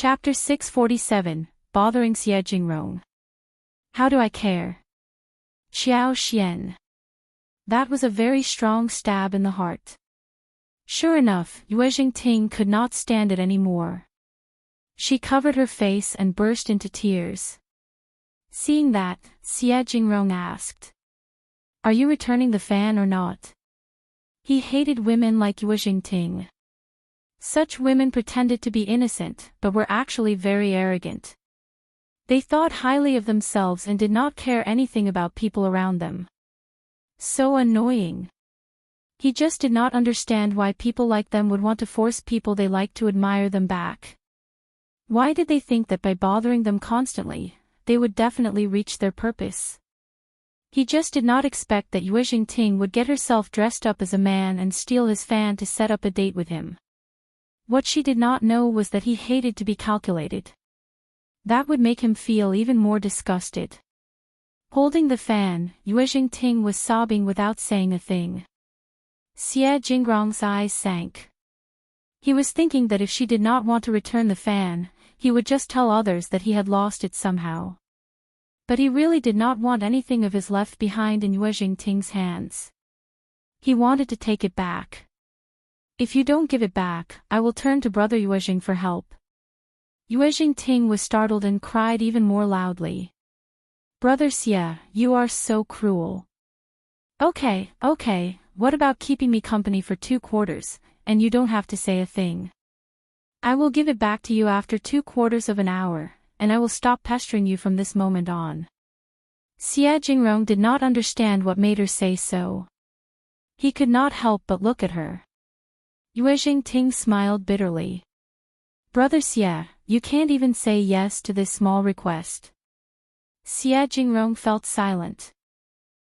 Chapter 647, Bothering Yuezheng. How do I care? Xiao Xian. That was a very strong stab in the heart. Sure enough, Yuezheng Ting could not stand it anymore. She covered her face and burst into tears. Seeing that, Yuezheng asked, "Are you returning the fan or not?" He hated women like Yuezheng Ting. Such women pretended to be innocent, but were actually very arrogant. They thought highly of themselves and did not care anything about people around them. So annoying. He just did not understand why people like them would want to force people they liked to admire them back. Why did they think that by bothering them constantly, they would definitely reach their purpose? He just did not expect that Yuezheng Ting would get herself dressed up as a man and steal his fan to set up a date with him. What she did not know was that he hated to be calculated. That would make him feel even more disgusted. Holding the fan, Yuezheng Ting was sobbing without saying a thing. Yuezheng's eyes sank. He was thinking that if she did not want to return the fan, he would just tell others that he had lost it somehow. But he really did not want anything of his left behind in Yuezheng Ting's hands. He wanted to take it back. "If you don't give it back, I will turn to Brother Yuezheng for help." Yuezheng Ting was startled and cried even more loudly. "Brother Xia, you are so cruel." Okay, what about keeping me company for 2 quarters, and you don't have to say a thing. I will give it back to you after 2/4 of an hour, and I will stop pestering you from this moment on." Yuezheng did not understand what made her say so. He could not help but look at her. Yuezheng Ting smiled bitterly. "Brother Xia, you can't even say yes to this small request." Yuezheng felt silent.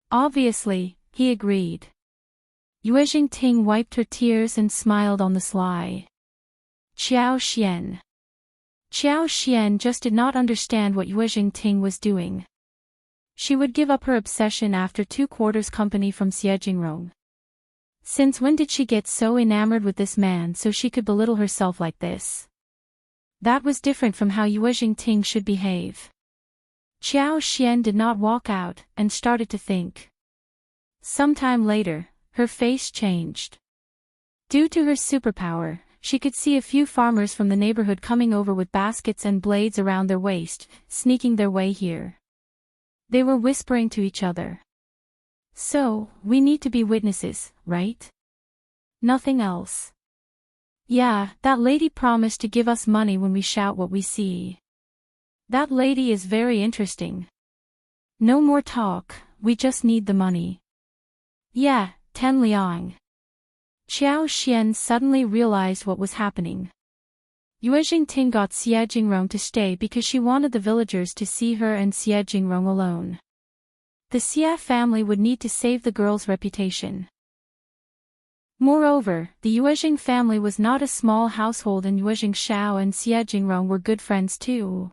Obviously, he agreed. Yuezheng Ting wiped her tears and smiled on the sly. Qiao Xian just did not understand what Yuezheng Ting was doing. She would give up her obsession after 2/4 company from Yuezheng. Since when did she get so enamored with this man so she could belittle herself like this? That was different from how Yuezheng Ting should behave. Qiao Xian did not walk out and started to think. Sometime later, her face changed. Due to her superpower, she could see a few farmers from the neighborhood coming over with baskets and blades around their waist, sneaking their way here. They were whispering to each other. "So, we need to be witnesses, right? Nothing else." "Yeah, that lady promised to give us money when we shout what we see. That lady is very interesting. No more talk, we just need the money." "Yeah, 10 liang. Qiao Xian suddenly realized what was happening. Yuezheng Ting got Yuezheng to stay because she wanted the villagers to see her and Yuezheng alone. The Xia family would need to save the girl's reputation. Moreover, the Yuezheng family was not a small household and Yuezheng Shao and Yuezheng were good friends too.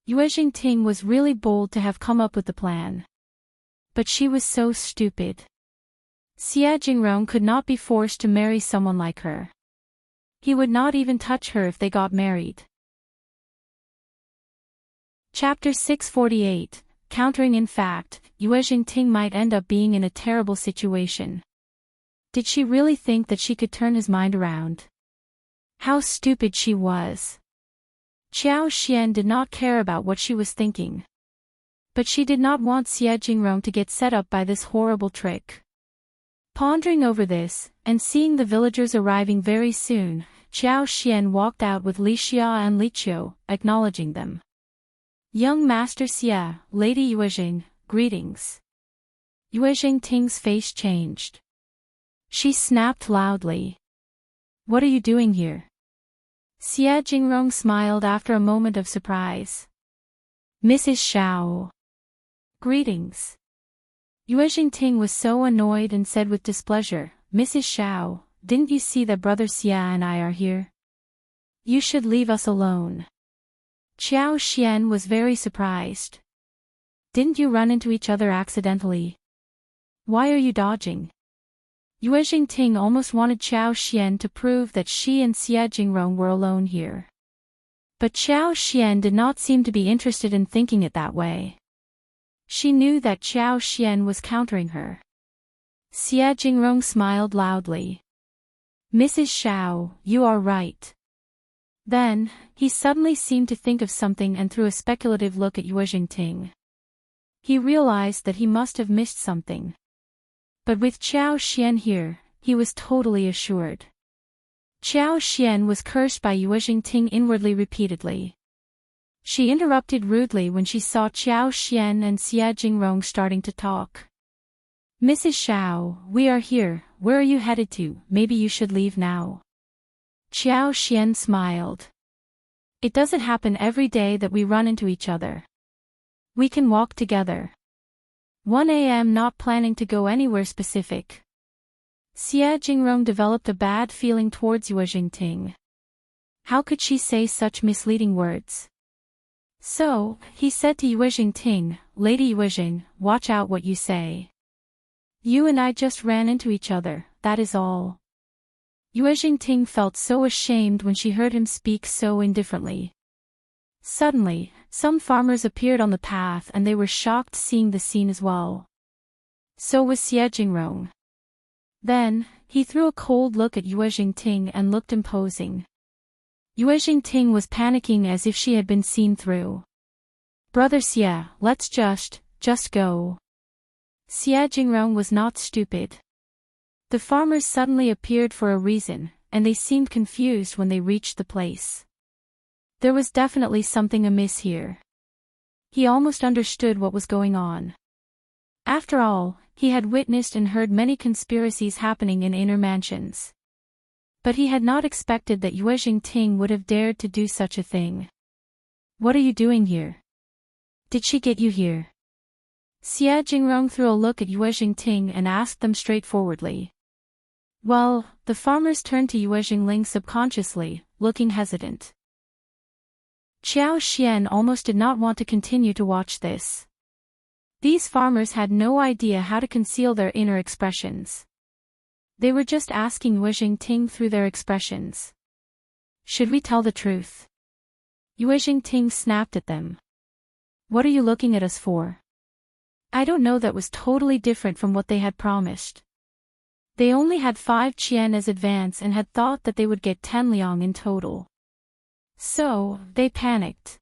Yuezheng Ting was really bold to have come up with the plan. But she was so stupid. Yuezheng could not be forced to marry someone like her. He would not even touch her if they got married. Chapter 648, Countering. In fact, Yuezheng Ting might end up being in a terrible situation. Did she really think that she could turn his mind around? How stupid she was. Qiao Xian did not care about what she was thinking. But she did not want Yuezheng to get set up by this horrible trick. Pondering over this, and seeing the villagers arriving very soon, Qiao Xian walked out with Li Xia and Li Qiao, acknowledging them. "Young Master Xia, Lady Yuezheng, greetings." Yuezheng Ting's face changed. She snapped loudly. "What are you doing here?" Yuezheng smiled after a moment of surprise. "Mrs. Shao. Greetings." Yuezheng Ting was so annoyed and said with displeasure, "Mrs. Shao, didn't you see that Brother Xia and I are here? You should leave us alone." Qiao Xian was very surprised. "Didn't you run into each other accidentally? Why are you dodging?" Yuezheng Ting almost wanted Qiao Xian to prove that she and Yuezheng were alone here. But Qiao Xian did not seem to be interested in thinking it that way. She knew that Qiao Xian was countering her. Xie Jingrong smiled loudly. Mrs. Shao, you are right. Then, he suddenly seemed to think of something and threw a speculative look at Yuezheng Ting. He realized that he must have missed something. But with Qiao Xian here, he was totally assured. Qiao Xian was cursed by Yuezheng Ting inwardly repeatedly. She interrupted rudely when she saw Qiao Xian and Xie Jingrong starting to talk. Mrs. Shao, we are here, where are you headed to? Maybe you should leave now. Qiao Xian smiled. It doesn't happen every day that we run into each other. We can walk together. 1 a.m. Not planning to go anywhere specific. Xie Jingrong developed a bad feeling towards Yuezheng Ting. How could she say such misleading words? So, he said to Yuezheng Ting, Lady Yuezheng, watch out what you say. You and I just ran into each other, that is all. Yuezheng Ting felt so ashamed when she heard him speak so indifferently. Suddenly, some farmers appeared on the path and they were shocked seeing the scene as well. So was Xie Jingrong. Then, he threw a cold look at Yuezheng Ting and looked imposing. Yuezheng Ting was panicking as if she had been seen through. Brother Xie, let's just go. Xie Jingrong was not stupid. The farmers suddenly appeared for a reason, and they seemed confused when they reached the place. There was definitely something amiss here. He almost understood what was going on. After all, he had witnessed and heard many conspiracies happening in inner mansions. But he had not expected that Yuezheng Ting would have dared to do such a thing. What are you doing here? Did she get you here? Xie Jingrong threw a look at Yuezheng Ting and asked them straightforwardly. Well, the farmers turned to Yuezheng Ling subconsciously, looking hesitant. Qiao Xian almost did not want to continue to watch this. These farmers had no idea how to conceal their inner expressions. They were just asking Yuezheng Ting through their expressions. Should we tell the truth? Yuezheng Ting snapped at them. What are you looking at us for? I don't know, that was totally different from what they had promised. They only had 5 qian as advance and had thought that they would get 10 liang in total. So, they panicked.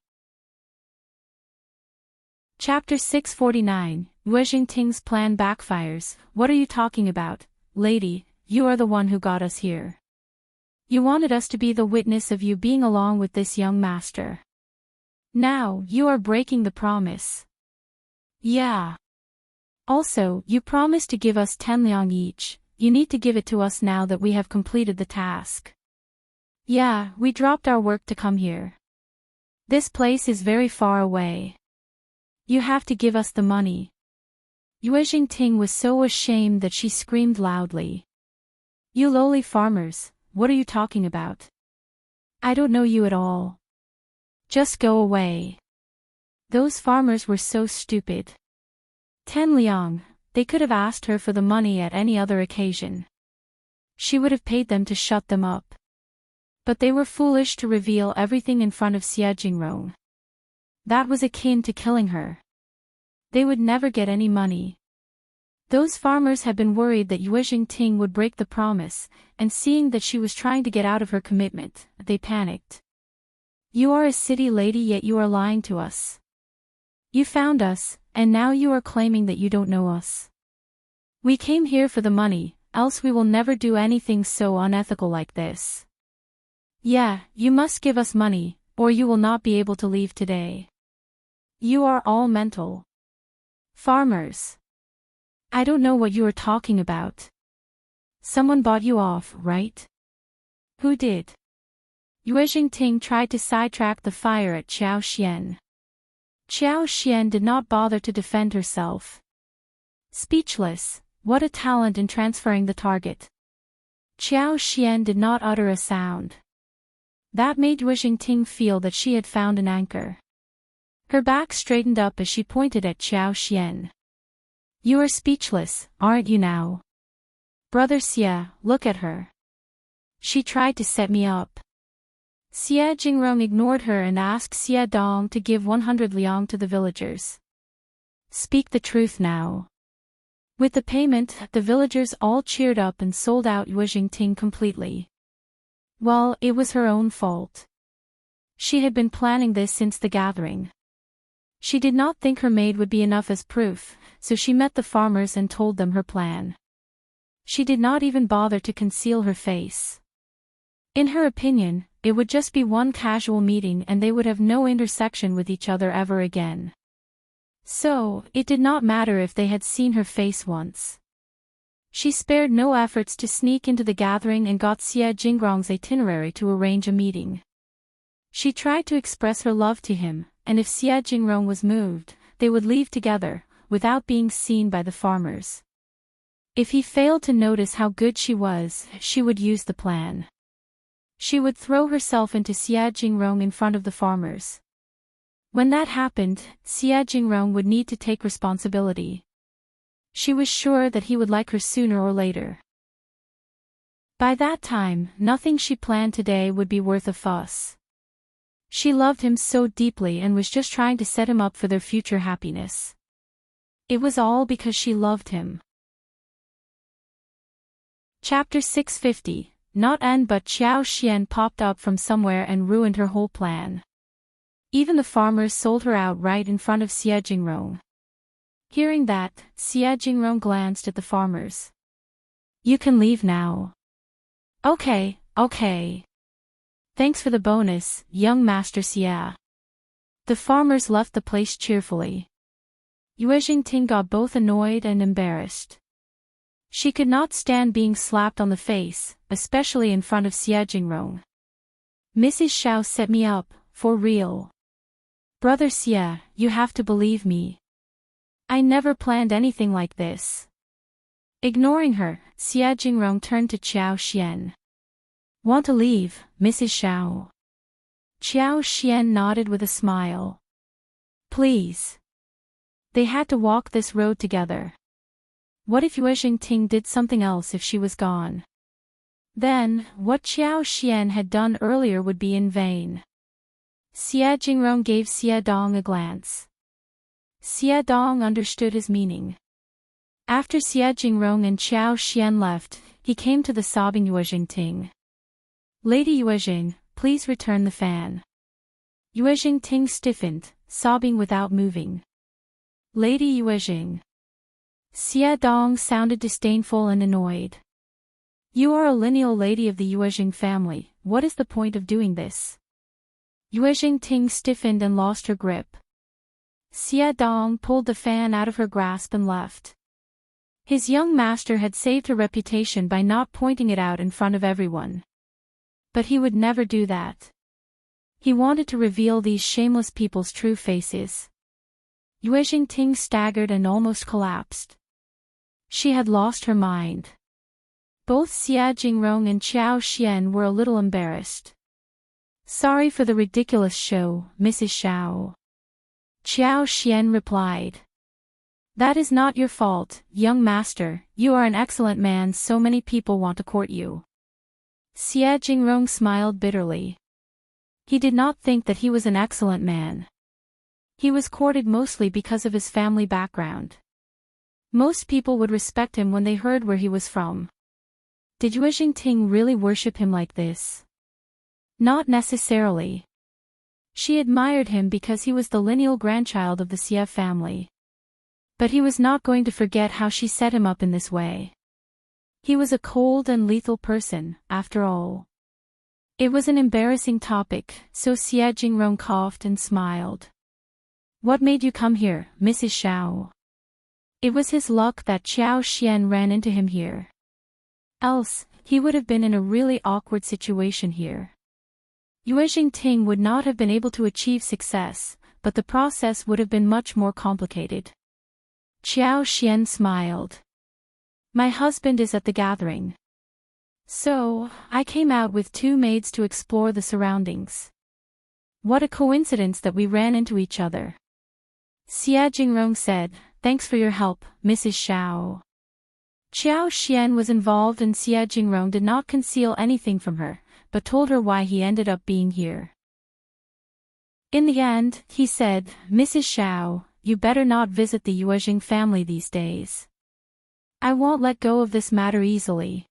Chapter 649, Yuezheng Ting's plan backfires. What are you talking about, lady? You are the one who got us here. You wanted us to be the witness of you being along with this young master. Now, you are breaking the promise. Yeah. Also, you promised to give us 10 liang each. You need to give it to us now that we have completed the task. Yeah, we dropped our work to come here. This place is very far away. You have to give us the money. Yuezheng Ting was so ashamed that she screamed loudly. You lowly farmers, what are you talking about? I don't know you at all. Just go away. Those farmers were so stupid. 10 liang, they could have asked her for the money at any other occasion. She would have paid them to shut them up. But they were foolish to reveal everything in front of Xie Jingrong. That was akin to killing her. They would never get any money. Those farmers had been worried that Yuezheng Ting would break the promise, and seeing that she was trying to get out of her commitment, they panicked. You are a city lady, yet you are lying to us. You found us, and now you are claiming that you don't know us. We came here for the money, else we will never do anything so unethical like this. Yeah, you must give us money, or you will not be able to leave today. You are all mental. Farmers. I don't know what you are talking about. Someone bought you off, right? Who did? Yuezheng Ting tried to sidetrack the fire at Qiao Xian. Qiao Xian did not bother to defend herself. Speechless, what a talent in transferring the target. Qiao Xian did not utter a sound. That made Yuezheng Ting feel that she had found an anchor. Her back straightened up as she pointed at Qiao Xian. You are speechless, aren't you now? Brother Xie, look at her. She tried to set me up. Xie Jingrong ignored her and asked Xie Dong to give 100 liang to the villagers. Speak the truth now. With the payment, the villagers all cheered up and sold out Yuezheng Ting completely. Well, it was her own fault. She had been planning this since the gathering. She did not think her maid would be enough as proof, so she met the farmers and told them her plan. She did not even bother to conceal her face. In her opinion, it would just be one casual meeting and they would have no intersection with each other ever again. So, it did not matter if they had seen her face once. She spared no efforts to sneak into the gathering and got Xie Jingrong's itinerary to arrange a meeting. She tried to express her love to him, and if Xie Jingrong was moved, they would leave together, without being seen by the farmers. If he failed to notice how good she was, she would use the plan. She would throw herself into Xie Jingrong in front of the farmers. When that happened, Xie Jingrong would need to take responsibility. She was sure that he would like her sooner or later. By that time, nothing she planned today would be worth a fuss. She loved him so deeply and was just trying to set him up for their future happiness. It was all because she loved him. Chapter 650, Not N but Qiao Xian popped up from somewhere and ruined her whole plan. Even the farmers sold her out right in front of Xie Jingrong. Hearing that, Xie Jingrong glanced at the farmers. You can leave now. Okay. Thanks for the bonus, young Master Xie. The farmers left the place cheerfully. Yuezheng Ting got both annoyed and embarrassed. She could not stand being slapped on the face, especially in front of Xie Jingrong. Mrs. Shao set me up, for real. Brother Xie, you have to believe me. I never planned anything like this. Ignoring her, Xie Jingrong turned to Qiao Xian. Want to leave, Mrs. Shao? Qiao Xian nodded with a smile. Please. They had to walk this road together. What if Yuezheng Ting did something else if she was gone? Then, what Qiao Xian had done earlier would be in vain. Xie Jingrong gave Xie Dong a glance. Xie Dong understood his meaning. After Xie Jingrong and Qiao Xian left, he came to the sobbing Yuezheng Ting. Lady Yuezheng, please return the fan. Yuezheng Ting stiffened, sobbing without moving. Lady Yuezheng. Xie Dong sounded disdainful and annoyed. You are a lineal lady of the Yuezheng family, what is the point of doing this? Yuezheng Ting stiffened and lost her grip. Xie Dong pulled the fan out of her grasp and left. His young master had saved her reputation by not pointing it out in front of everyone. But he would never do that. He wanted to reveal these shameless people's true faces. Yuezheng Ting staggered and almost collapsed. She had lost her mind. Both Xie Jingrong and Qiao Xian were a little embarrassed. Sorry for the ridiculous show, Mrs. Shao. Qiao Xian replied. That is not your fault, young master, you are an excellent man, so many people want to court you. Xie Jingrong smiled bitterly. He did not think that he was an excellent man. He was courted mostly because of his family background. Most people would respect him when they heard where he was from. Did Yuezheng Ting really worship him like this? Not necessarily. She admired him because he was the lineal grandchild of the Xie family. But he was not going to forget how she set him up in this way. He was a cold and lethal person, after all. It was an embarrassing topic, so Xie Jingrong coughed and smiled. What made you come here, Mrs. Shao? It was his luck that Qiao Xian ran into him here. Else, he would have been in a really awkward situation here. Yuezheng Ting would not have been able to achieve success, but the process would have been much more complicated. Qiao Xian smiled. My husband is at the gathering. So, I came out with 2 maids to explore the surroundings. What a coincidence that we ran into each other. Xie Jingrong said, thanks for your help, Mrs. Shao. Qiao Xian was involved and Xie Jingrong did not conceal anything from her, but told her why he ended up being here. In the end, he said, "Mrs. Shao, you better not visit the Yuezheng family these days. I won't let go of this matter easily.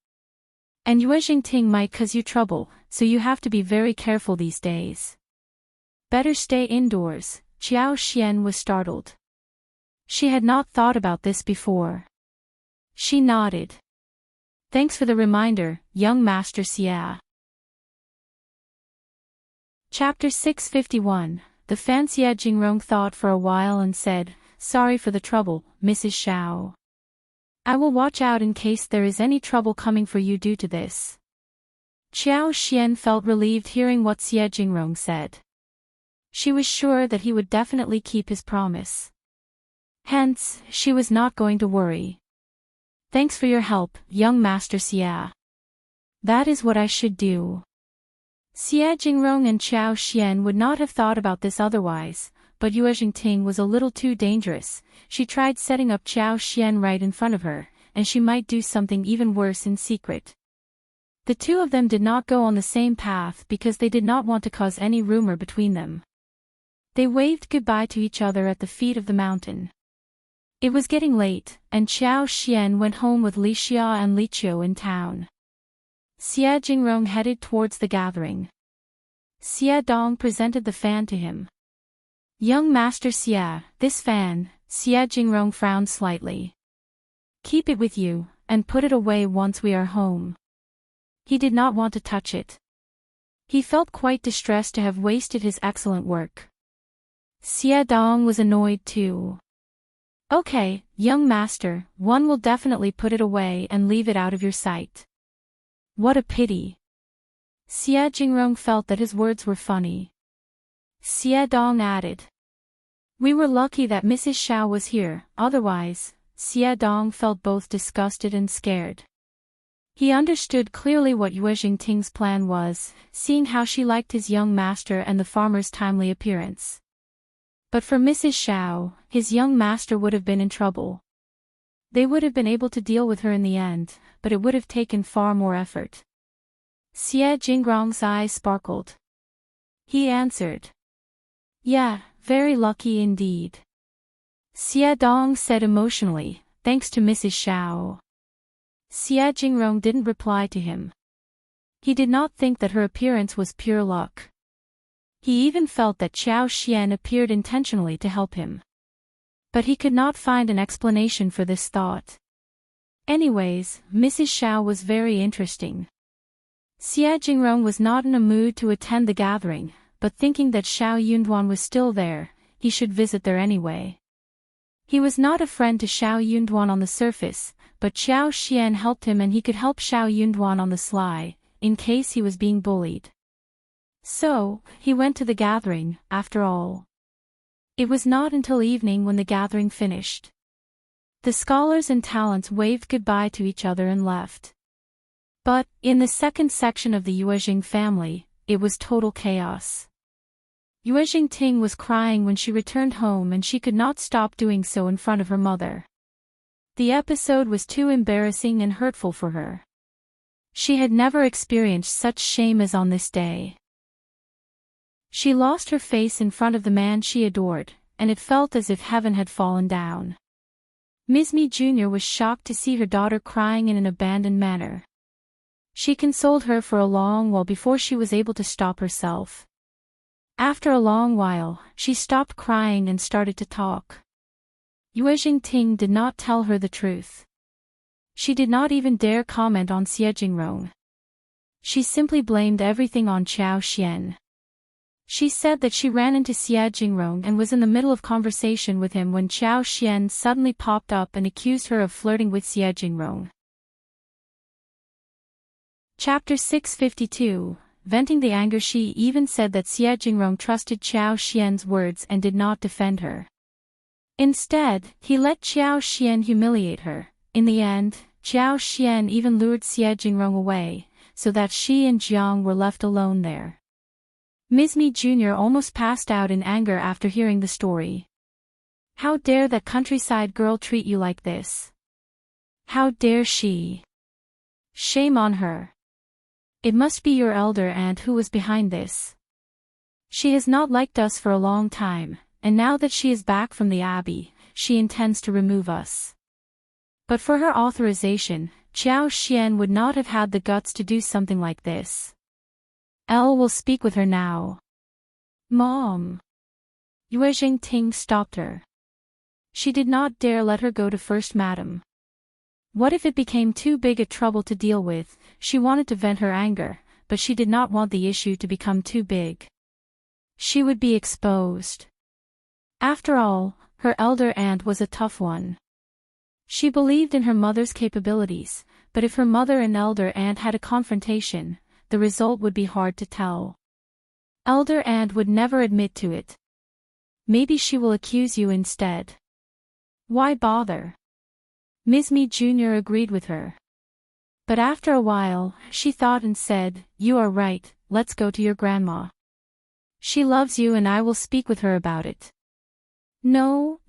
And Yuezheng Ting might cause you trouble, so you have to be very careful these days. Better stay indoors." Qiao Xian was startled. She had not thought about this before. She nodded. "Thanks for the reminder, young Master Xia." Chapter 651. The fan Xie Jingrong thought for a while and said, "Sorry for the trouble, Mrs. Shao. I will watch out in case there is any trouble coming for you due to this." Qiao Xian felt relieved hearing what Xie Jingrong said. She was sure that he would definitely keep his promise. Hence, she was not going to worry. "Thanks for your help, young Master Xia. That is what I should do." Xie Jingrong and Qiao Xian would not have thought about this otherwise, but Yuezheng Ting was a little too dangerous. She tried setting up Qiao Xian right in front of her, and she might do something even worse in secret. The two of them did not go on the same path because they did not want to cause any rumor between them. They waved goodbye to each other at the feet of the mountain. It was getting late, and Qiao Xian went home with Li Xia and Li Qiao in town. Xie Jingrong headed towards the gathering. Xie Dong presented the fan to him. "Young Master Xie, this fan," Xie Jingrong frowned slightly. "Keep it with you, and put it away once we are home." He did not want to touch it. He felt quite distressed to have wasted his excellent work. Xie Dong was annoyed too. "Okay, young master, one will definitely put it away and leave it out of your sight." "What a pity." Xie Jingrong felt that his words were funny. Xie Dong added, "We were lucky that Mrs. Shao was here, otherwise." Xie Dong felt both disgusted and scared. He understood clearly what Yuezheng Ting's plan was, seeing how she liked his young master and the farmer's timely appearance. But for Mrs. Shao, his young master would have been in trouble. They would have been able to deal with her in the end, but it would have taken far more effort. Xie Jingrong's eyes sparkled. He answered, "Yeah, very lucky indeed." Xie Dong said emotionally, "Thanks to Mrs. Shao." Xie Jingrong didn't reply to him. He did not think that her appearance was pure luck. He even felt that Qiao Xian appeared intentionally to help him. But he could not find an explanation for this thought. Anyways, Mrs. Shao was very interesting. Xie Jingrong was not in a mood to attend the gathering, but thinking that Shao Yunduan was still there, he should visit there anyway. He was not a friend to Shao Yunduan on the surface, but Qiao Xian helped him and he could help Shao Yunduan on the sly, in case he was being bullied. So, he went to the gathering, after all. It was not until evening when the gathering finished. The scholars and talents waved goodbye to each other and left. But, in the second section of the Yuezheng family, it was total chaos. Yuezheng Ting was crying when she returned home and she could not stop doing so in front of her mother. The episode was too embarrassing and hurtful for her. She had never experienced such shame as on this day. She lost her face in front of the man she adored, and it felt as if heaven had fallen down. Ms. Mi Jr. was shocked to see her daughter crying in an abandoned manner. She consoled her for a long while before she was able to stop herself. After a long while, she stopped crying and started to talk. Yuezheng Ting did not tell her the truth. She did not even dare comment on Xie Jingrong. She simply blamed everything on Qiao Xian. She said that she ran into Xie Jingrong and was in the middle of conversation with him when Qiao Xian suddenly popped up and accused her of flirting with Xie Jingrong. Chapter 652. Venting the anger. She even said that Xie Jingrong trusted Qiao Xian's words and did not defend her. Instead, he let Qiao Xian humiliate her. In the end, Qiao Xian even lured Xie Jingrong away, so that she and Jiang were left alone there. Ms. Mi Jr. almost passed out in anger after hearing the story. How dare that countryside girl treat you like this? How dare she? Shame on her. It must be your elder aunt who was behind this. She has not liked us for a long time, and now that she is back from the abbey, she intends to remove us. But for her authorization, Qiao Xian would not have had the guts to do something like this. Elle will speak with her now. Mom. Yuezheng Ting stopped her. She did not dare let her go to First Madam. What if it became too big a trouble to deal with? She wanted to vent her anger, but she did not want the issue to become too big. She would be exposed. After all, her elder aunt was a tough one. She believed in her mother's capabilities, but if her mother and elder aunt had a confrontation, the result would be hard to tell. Elder aunt would never admit to it. Maybe she will accuse you instead. Why bother? Ms. Mi Jr. agreed with her. But after a while, she thought and said, "You are right, let's go to your grandma. She loves you and I will speak with her about it." No,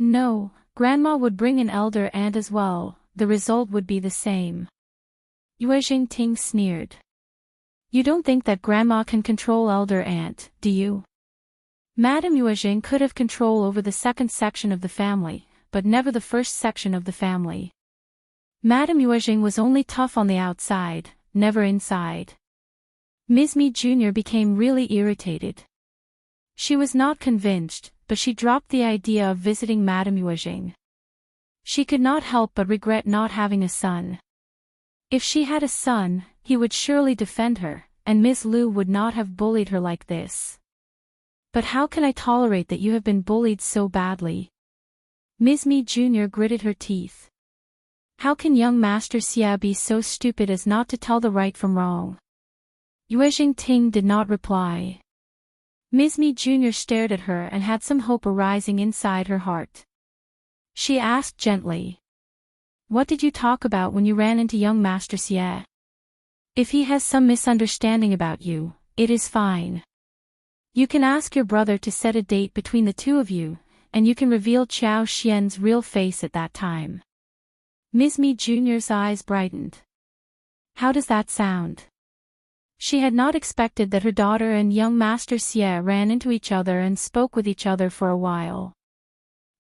grandma would bring an elder aunt as well, the result would be the same. Yuezheng Ting sneered. You don't think that grandma can control elder aunt, do you? Madame Yuezheng could have control over the second section of the family, but never the first section of the family. Madame Yuezheng was only tough on the outside, never inside. Ms. Mi Jr. became really irritated. She was not convinced, but she dropped the idea of visiting Madame Yuezheng. She could not help but regret not having a son. If she had a son, he would surely defend her, and Ms. Lu would not have bullied her like this. But how can I tolerate that you have been bullied so badly? Ms. Mi Jr. gritted her teeth. How can young Master Xia be so stupid as not to tell the right from wrong? Yuezheng Ting did not reply. Ms. Mi Jr. stared at her and had some hope arising inside her heart. She asked gently. What did you talk about when you ran into young Master Xia? If he has some misunderstanding about you, it is fine. You can ask your brother to set a date between the two of you, and you can reveal Qiao Xian's real face at that time. Ms. Mi Jr.'s eyes brightened. How does that sound? She had not expected that her daughter and young Master Xia ran into each other and spoke with each other for a while.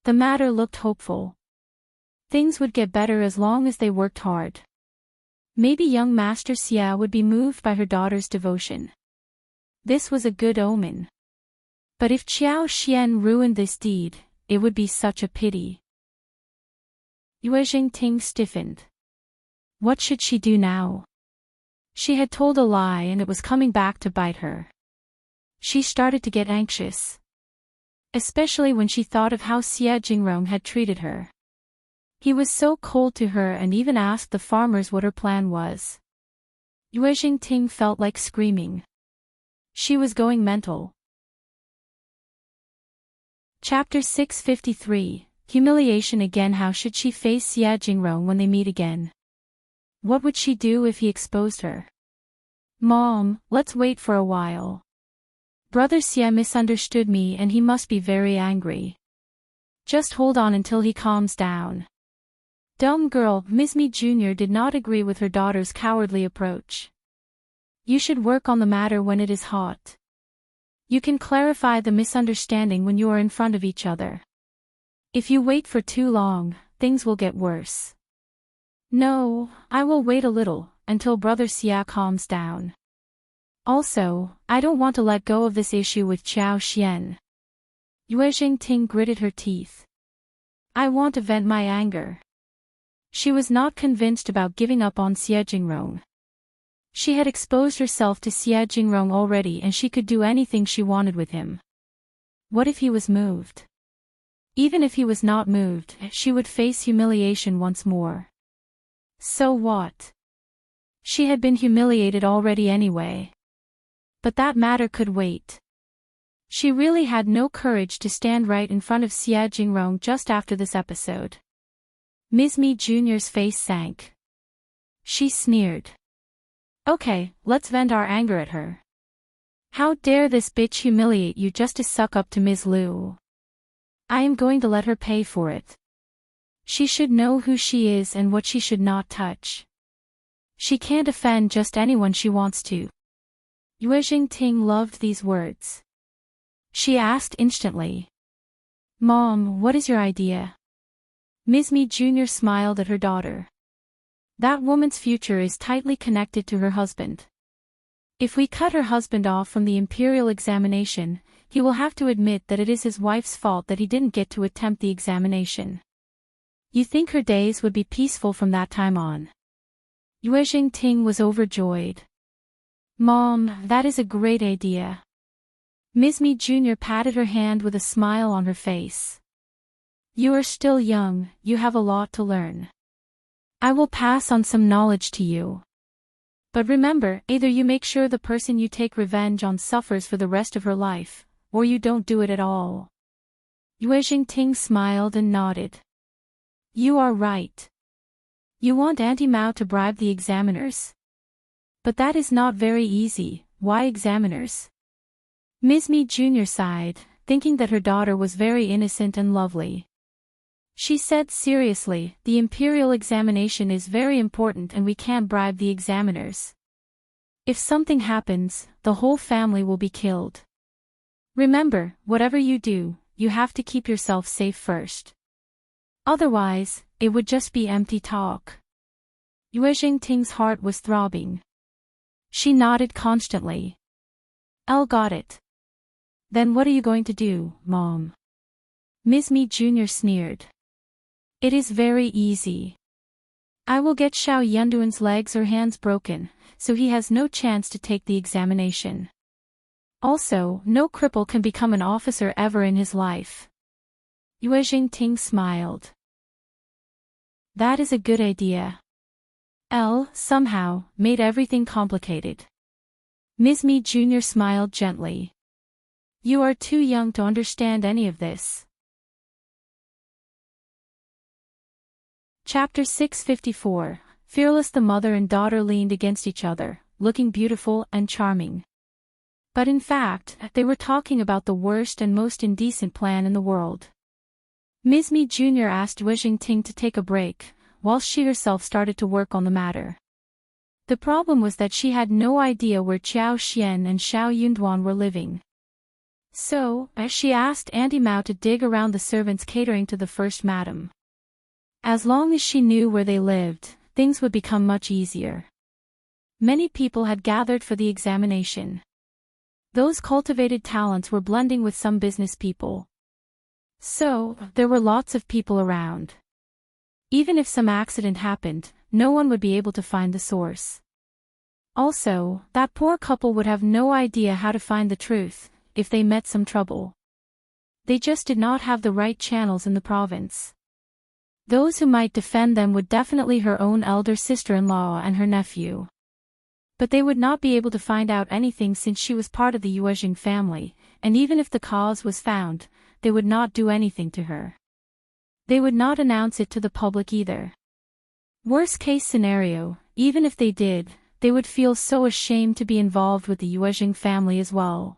The matter looked hopeful. Things would get better as long as they worked hard. Maybe young Master Xia would be moved by her daughter's devotion. This was a good omen. But if Qiao Xian ruined this deed, it would be such a pity. Yuezheng Ting stiffened. What should she do now? She had told a lie and it was coming back to bite her. She started to get anxious. Especially when she thought of how Xie Jingrong had treated her. He was so cold to her and even asked the farmers what her plan was. Yuezheng Ting felt like screaming. She was going mental. Chapter 653, Humiliation again. How should she face Xie Jingrong when they meet again? What would she do if he exposed her? Mom, let's wait for a while. Brother Xie misunderstood me and he must be very angry. Just hold on until he calms down. Dumb girl. Ms. Mi Jr. did not agree with her daughter's cowardly approach. You should work on the matter when it is hot. You can clarify the misunderstanding when you are in front of each other. If you wait for too long, things will get worse. No, I will wait a little, until Brother Xia calms down. Also, I don't want to let go of this issue with Qiao Xian. Yuezheng Ting gritted her teeth. I want to vent my anger. She was not convinced about giving up on Xie Jingrong. She had exposed herself to Xie Jingrong already and she could do anything she wanted with him. What if he was moved? Even if he was not moved, she would face humiliation once more. So what? She had been humiliated already anyway. But that matter could wait. She really had no courage to stand right in front of Xie Jingrong just after this episode. Ms. Mi Jr.'s face sank. She sneered. Okay, let's vent our anger at her. How dare this bitch humiliate you just to suck up to Ms. Lu? I am going to let her pay for it. She should know who she is and what she should not touch. She can't offend just anyone she wants to, Yuezheng Ting loved these words. She asked instantly. Mom, what is your idea? Ms. Mi Jr. smiled at her daughter. That woman's future is tightly connected to her husband. If we cut her husband off from the imperial examination, he will have to admit that it is his wife's fault that he didn't get to attempt the examination. You think her days would be peaceful from that time on? Yuezheng Ting was overjoyed. Mom, that is a great idea. Ms. Mi Jr. patted her hand with a smile on her face. You are still young, you have a lot to learn. I will pass on some knowledge to you. But remember, either you make sure the person you take revenge on suffers for the rest of her life, or you don't do it at all. Yuezheng Ting smiled and nodded. You are right. You want Auntie Mao to bribe the examiners? But that is not very easy. Why examiners? Ms. Mi Jr. sighed, thinking that her daughter was very innocent and lovely. She said seriously, the imperial examination is very important and we can't bribe the examiners. If something happens, the whole family will be killed. Remember, whatever you do, you have to keep yourself safe first. Otherwise, it would just be empty talk. Yuezheng Ting's heart was throbbing. She nodded constantly. Got it. Then what are you going to do, Mom? Ms. Mi Jr. sneered. It is very easy. I will get Shao Yunduan's legs or hands broken, so he has no chance to take the examination. Also, no cripple can become an officer ever in his life. Yuezheng Ting smiled. That is a good idea. Somehow, made everything complicated. Ms. Mi Jr. smiled gently. You are too young to understand any of this. Chapter 654, Fearless. The mother and daughter leaned against each other, looking beautiful and charming. But in fact, they were talking about the worst and most indecent plan in the world. Ms. Mi Jr. asked Yuezheng Ting to take a break, whilst she herself started to work on the matter. The problem was that she had no idea where Qiao Xian and Shao Yunduan were living. So, she asked Auntie Mao to dig around the servants catering to the first madam. As long as she knew where they lived, things would become much easier. Many people had gathered for the examination. Those cultivated talents were blending with some business people. So, there were lots of people around. Even if some accident happened, no one would be able to find the source. Also, that poor couple would have no idea how to find the truth, if they met some trouble. They just did not have the right channels in the province. Those who might defend them would definitely her own elder sister-in-law and her nephew. But they would not be able to find out anything since she was part of the Yuezheng family, and even if the cause was found, they would not do anything to her. They would not announce it to the public either. Worst case scenario, even if they did, they would feel so ashamed to be involved with the Yuezheng family as well.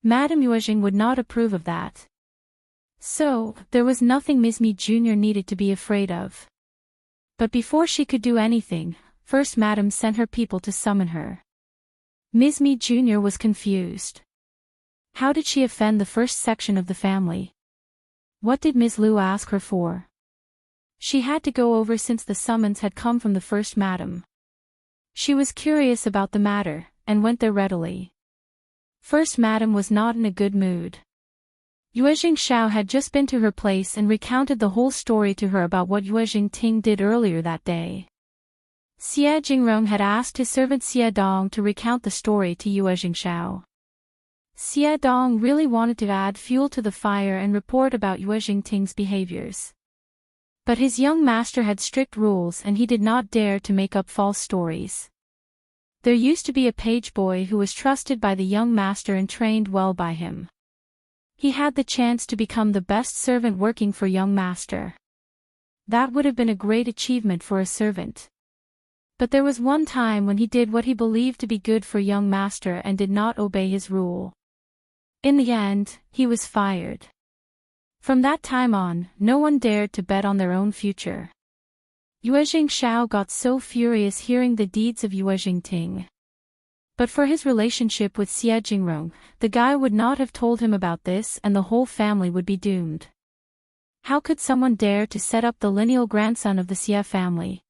Madame Yuezheng would not approve of that. So, there was nothing Ms. Mi Jr. needed to be afraid of. But before she could do anything, First Madam sent her people to summon her. Ms. Mi Jr. was confused. How did she offend the first section of the family? What did Ms. Liu ask her for? She had to go over since the summons had come from the First Madam. She was curious about the matter, and went there readily. First Madam was not in a good mood. Yuezheng Shao had just been to her place and recounted the whole story to her about what Yuezheng Ting did earlier that day. Xie Jingrong had asked his servant Xie Dong to recount the story to Yuezheng Shao. Xie Dong really wanted to add fuel to the fire and report about Yuezheng Ting's behaviors. But his young master had strict rules and he did not dare to make up false stories. There used to be a page boy who was trusted by the young master and trained well by him. He had the chance to become the best servant working for young master. That would have been a great achievement for a servant. But there was one time when he did what he believed to be good for young master and did not obey his rule. In the end, he was fired. From that time on, no one dared to bet on their own future. Yuezheng Shao got so furious hearing the deeds of Yuezheng Ting. But for his relationship with Xie Jingrong, the guy would not have told him about this and the whole family would be doomed. How could someone dare to set up the lineal grandson of the Xie family?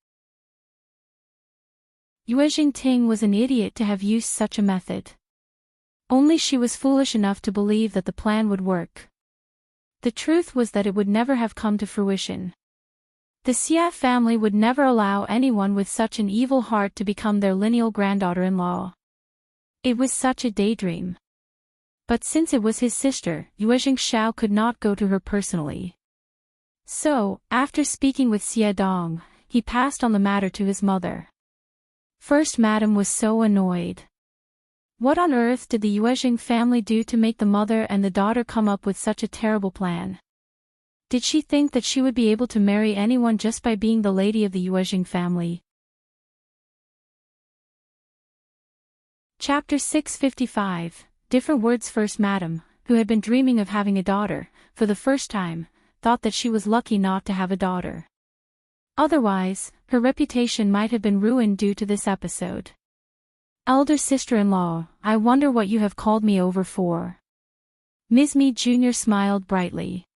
Yuezheng Ting was an idiot to have used such a method. Only she was foolish enough to believe that the plan would work. The truth was that it would never have come to fruition. The Xie family would never allow anyone with such an evil heart to become their lineal granddaughter-in-law. It was such a daydream. But since it was his sister, Yuezheng Shao could not go to her personally. So, after speaking with Xie Dong, he passed on the matter to his mother. First Madam was so annoyed. What on earth did the Yuezheng family do to make the mother and the daughter come up with such a terrible plan? Did she think that she would be able to marry anyone just by being the lady of the Yuezheng family? Chapter 655, Different Words. First Madam, who had been dreaming of having a daughter, for the first time, thought that she was lucky not to have a daughter. Otherwise, her reputation might have been ruined due to this episode. Elder sister-in-law, I wonder what you have called me over for. Ms. Mi Jr. smiled brightly.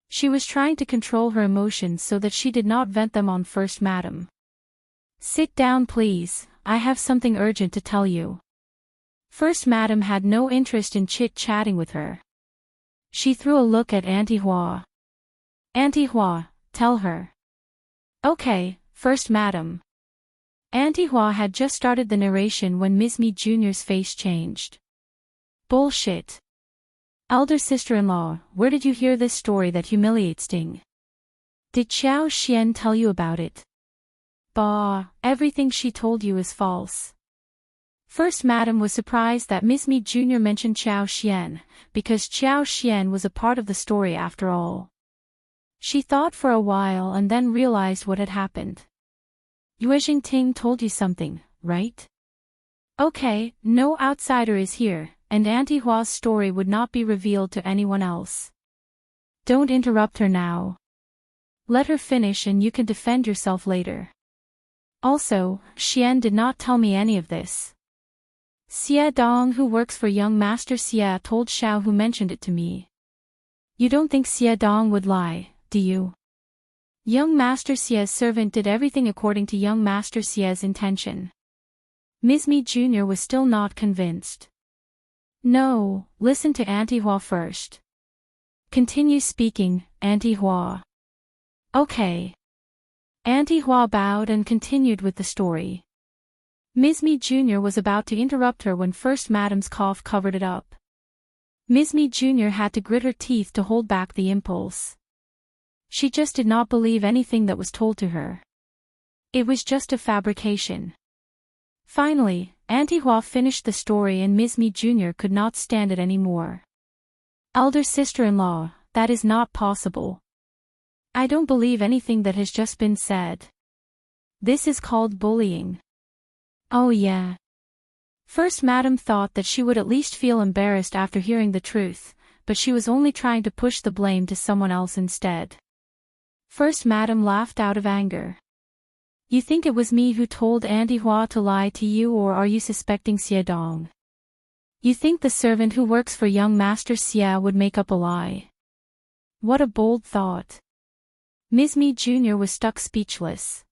She was trying to control her emotions so that she did not vent them on First Madam. Sit down please, I have something urgent to tell you. First Madam had no interest in chit-chatting with her. She threw a look at Auntie Hua. Auntie Hua, tell her. Okay, First Madam. Auntie Hua had just started the narration when Ms. Mi Jr.'s face changed. Bullshit. Elder sister-in-law, where did you hear this story that humiliates Ting? Did Qiao Xian tell you about it? Bah, everything she told you is false. First Madam was surprised that Ms. Mi Jr. mentioned Qiao Xian, because Qiao Xian was a part of the story after all. She thought for a while and then realized what had happened. Yuezheng Ting told you something, right? Okay, no outsider is here, and Auntie Hua's story would not be revealed to anyone else. Don't interrupt her now. Let her finish and you can defend yourself later. Also, Xian did not tell me any of this. Xie Dong, who works for young Master Xie, told Shao, who mentioned it to me. You don't think Xie Dong would lie, do you? Young Master Xie's servant did everything according to young Master Xie's intention. Ms. Mi Jr. was still not convinced. No, listen to Auntie Hua first. Continue speaking, Auntie Hua. Okay. Auntie Hua bowed and continued with the story. Ms. Mi Jr. was about to interrupt her when First Madam's cough covered it up. Ms. Mi Jr. had to grit her teeth to hold back the impulse. She just did not believe anything that was told to her. It was just a fabrication. Finally, Auntie Hua finished the story and Ms. Mi Jr. could not stand it anymore. Elder sister-in-law, that is not possible. I don't believe anything that has just been said. This is called bullying. Oh yeah. First Madam thought that she would at least feel embarrassed after hearing the truth, but she was only trying to push the blame to someone else instead. First Madam laughed out of anger. You think it was me who told Auntie Hua to lie to you, or are you suspecting Xie Dong? You think the servant who works for young Master Xie would make up a lie? What a bold thought. Ms. Mi Jr. was stuck speechless.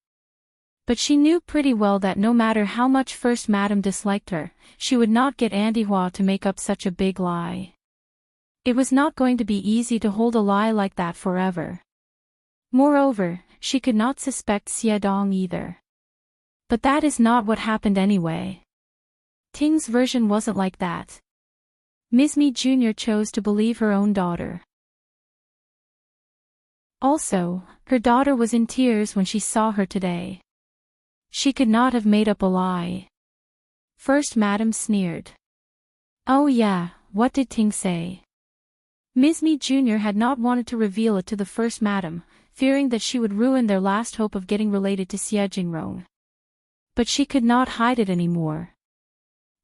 But she knew pretty well that no matter how much First Madam disliked her, she would not get Auntie Hua to make up such a big lie. It was not going to be easy to hold a lie like that forever. Moreover, she could not suspect Xie Dong either. But that is not what happened anyway. Ting's version wasn't like that. Ms. Mi Jr. chose to believe her own daughter. Also, her daughter was in tears when she saw her today. She could not have made up a lie. First Madam sneered. Oh yeah, what did Ting say? Ms. Mi Jr. had not wanted to reveal it to the First Madam, fearing that she would ruin their last hope of getting related to Xie Jingrong. But she could not hide it anymore.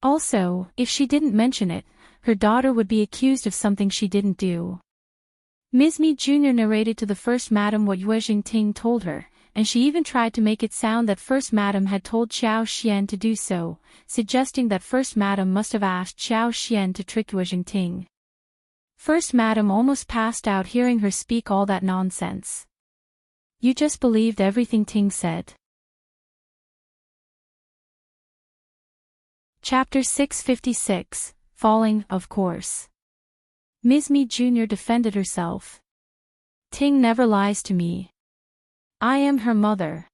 Also, if she didn't mention it, her daughter would be accused of something she didn't do. Ms. Mi Jr. narrated to the First Madam what Yuezheng Ting told her, and she even tried to make it sound that First Madam had told Xiao Xian to do so, suggesting that First Madam must have asked Xiao Xian to trick Yuezheng Ting. First Madam almost passed out hearing her speak all that nonsense. You just believed everything Ting said. Chapter 656, Falling, of course. Ms. Mi Jr. defended herself. Ting never lies to me. I am her mother.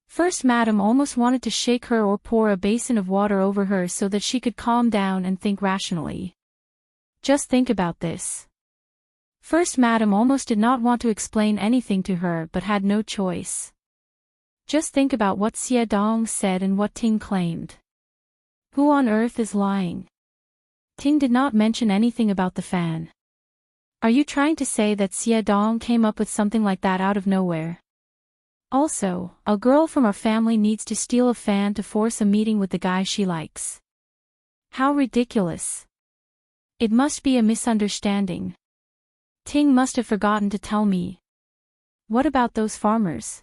First Madam almost wanted to shake her or pour a basin of water over her so that she could calm down and think rationally. Just think about this. First Madam almost did not want to explain anything to her but had no choice. Just think about what Xie Dong said and what Ting claimed. Who on earth is lying? Ting did not mention anything about the fan. Are you trying to say that Xie Dong came up with something like that out of nowhere? Also, a girl from our family needs to steal a fan to force a meeting with the guy she likes. How ridiculous. It must be a misunderstanding. Ting must have forgotten to tell me. What about those farmers?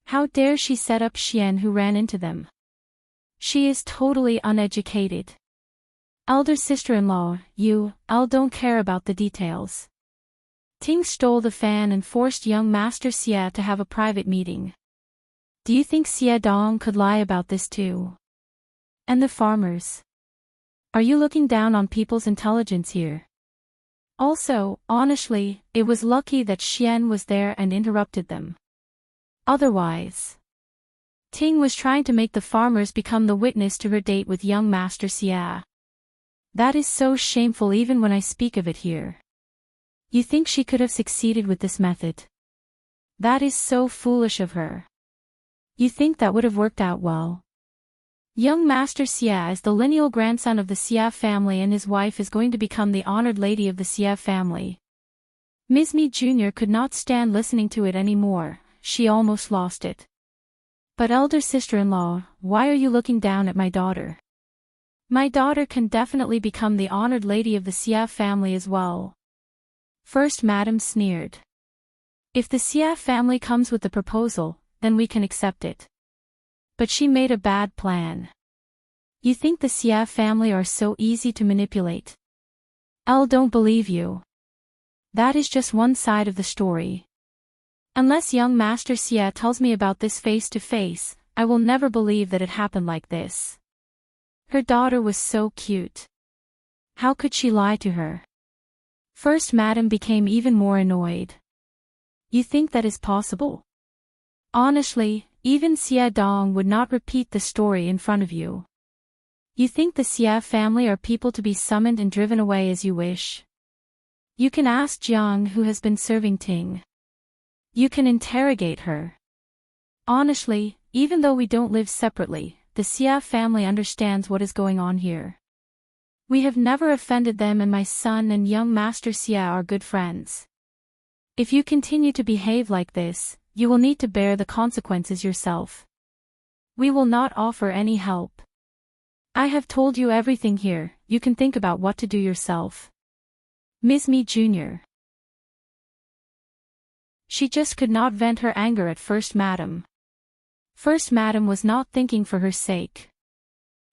How dare she set up Xian who ran into them? She is totally uneducated. Elder sister-in-law, I don't care about the details. Ting stole the fan and forced young Master Xie to have a private meeting. Do you think Xie Dong could lie about this too? And the farmers? Are you looking down on people's intelligence here? Also, honestly, it was lucky that Xian was there and interrupted them. Otherwise, Ting was trying to make the farmers become the witness to her date with young Master Xie. That is so shameful even when I speak of it here. You think she could have succeeded with this method? That is so foolish of her. You think that would have worked out well? Young Master Xie is the lineal grandson of the Xie family and his wife is going to become the honored lady of the Xie family. Ms. Mi Jr. could not stand listening to it anymore, she almost lost it. But elder sister-in-law, why are you looking down at my daughter? My daughter can definitely become the honored lady of the Xie family as well. First Madam sneered. If the Xie family comes with the proposal, then we can accept it. But she made a bad plan. You think the Xie family are so easy to manipulate? I don't believe you. That is just one side of the story. Unless young Master Xie tells me about this face to face, I will never believe that it happened like this. Her daughter was so cute. How could she lie to her? First Madam became even more annoyed. You think that is possible? Honestly, even Xie Dong would not repeat the story in front of you. You think the Xie family are people to be summoned and driven away as you wish? You can ask Jiang who has been serving Ting. You can interrogate her. Honestly, even though we don't live separately, the Xie family understands what is going on here. We have never offended them and my son and young Master Xie are good friends. If you continue to behave like this, you will need to bear the consequences yourself. We will not offer any help. I have told you everything here, you can think about what to do yourself. Ms. Mi Jr. She just could not vent her anger at First Madam. First Madam was not thinking for her sake.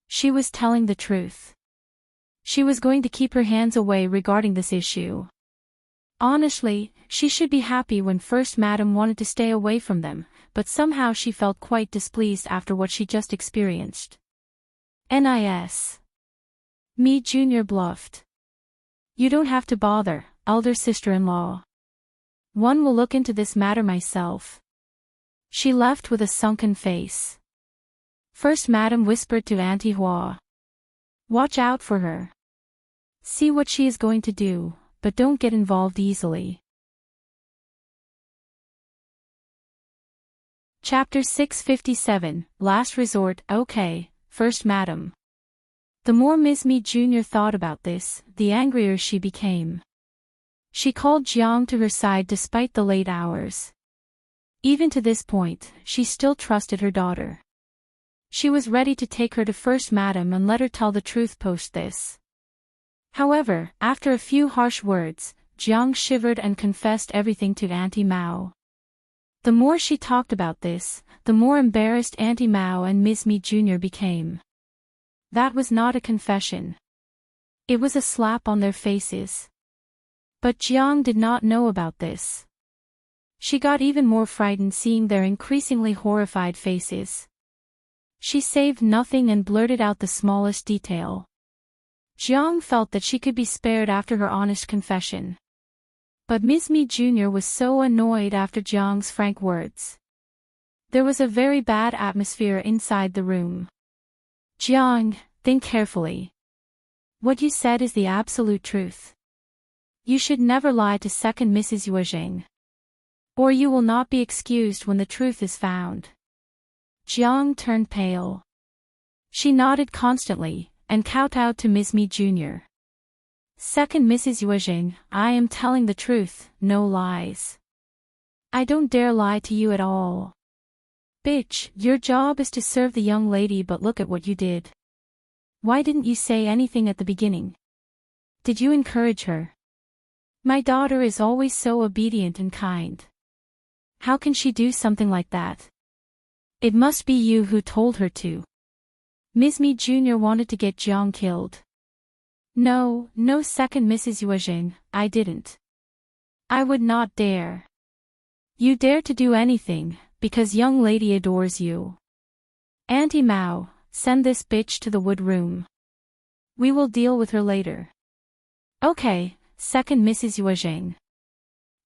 She was telling the truth. She was going to keep her hands away regarding this issue. Honestly, she should be happy when First Madam wanted to stay away from them, but somehow she felt quite displeased after what she just experienced. Nis. Mi Jr. bluffed. You don't have to bother, elder sister-in-law. One will look into this matter myself. She left with a sunken face. First Madam whispered to Auntie Hua. Watch out for her. See what she is going to do, but don't get involved easily. Chapter 657, Last Resort. Okay, First Madam. The more Ms. Mi Jr. thought about this, the angrier she became. She called Jiang to her side despite the late hours. Even to this point, she still trusted her daughter. She was ready to take her to First Madam and let her tell the truth post this. However, after a few harsh words, Jiang shivered and confessed everything to Auntie Mao. The more she talked about this, the more embarrassed Auntie Mao and Miss Mi Jr. became. That was not a confession. It was a slap on their faces. But Jiang did not know about this. She got even more frightened seeing their increasingly horrified faces. She saved nothing and blurted out the smallest detail. Jiang felt that she could be spared after her honest confession. But Miss Mi Jr. was so annoyed after Jiang's frank words. There was a very bad atmosphere inside the room. Jiang, think carefully. What you said is the absolute truth. You should never lie to second Mrs. Yuezheng. Or you will not be excused when the truth is found. Jiang turned pale. She nodded constantly, and kowtowed to Miss Mi Jr. Second Mrs. Yuezheng, I am telling the truth, no lies. I don't dare lie to you at all. Bitch, your job is to serve the young lady, but look at what you did. Why didn't you say anything at the beginning? Did you encourage her? My daughter is always so obedient and kind. How can she do something like that? It must be you who told her to. Miss Mi Jr. wanted to get Jiang killed. No, second Mrs. Yuezheng, I didn't. I would not dare. You dare to do anything, because young lady adores you. Auntie Mao, send this bitch to the wood room. We will deal with her later. Okay, second Mrs. Yuezheng.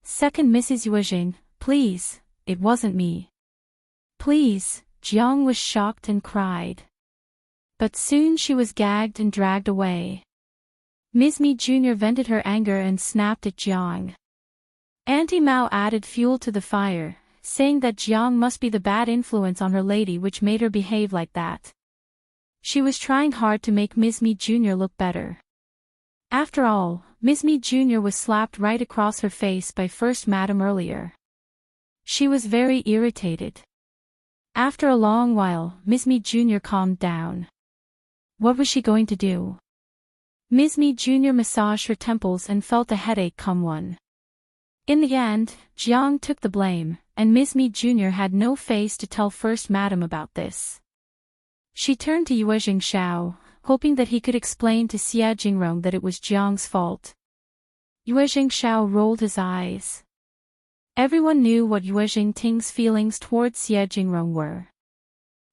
Second Mrs. Yuezheng, please, it wasn't me. Please, Jiang was shocked and cried. But soon she was gagged and dragged away. Miss Mi Jr. vented her anger and snapped at Jiang. Auntie Mao added fuel to the fire, saying that Jiang must be the bad influence on her lady which made her behave like that. She was trying hard to make Miss Mi Jr. look better. After all, Miss Mi Jr. was slapped right across her face by First Madam earlier. She was very irritated. After a long while, Miss Mi Jr. calmed down. What was she going to do? Miss Mi Jr. massaged her temples and felt a headache come on. In the end, Jiang took the blame, and Miss Mi Jr. had no face to tell First Madam about this. She turned to Yuezheng Shao, hoping that he could explain to Xie Jingrong that it was Jiang's fault. Yuezheng Shao rolled his eyes. Everyone knew what Yuezheng Ting's feelings towards Xie Jingrong were.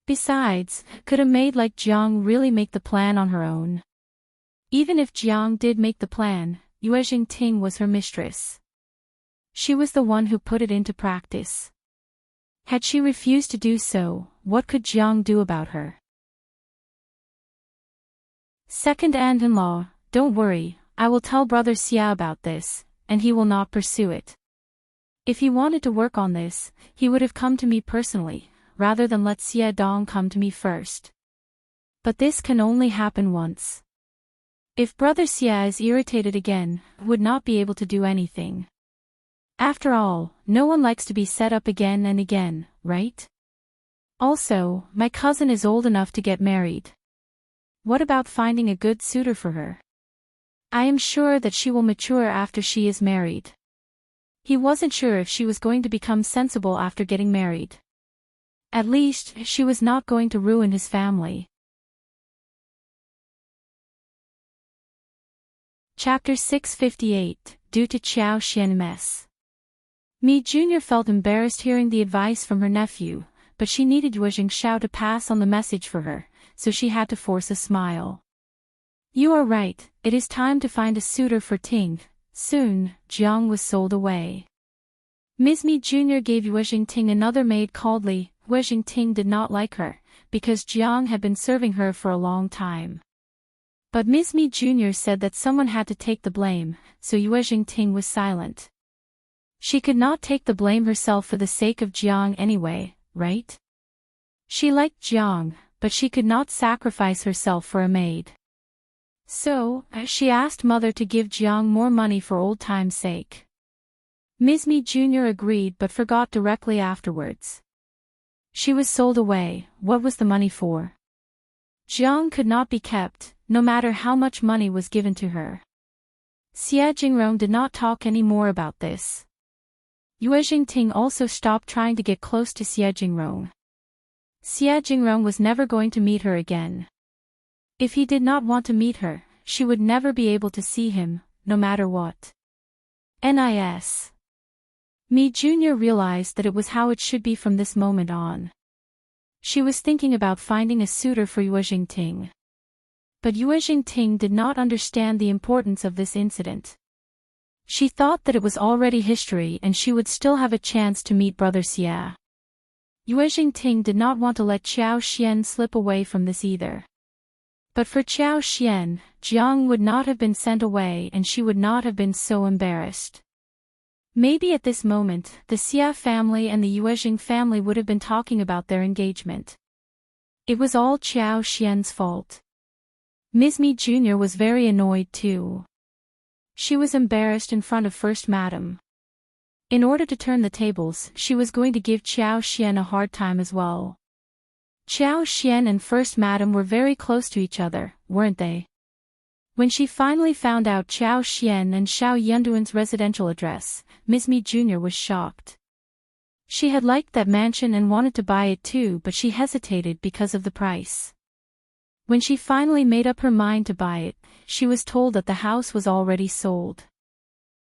Besides, could a maid like Jiang really make the plan on her own? Even if Jiang did make the plan, Yuezheng Ting was her mistress. She was the one who put it into practice. Had she refused to do so, what could Jiang do about her? Second aunt-in-law, don't worry, I will tell Brother Xia about this, and he will not pursue it. If he wanted to work on this, he would have come to me personally, rather than let Xie Dong come to me first. But this can only happen once. If Brother Xia is irritated again, would not be able to do anything. After all, no one likes to be set up again and again, right? Also, my cousin is old enough to get married. What about finding a good suitor for her? I am sure that she will mature after she is married. He wasn't sure if she was going to become sensible after getting married. At least, she was not going to ruin his family. Chapter 658, Due to Qiao Xian mess. Mi Jr. felt embarrassed hearing the advice from her nephew, but she needed Yuezheng Shao to pass on the message for her, so she had to force a smile. You are right, it is time to find a suitor for Ting. Soon, Jiang was sold away. Miss Mi Jr. gave Yuezheng Ting another maid called Li. Yuezheng Ting did not like her, because Jiang had been serving her for a long time. But Miss Mi Jr. said that someone had to take the blame, so Yuezheng Ting was silent. She could not take the blame herself for the sake of Jiang anyway, right? She liked Jiang, but she could not sacrifice herself for a maid. So, she asked mother to give Jiang more money for old time's sake. Miss Mi Jr. agreed but forgot directly afterwards. She was sold away, what was the money for? Jiang could not be kept, no matter how much money was given to her. Xie Jingrong did not talk any more about this. Yuezheng Ting also stopped trying to get close to Xie Jingrong. Xie Jingrong was never going to meet her again. If he did not want to meet her, she would never be able to see him, no matter what. Nis. Mi Jr. realized that it was how it should be from this moment on. She was thinking about finding a suitor for Yuezheng Ting. But Yuezheng Ting did not understand the importance of this incident. She thought that it was already history and she would still have a chance to meet Brother Xie. Yuezheng Ting did not want to let Qiao Xian slip away from this either. But for Qiao Xian, Jiang would not have been sent away and she would not have been so embarrassed. Maybe at this moment, the Xie family and the Yuezheng family would have been talking about their engagement. It was all Qiao Xian's fault. Ms. Mi Jr. was very annoyed too. She was embarrassed in front of First Madam. In order to turn the tables, she was going to give Qiao Xian a hard time as well. Qiao Xian and First Madam were very close to each other, weren't they? When she finally found out Qiao Xian and Shao Yunduan's residential address, Ms. Mi Jr. was shocked. She had liked that mansion and wanted to buy it too, but she hesitated because of the price. When she finally made up her mind to buy it, she was told that the house was already sold.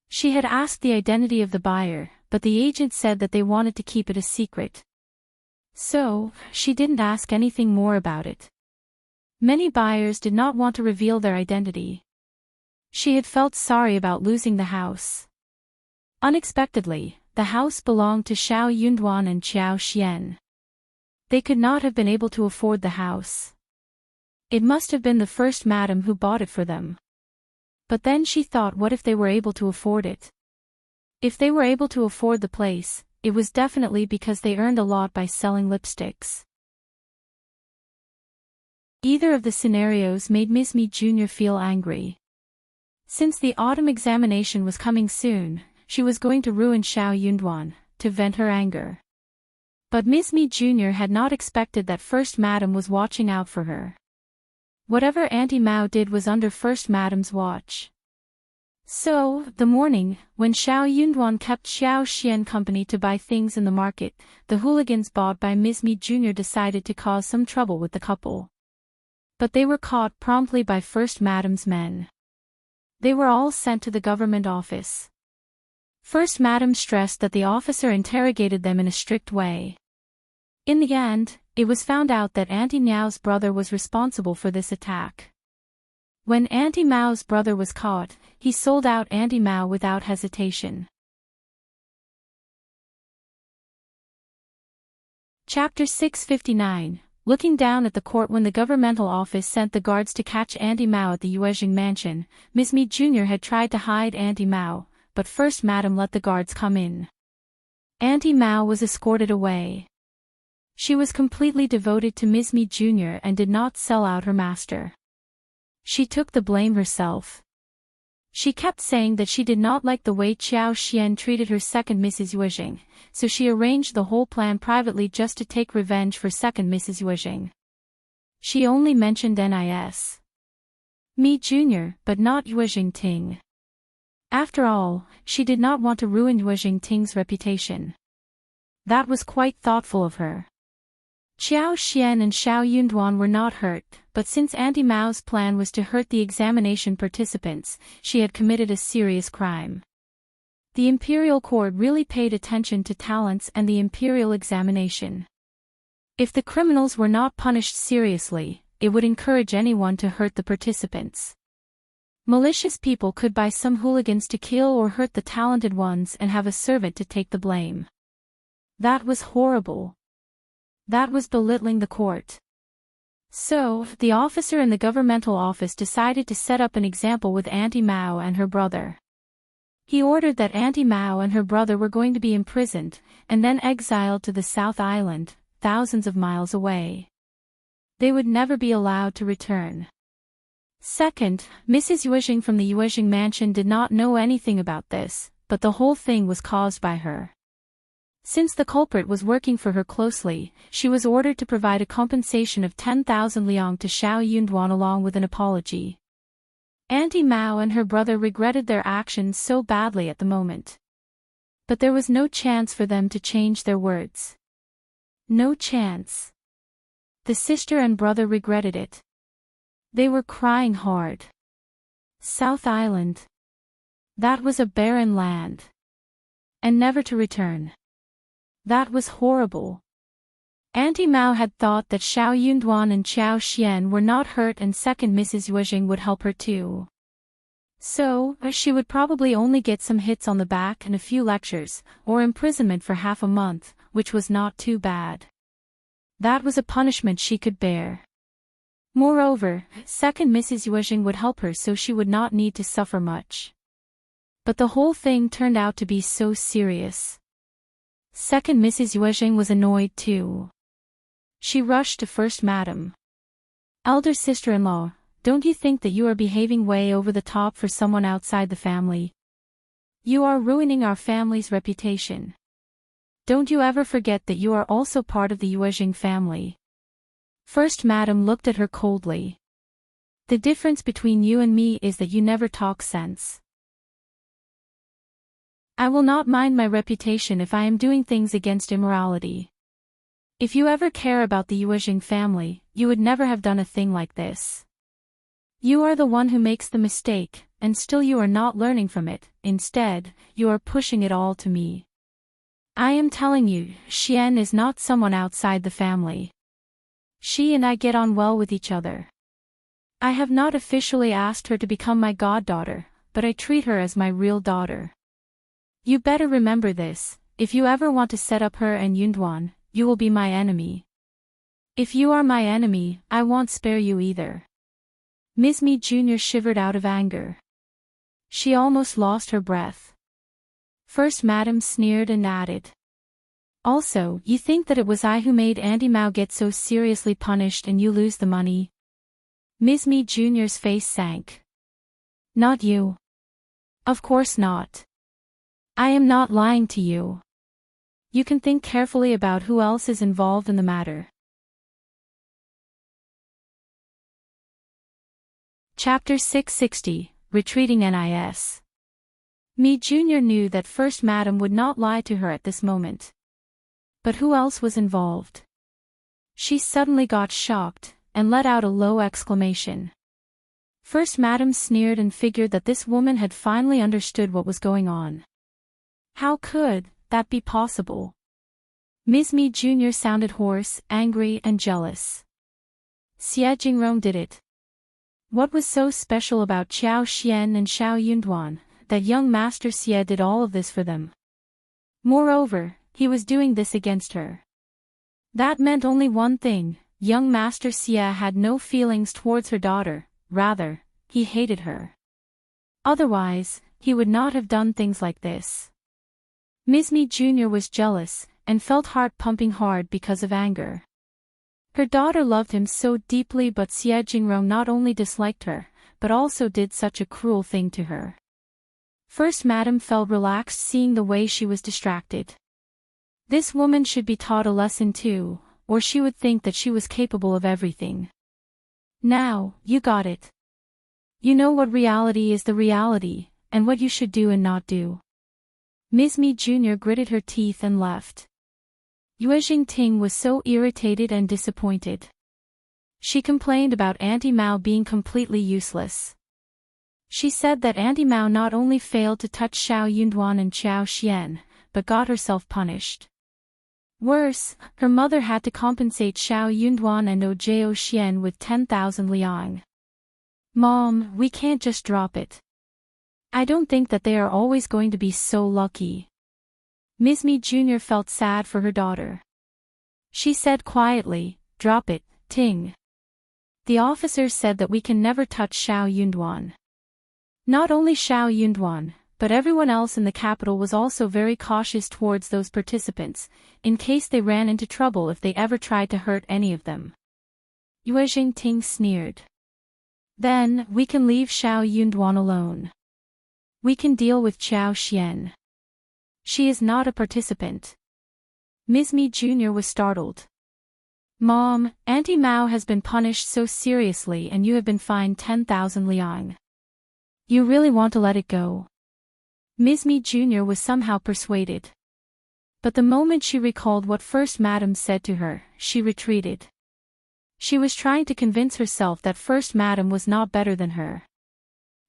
She had asked the identity of the buyer, but the agent said that they wanted to keep it a secret. So, she didn't ask anything more about it. Many buyers did not want to reveal their identity. She had felt sorry about losing the house. Unexpectedly, the house belonged to Shao Yunduan and Qiao Xian. They could not have been able to afford the house. It must have been the First Madam who bought it for them. But then she thought, what if they were able to afford it? If they were able to afford the place, it was definitely because they earned a lot by selling lipsticks. Either of the scenarios made Ms. Mi Jr. feel angry. Since the autumn examination was coming soon, she was going to ruin Shao Yunduan, to vent her anger. But Ms. Mi Jr. had not expected that First Madam was watching out for her. Whatever Auntie Mao did was under First Madam's watch. So, the morning, when Shao Yunduan kept Qiao Xian company to buy things in the market, the hooligans bought by Ms. Mi Jr. decided to cause some trouble with the couple. But they were caught promptly by First Madam's men. They were all sent to the government office. First Madam stressed that the officer interrogated them in a strict way. In the end, it was found out that Auntie Mao's brother was responsible for this attack. When Auntie Mao's brother was caught, he sold out Auntie Mao without hesitation. Chapter 659. Looking down at the court. When the governmental office sent the guards to catch Auntie Mao at the Yuezheng mansion, Ms. Mi Jr. had tried to hide Auntie Mao, but First Madam let the guards come in. Auntie Mao was escorted away. She was completely devoted to Ms. Mi Jr. and did not sell out her master. She took the blame herself. She kept saying that she did not like the way Qiao Xian treated her second Mrs. Yuezheng, so she arranged the whole plan privately just to take revenge for second Mrs. Yuezheng. She only mentioned Nis. Mi Jr., but not Yuezheng Ting. After all, she did not want to ruin Yuezheng Ting's reputation. That was quite thoughtful of her. Qiao Xian and Shao Yunduan were not hurt, but since Auntie Mao's plan was to hurt the examination participants, she had committed a serious crime. The imperial court really paid attention to talents and the imperial examination. If the criminals were not punished seriously, it would encourage anyone to hurt the participants. Malicious people could buy some hooligans to kill or hurt the talented ones and have a servant to take the blame. That was horrible. That was belittling the court. So, the officer in the governmental office decided to set up an example with Auntie Mao and her brother. He ordered that Auntie Mao and her brother were going to be imprisoned, and then exiled to the South Island, thousands of miles away. They would never be allowed to return. Second, Mrs. Yuezheng from the Yuezheng mansion did not know anything about this, but the whole thing was caused by her. Since the culprit was working for her closely, she was ordered to provide a compensation of 10,000 liang to Shao Yunduan along with an apology. Auntie Mao and her brother regretted their actions so badly at the moment. But there was no chance for them to change their words. No chance. The sister and brother regretted it. They were crying hard. South Island. That was a barren land. And never to return. That was horrible. Auntie Mao had thought that Shao Yunduan and Qiao Xian were not hurt and second Mrs. Yuezheng would help her too. So, she would probably only get some hits on the back and a few lectures, or imprisonment for half a month, which was not too bad. That was a punishment she could bear. Moreover, second Mrs. Yuezheng would help her so she would not need to suffer much. But the whole thing turned out to be so serious. Second Mrs. Yuezheng was annoyed too. She rushed to First Madam. Elder sister-in-law, don't you think that you are behaving way over the top for someone outside the family? You are ruining our family's reputation. Don't you ever forget that you are also part of the Yuezheng family. First Madam looked at her coldly. The difference between you and me is that you never talk sense. I will not mind my reputation if I am doing things against immorality. If you ever care about the Yuezheng family, you would never have done a thing like this. You are the one who makes the mistake, and still you are not learning from it. Instead, you are pushing it all to me. I am telling you, Xian is not someone outside the family. She and I get on well with each other. I have not officially asked her to become my goddaughter, but I treat her as my real daughter. You better remember this. If you ever want to set up her and Yunduan, you will be my enemy. If you are my enemy, I won't spare you either. Ms. Mi Jr. shivered out of anger. She almost lost her breath. First Madam sneered and added. Also, you think that it was I who made Auntie Mao get so seriously punished and you lose the money? Ms. Mi Jr.'s face sank. Not you. Of course not. I am not lying to you. You can think carefully about who else is involved in the matter. Chapter 660, Retreating NIS. Mi Jr. knew that First Madam would not lie to her at this moment. But who else was involved? She suddenly got shocked, and let out a low exclamation. First Madam sneered and figured that this woman had finally understood what was going on. How could that be possible? Ms. Mi Jr. sounded hoarse, angry, and jealous. Xie Jingrong did it. What was so special about Qiao Xian and Shao Yunduan, that young Master Xie did all of this for them? Moreover, he was doing this against her. That meant only one thing: young Master Xie had no feelings towards her daughter, rather, he hated her. Otherwise, he would not have done things like this. Ms. Mi Jr. was jealous, and felt heart pumping hard because of anger. Her daughter loved him so deeply, but Xie Jingrong not only disliked her, but also did such a cruel thing to her. First Madam felt relaxed seeing the way she was distracted. This woman should be taught a lesson too, or she would think that she was capable of everything. Now, you got it. You know what reality is, the reality, and what you should do and not do. Ms. Mi Jr. gritted her teeth and left. Yuezheng Ting was so irritated and disappointed. She complained about Auntie Mao being completely useless. She said that Auntie Mao not only failed to touch Shao Yunduan and Qiao Xian, but got herself punished. Worse, her mother had to compensate Shao Yunduan and Qiao Xian with 10,000 liang. Mom, we can't just drop it. I don't think that they are always going to be so lucky. Ms. Mi Jr. felt sad for her daughter. She said quietly, drop it, Ting. The officers said that we can never touch Shao Yunduan. Not only Shao Yunduan, but everyone else in the capital was also very cautious towards those participants, in case they ran into trouble if they ever tried to hurt any of them. Yuezheng Ting sneered. Then, we can leave Shao Yunduan alone. We can deal with Qiao Xian. She is not a participant. Ms. Mi Jr. was startled. Mom, Auntie Mao has been punished so seriously and you have been fined 10,000 liang. You really want to let it go? Ms. Mi Jr. was somehow persuaded. But the moment she recalled what First Madam said to her, she retreated. She was trying to convince herself that First Madam was not better than her.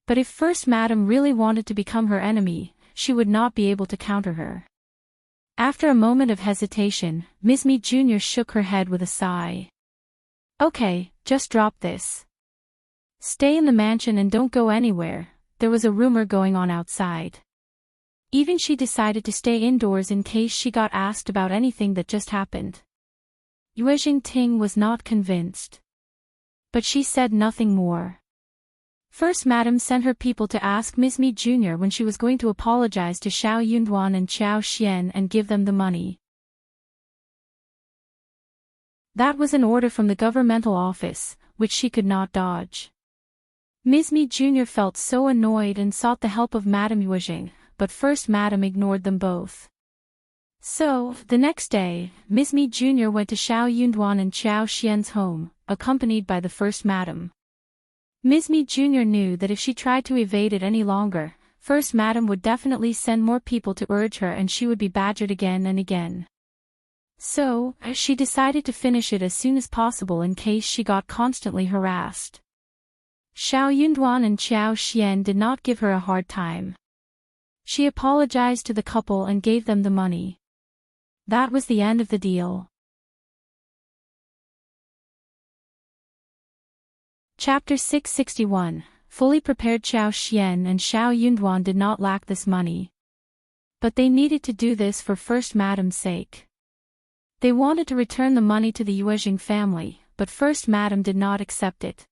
But if First Madam really wanted to become her enemy, she would not be able to counter her. After a moment of hesitation, Ms. Mi Jr. shook her head with a sigh. Okay, just drop this. Stay in the mansion and don't go anywhere, there was a rumor going on outside. Even she decided to stay indoors in case she got asked about anything that just happened. Yuezheng Ting was not convinced. But she said nothing more. First Madam sent her people to ask Ms. Mi Jr. when she was going to apologize to Shao Yunduan and Qiao Xian and give them the money. That was an order from the governmental office, which she could not dodge. Ms. Mi Jr. felt so annoyed and sought the help of Madame Yuezheng, but First Madam ignored them both. So, the next day, Ms. Mi Jr. went to Shao Yunduan and Qiao Xian's home, accompanied by the First Madam. Ms. Mi Jr. knew that if she tried to evade it any longer, First Madam would definitely send more people to urge her and she would be badgered again and again. So, she decided to finish it as soon as possible in case she got constantly harassed. Shao Yunduan and Qiao Xian did not give her a hard time. She apologized to the couple and gave them the money. That was the end of the deal. Chapter 661. Fully prepared. Qiao Xian and Shao Yunduan did not lack this money. But they needed to do this for First Madam's sake. They wanted to return the money to the Yuezheng family, but First Madam did not accept it.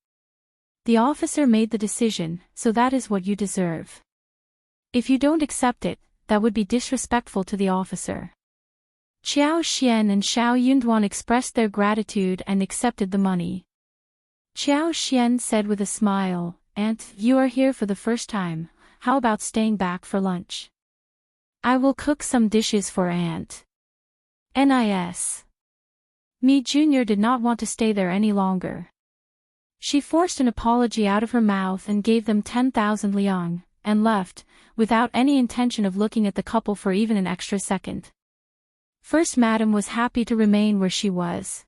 The officer made the decision, so that is what you deserve. If you don't accept it, that would be disrespectful to the officer. Qiao Xian and Shao Yunduan expressed their gratitude and accepted the money. Qiao Xian said with a smile, "Aunt, you are here for the first time, how about staying back for lunch? I will cook some dishes for Aunt." Nis. Mi Jr. did not want to stay there any longer. She forced an apology out of her mouth and gave them 10,000 liang, and left, without any intention of looking at the couple for even an extra second. First Madam was happy to remain where she was.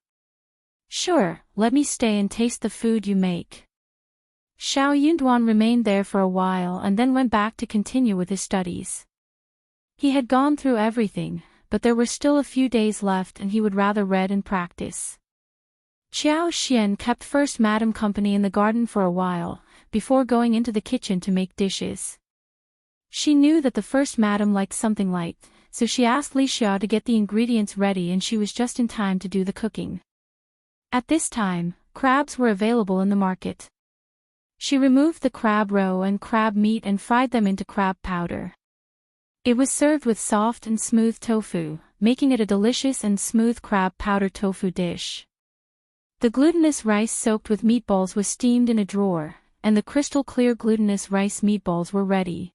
"Sure, let me stay and taste the food you make." Shao Yunduan remained there for a while and then went back to continue with his studies. He had gone through everything, but there were still a few days left and he would rather read and practice. Qiao Xian kept First Madam company in the garden for a while, before going into the kitchen to make dishes. She knew that the First Madam liked something light, so she asked Li Xiao to get the ingredients ready and she was just in time to do the cooking. At this time, crabs were available in the market. She removed the crab roe and crab meat and fried them into crab powder. It was served with soft and smooth tofu, making it a delicious and smooth crab powder tofu dish. The glutinous rice soaked with meatballs was steamed in a drawer, and the crystal clear glutinous rice meatballs were ready.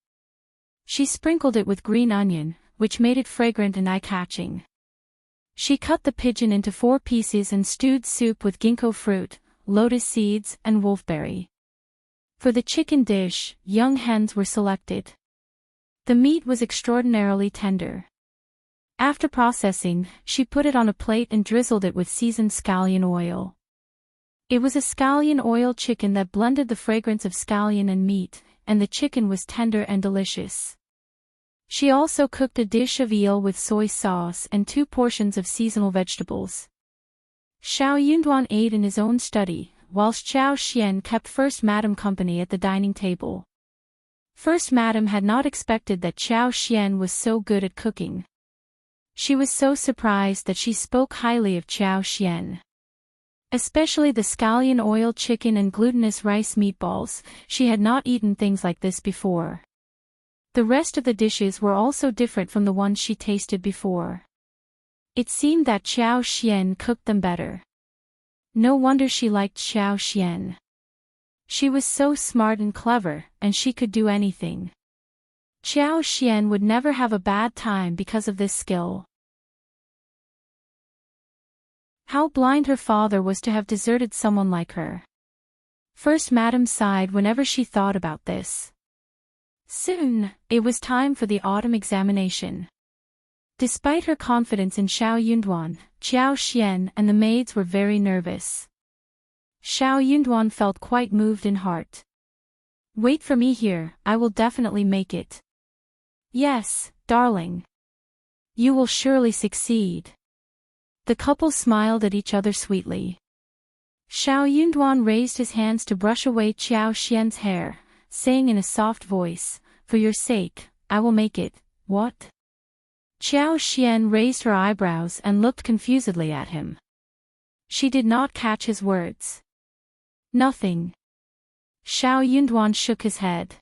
She sprinkled it with green onion, which made it fragrant and eye-catching. She cut the pigeon into 4 pieces and stewed soup with ginkgo fruit, lotus seeds, and wolfberry. For the chicken dish, young hens were selected. The meat was extraordinarily tender. After processing, she put it on a plate and drizzled it with seasoned scallion oil. It was a scallion oil chicken that blended the fragrance of scallion and meat, and the chicken was tender and delicious. She also cooked a dish of eel with soy sauce and 2 portions of seasonal vegetables. Shao Yunduan ate in his own study, whilst Qiao Xian kept First Madam company at the dining table. First Madam had not expected that Qiao Xian was so good at cooking. She was so surprised that she spoke highly of Qiao Xian. Especially the scallion oil chicken and glutinous rice meatballs, she had not eaten things like this before. The rest of the dishes were also different from the ones she tasted before. It seemed that Qiao Xian cooked them better. No wonder she liked Qiao Xian. She was so smart and clever, and she could do anything. Qiao Xian would never have a bad time because of this skill. How blind her father was to have deserted someone like her. First Madam sighed whenever she thought about this. Soon, it was time for the autumn examination. Despite her confidence in Shao Yunduan, Qiao Xian and the maids were very nervous. Shao Yunduan felt quite moved in heart. "Wait for me here, I will definitely make it." "Yes, darling. You will surely succeed." The couple smiled at each other sweetly. Shao Yunduan raised his hands to brush away Qiao Xian's hair, saying in a soft voice, "For your sake, I will make it." "What?" Qiao Xian raised her eyebrows and looked confusedly at him. She did not catch his words. "Nothing." Shao Yunduan shook his head.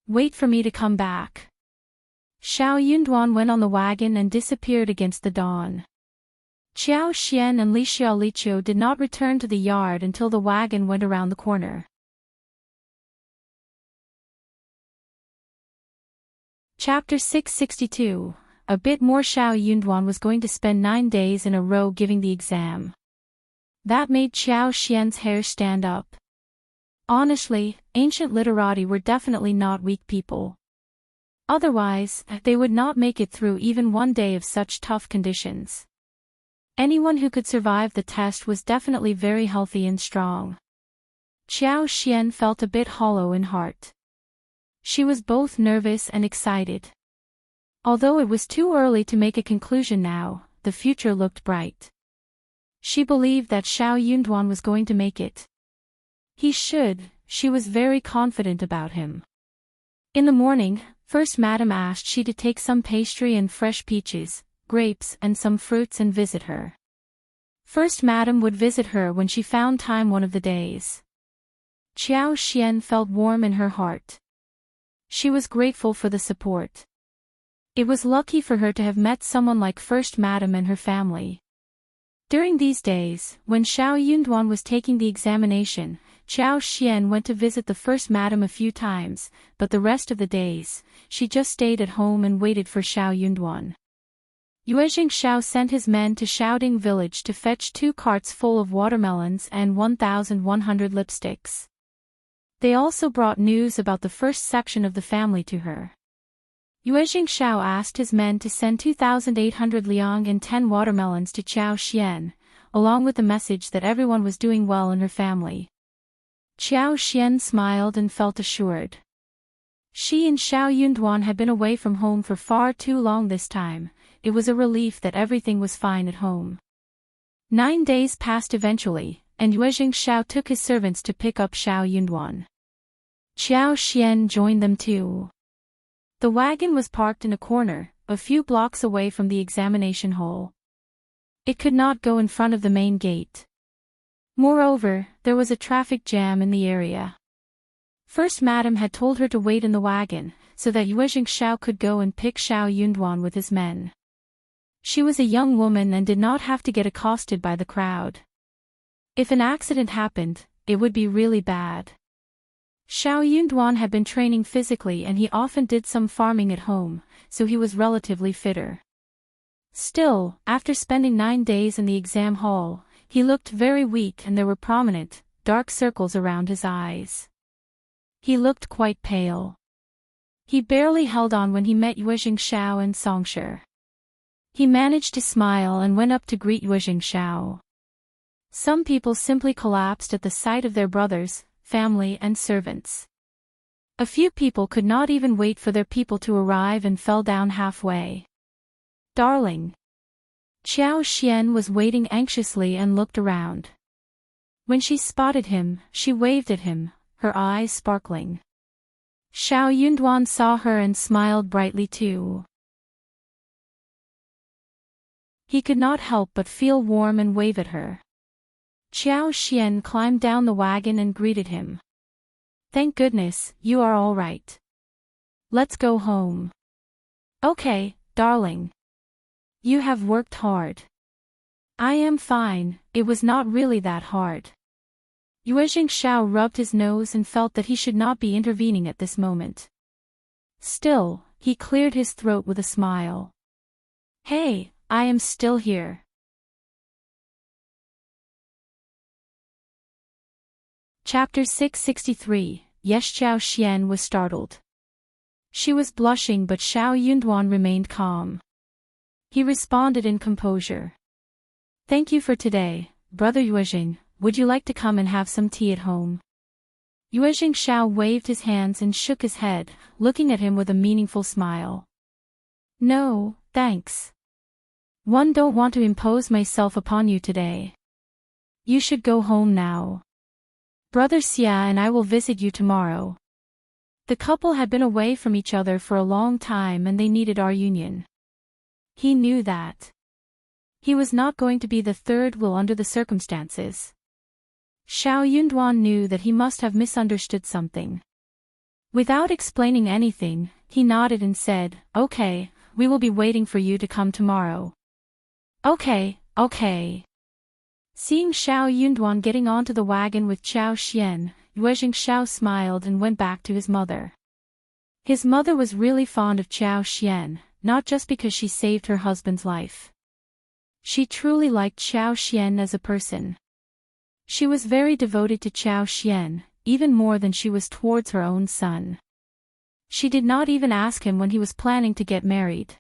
"Wait for me to come back." Shao Yunduan went on the wagon and disappeared against the dawn. Qiao Xian and Li Qiao did not return to the yard until the wagon went around the corner. Chapter 662. A bit more. Shao Yunduan was going to spend 9 days in a row giving the exam. That made Qiao Xian's hair stand up. Honestly, ancient literati were definitely not weak people. Otherwise, they would not make it through even 1 day of such tough conditions. Anyone who could survive the test was definitely very healthy and strong. Qiao Xian felt a bit hollow in heart. She was both nervous and excited. Although it was too early to make a conclusion now, the future looked bright. She believed that Shao Yunduan was going to make it. He should, she was very confident about him. In the morning, First Madam asked she to take some pastry and fresh peaches, grapes and some fruits and visit her. First Madam would visit her when she found time one of the days. Qiao Xian felt warm in her heart. She was grateful for the support. It was lucky for her to have met someone like First Madam and her family. During these days, when Shao Yunduan was taking the examination, Qiao Xian went to visit the First Madam a few times, but the rest of the days, she just stayed at home and waited for Shao Yunduan. Yuezheng Shao sent his men to Shaoding village to fetch 2 carts full of watermelons and 1,100 lipsticks. They also brought news about the first section of the family to her. Yuezheng Shao asked his men to send 2,800 liang and 10 watermelons to Qiao Xian, along with the message that everyone was doing well in her family. Qiao Xian smiled and felt assured. She and Shao Yunduan had been away from home for far too long this time. It was a relief that everything was fine at home. 9 days passed eventually, and Yuezheng Shao took his servants to pick up Shao Yunduan. Qiao Xian joined them too. The wagon was parked in a corner, a few blocks away from the examination hall. It could not go in front of the main gate. Moreover, there was a traffic jam in the area. First Madam had told her to wait in the wagon, so that Yuezheng Shao could go and pick Shao Yunduan with his men. She was a young woman and did not have to get accosted by the crowd. If an accident happened, it would be really bad. Shao Yunduan had been training physically and he often did some farming at home, so he was relatively fitter. Still, after spending 9 days in the exam hall, he looked very weak and there were prominent, dark circles around his eyes. He looked quite pale. He barely held on when he met Yuezheng Shao and Songshi. He managed to smile and went up to greet Yuezheng Shao. Some people simply collapsed at the sight of their brothers, family and servants. A few people could not even wait for their people to arrive and fell down halfway. "Darling." Qiao Xian was waiting anxiously and looked around. When she spotted him, she waved at him, her eyes sparkling. Shao Yunduan saw her and smiled brightly too. He could not help but feel warm and wave at her. Qiao Xian climbed down the wagon and greeted him. "Thank goodness, you are all right. Let's go home." "Okay, darling. You have worked hard." "I am fine, it was not really that hard." Yuezheng Shao rubbed his nose and felt that he should not be intervening at this moment. Still, he cleared his throat with a smile. "Hey, I am still here." Chapter 663. Yes. Qiao Xian was startled. She was blushing, but Yunduan remained calm. He responded in composure. Thank you for today, Brother Yuezheng. Would you like to come and have some tea at home? Yuezheng Shao waved his hands and shook his head, looking at him with a meaningful smile. No, thanks. One don't want to impose myself upon you today. You should go home now. Brother Xia and I will visit you tomorrow. The couple had been away from each other for a long time and they needed our union. He knew that. He was not going to be the third wheel under the circumstances. Yunduan knew that he must have misunderstood something. Without explaining anything, he nodded and said, Okay, we will be waiting for you to come tomorrow. Okay. Seeing Yunduan getting onto the wagon with Qiao Xian, Yuezheng Shao smiled and went back to his mother. His mother was really fond of Qiao Xian, not just because she saved her husband's life. She truly liked Qiao Xian as a person. She was very devoted to Qiao Xian, even more than she was towards her own son. She did not even ask him when he was planning to get married.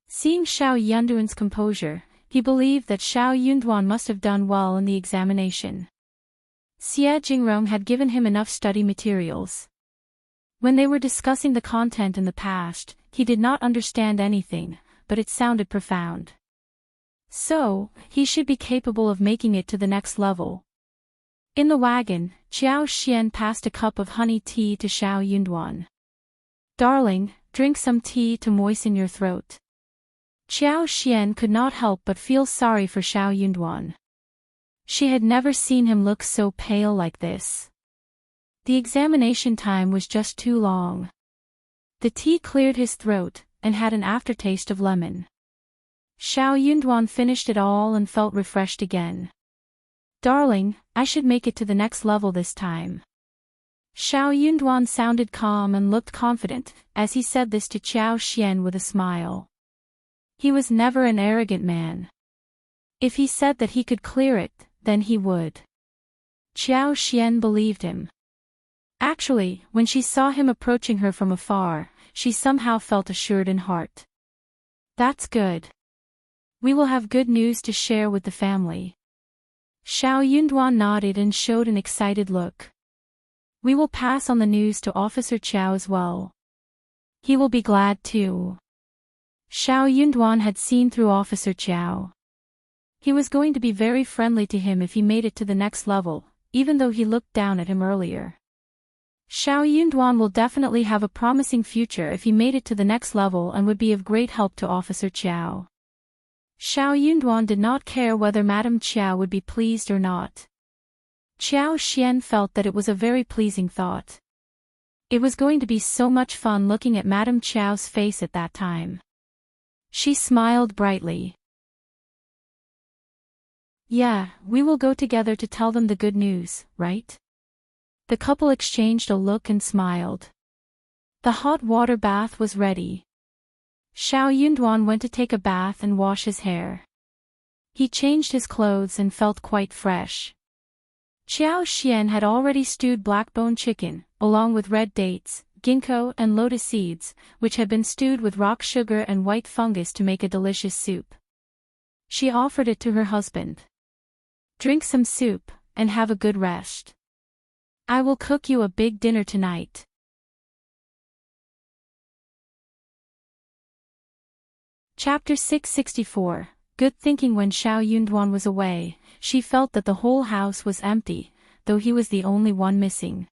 Seeing Yunduan's composure, he believed that Yunduan must have done well in the examination. Xie Jingrong had given him enough study materials. When they were discussing the content in the past, he did not understand anything, but it sounded profound. So, he should be capable of making it to the next level. In the wagon, Qiao Xian passed a cup of honey tea to Yunduan. Darling, drink some tea to moisten your throat. Qiao Xian could not help but feel sorry for Yunduan. She had never seen him look so pale like this. The examination time was just too long. The tea cleared his throat, and had an aftertaste of lemon. Yunduan finished it all and felt refreshed again. Darling, I should make it to the next level this time. Yunduan sounded calm and looked confident, as he said this to Qiao Xian with a smile. He was never an arrogant man. If he said that he could clear it, then he would. Qiao Xian believed him. Actually, when she saw him approaching her from afar, she somehow felt assured in heart. That's good. We will have good news to share with the family. Yunduan nodded and showed an excited look. We will pass on the news to Officer Qiao as well. He will be glad too. Yunduan had seen through Officer Qiao. He was going to be very friendly to him if he made it to the next level, even though he looked down at him earlier. Yunduan will definitely have a promising future if he made it to the next level and would be of great help to Officer Qiao. Yunduan did not care whether Madame Qiao would be pleased or not. Qiao Xian felt that it was a very pleasing thought. It was going to be so much fun looking at Madame Qiao's face at that time. She smiled brightly. Yeah, we will go together to tell them the good news, right? The couple exchanged a look and smiled. The hot water bath was ready. Yunduan went to take a bath and wash his hair. He changed his clothes and felt quite fresh. Qiao Xian had already stewed black-bone chicken, along with red dates, ginkgo and lotus seeds, which had been stewed with rock sugar and white fungus to make a delicious soup. She offered it to her husband. Drink some soup, and have a good rest. I will cook you a big dinner tonight. Chapter 664. Good thinking. When Yunduan was away, she felt that the whole house was empty, though he was the only one missing.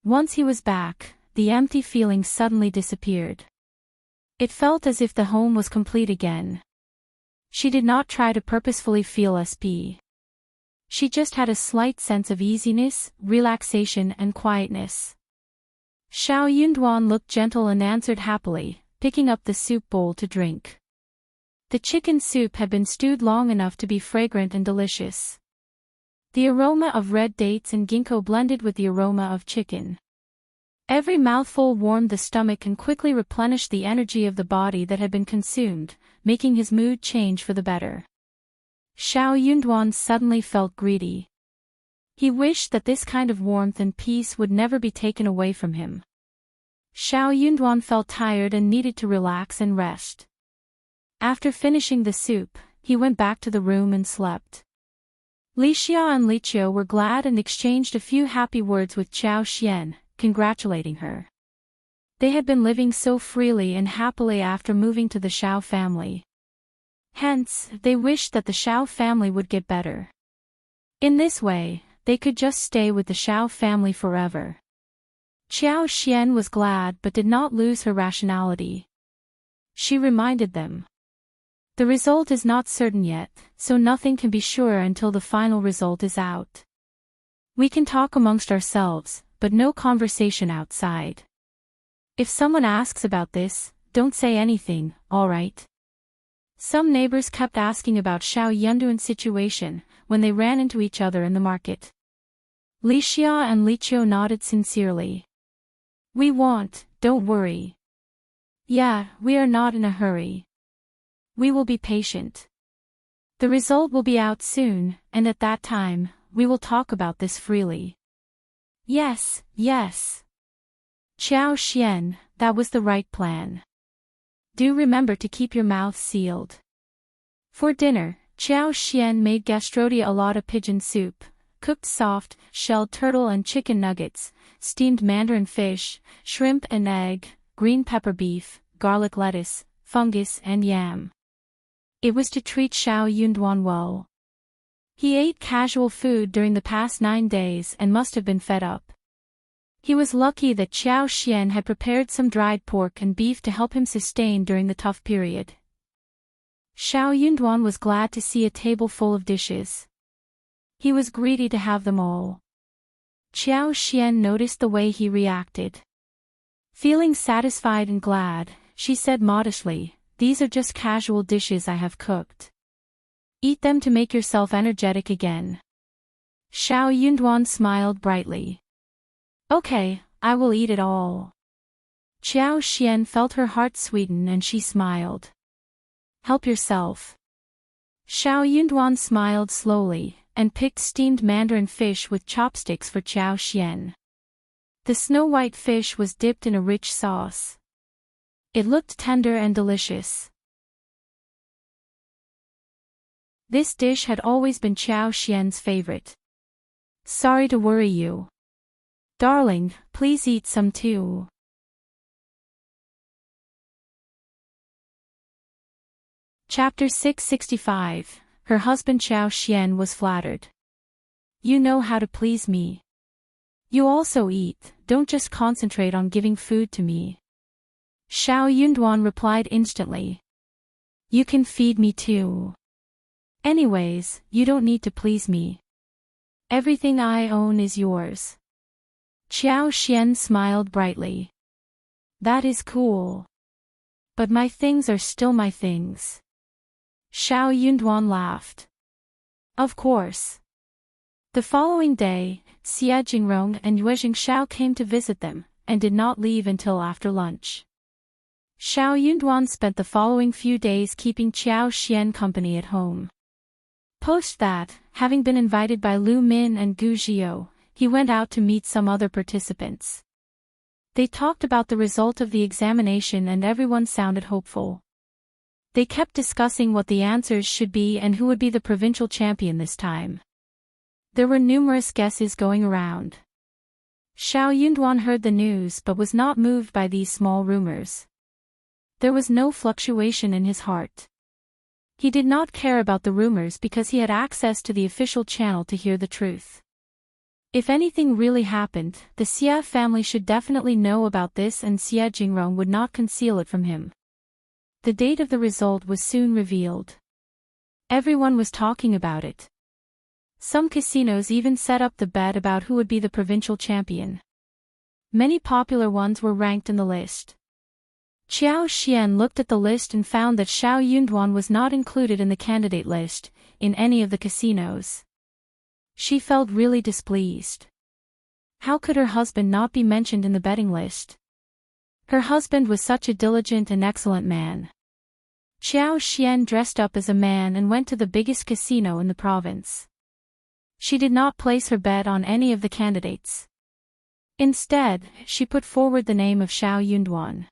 Once he was back, the empty feeling suddenly disappeared. It felt as if the home was complete again. She did not try to purposefully feel SP. She just had a slight sense of easiness, relaxation and quietness. Yunduan looked gentle and answered happily, picking up the soup bowl to drink. The chicken soup had been stewed long enough to be fragrant and delicious. The aroma of red dates and ginkgo blended with the aroma of chicken. Every mouthful warmed the stomach and quickly replenished the energy of the body that had been consumed, making his mood change for the better. Yunduan suddenly felt greedy. He wished that this kind of warmth and peace would never be taken away from him. Yunduan felt tired and needed to relax and rest. After finishing the soup, he went back to the room and slept. Li Xiao and Li Qiao were glad and exchanged a few happy words with Qiao Xian, congratulating her. They had been living so freely and happily after moving to the Shao family. Hence, they wished that the Shao family would get better. In this way, they could just stay with the Shao family forever. Qiao Xian was glad but did not lose her rationality. She reminded them. The result is not certain yet, so nothing can be sure until the final result is out. We can talk amongst ourselves, but no conversation outside. If someone asks about this, don't say anything, alright? Some neighbors kept asking about Shao Yunduan's situation, when they ran into each other in the market. Li Xia and Li Qiao nodded sincerely. We won't, don't worry. Yeah, we are not in a hurry. We will be patient. The result will be out soon, and at that time, we will talk about this freely. Yes, yes. Qiao Xian, that was the right plan. Do remember to keep your mouth sealed. For dinner, Qiao Xian made gastroti pigeon soup, cooked soft, shelled turtle and chicken nuggets, steamed mandarin fish, shrimp and egg, green pepper beef, garlic lettuce, fungus and yam. It was to treat Shao Yunduan well. He ate casual food during the past 9 days and must have been fed up. He was lucky that Qiao Xian had prepared some dried pork and beef to help him sustain during the tough period. Shao Yunduan was glad to see a table full of dishes. He was greedy to have them all. Qiao Xian noticed the way he reacted. Feeling satisfied and glad, she said modestly, "These are just casual dishes I have cooked. Eat them to make yourself energetic again." Shao Yunduan smiled brightly. Okay, I will eat it all. Qiao Xian felt her heart sweeten and she smiled. Help yourself. Shao Yunduan smiled slowly, and picked steamed mandarin fish with chopsticks for Qiao Xian. The snow-white fish was dipped in a rich sauce. It looked tender and delicious. This dish had always been Qiao Xian's favorite. Sorry to worry you. Darling, please eat some too. Chapter 665. Her husband Qiao Xian was flattered. You know how to please me. You also eat, don't just concentrate on giving food to me. Shao Yunduan replied instantly. You can feed me too. Anyways, you don't need to please me. Everything I own is yours. Qiao Xian smiled brightly. That is cool. But my things are still my things. Shao Yunduan laughed. Of course. The following day, Yuezheng and Yuezheng Shao came to visit them, and did not leave until after lunch. Shao Yunduan spent the following few days keeping Qiao Xian company at home. Post that, having been invited by Lu Min and Gu Zhao, he went out to meet some other participants. They talked about the result of the examination and everyone sounded hopeful. They kept discussing what the answers should be and who would be the provincial champion this time. There were numerous guesses going around. Shao Yunduan heard the news but was not moved by these small rumors. There was no fluctuation in his heart. He did not care about the rumors because he had access to the official channel to hear the truth. If anything really happened, the Xia family should definitely know about this and Yuezheng would not conceal it from him. The date of the result was soon revealed. Everyone was talking about it. Some casinos even set up the bet about who would be the provincial champion. Many popular ones were ranked in the list. Qiao Xian looked at the list and found that Shao Yunduan was not included in the candidate list, in any of the casinos. She felt really displeased. How could her husband not be mentioned in the betting list? Her husband was such a diligent and excellent man. Qiao Xian dressed up as a man and went to the biggest casino in the province. She did not place her bet on any of the candidates. Instead, she put forward the name of Shao Yunduan.